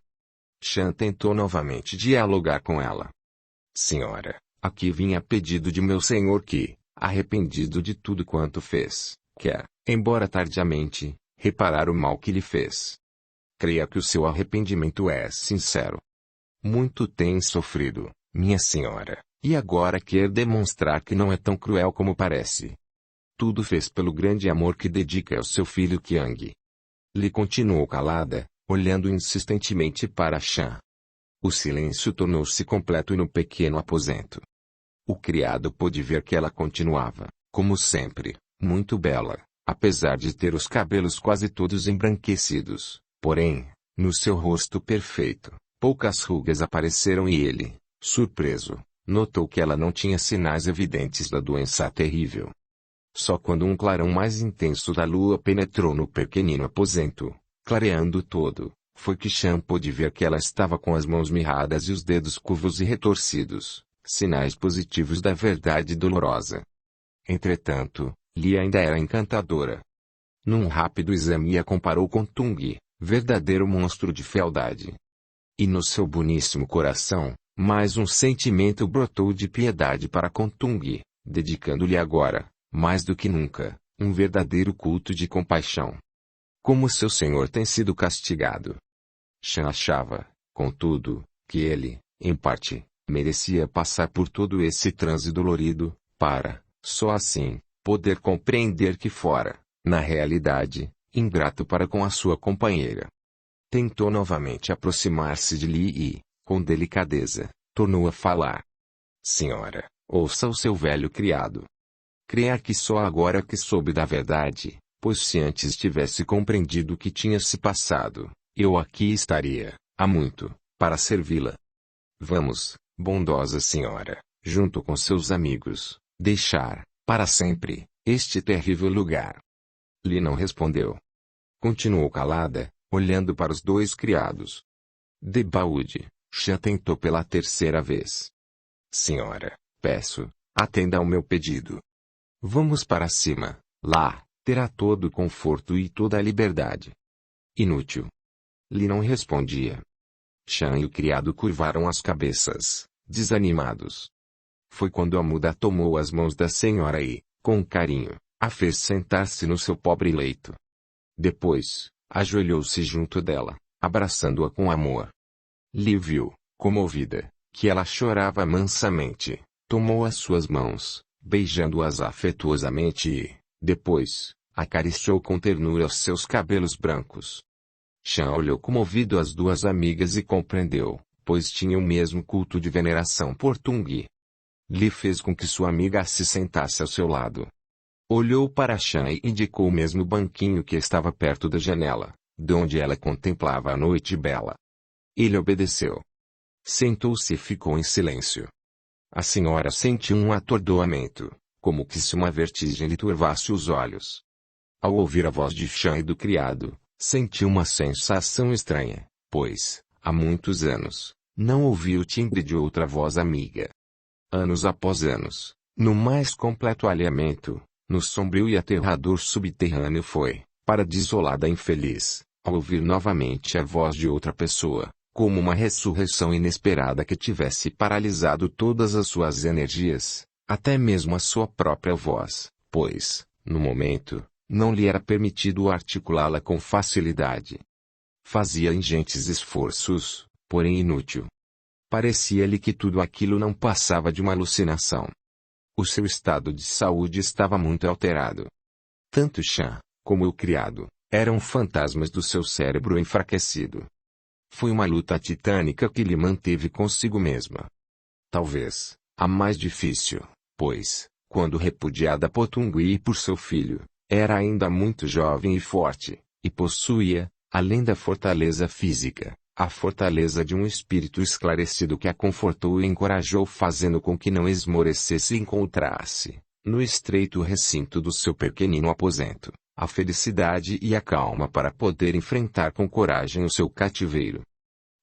Chan tentou novamente dialogar com ela. Senhora, aqui vim a pedido de meu senhor que, arrependido de tudo quanto fez, quer, embora tardiamente, reparar o mal que lhe fez. Creia que o seu arrependimento é sincero. Muito tem sofrido, minha senhora, e agora quer demonstrar que não é tão cruel como parece. Tudo fez pelo grande amor que dedica ao seu filho Qiang. Li continuou calada, olhando insistentemente para Chan. O silêncio tornou-se completo no pequeno aposento. O criado pôde ver que ela continuava, como sempre, muito bela, apesar de ter os cabelos quase todos embranquecidos, porém, no seu rosto perfeito, poucas rugas apareceram e ele, surpreso, notou que ela não tinha sinais evidentes da doença terrível. Só quando um clarão mais intenso da lua penetrou no pequenino aposento, clareando todo, foi que Chan pôde ver que ela estava com as mãos mirradas e os dedos curvos e retorcidos, sinais positivos da verdade dolorosa. Entretanto, Li ainda era encantadora. Num rápido exame a comparou com Tung, verdadeiro monstro de fealdade. E no seu boníssimo coração, mais um sentimento brotou de piedade para com Tung, dedicando-lhe agora, mais do que nunca, um verdadeiro culto de compaixão. Como seu senhor tem sido castigado. Chan achava, contudo, que ele, em parte, merecia passar por todo esse transe dolorido, para, só assim, poder compreender que fora, na realidade, ingrato para com a sua companheira. Tentou novamente aproximar-se de Li e, com delicadeza, tornou a falar. Senhora, ouça o seu velho criado. Creia que só agora que soube da verdade, pois se antes tivesse compreendido o que tinha se passado, eu aqui estaria, há muito, para servi-la. Vamos, bondosa senhora, junto com seus amigos, deixar, para sempre, este terrível lugar. Li não respondeu. Continuou calada, olhando para os dois criados. Debaúde, Chan tentou pela terceira vez. Senhora, peço, atenda ao meu pedido. Vamos para cima, lá, terá todo o conforto e toda a liberdade. Inútil. Li não respondia. Chan e o criado curvaram as cabeças, desanimados. Foi quando a muda tomou as mãos da senhora e, com carinho, a fez sentar-se no seu pobre leito. Depois, ajoelhou-se junto dela, abraçando-a com amor. Li viu, comovida, que ela chorava mansamente, tomou as suas mãos, beijando-as afetuosamente e, depois, acariciou com ternura os seus cabelos brancos. Chan olhou comovido as duas amigas e compreendeu, pois tinham o mesmo culto de veneração por Tung. Li fez com que sua amiga se sentasse ao seu lado. Olhou para Chan e indicou o mesmo banquinho que estava perto da janela, de onde ela contemplava a noite bela. Ele obedeceu. Sentou-se e ficou em silêncio. A senhora sentiu um atordoamento, como que se uma vertigem lhe turvasse os olhos. Ao ouvir a voz de Chan e do criado, sentiu uma sensação estranha, pois, há muitos anos, não ouviu o timbre de outra voz amiga. Anos após anos, no mais completo alheamento, no sombrio e aterrador subterrâneo foi, para a desolada infeliz, ao ouvir novamente a voz de outra pessoa, como uma ressurreição inesperada que tivesse paralisado todas as suas energias, até mesmo a sua própria voz, pois, no momento, não lhe era permitido articulá-la com facilidade. Fazia ingentes esforços, porém inútil. Parecia-lhe que tudo aquilo não passava de uma alucinação. O seu estado de saúde estava muito alterado. Tanto Chan, como o criado, eram fantasmas do seu cérebro enfraquecido. Foi uma luta titânica que lhe manteve consigo mesma. Talvez, a mais difícil, pois, quando repudiada por Tungui e por seu filho, era ainda muito jovem e forte, e possuía, além da fortaleza física, a fortaleza de um espírito esclarecido que a confortou e encorajou, fazendo com que não esmorecesse e encontrasse, no estreito recinto do seu pequenino aposento, a felicidade e a calma para poder enfrentar com coragem o seu cativeiro.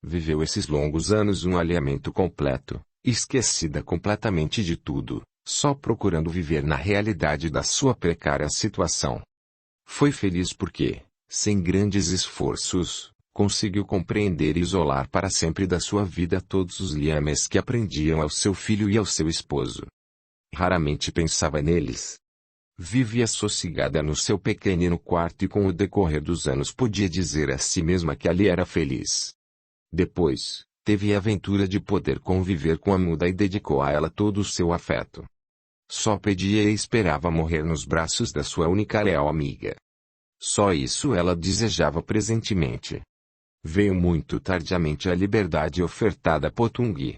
Viveu esses longos anos um alheamento completo, esquecida completamente de tudo, só procurando viver na realidade da sua precária situação. Foi feliz porque, sem grandes esforços, conseguiu compreender e isolar para sempre da sua vida todos os liames que aprendiam ao seu filho e ao seu esposo. Raramente pensava neles. Vivia sossegada no seu pequenino quarto e com o decorrer dos anos podia dizer a si mesma que ali era feliz. Depois, teve a aventura de poder conviver com a muda e dedicou a ela todo o seu afeto. Só pedia e esperava morrer nos braços da sua única leal amiga. Só isso ela desejava presentemente. Veio muito tardiamente a liberdade ofertada por Tung.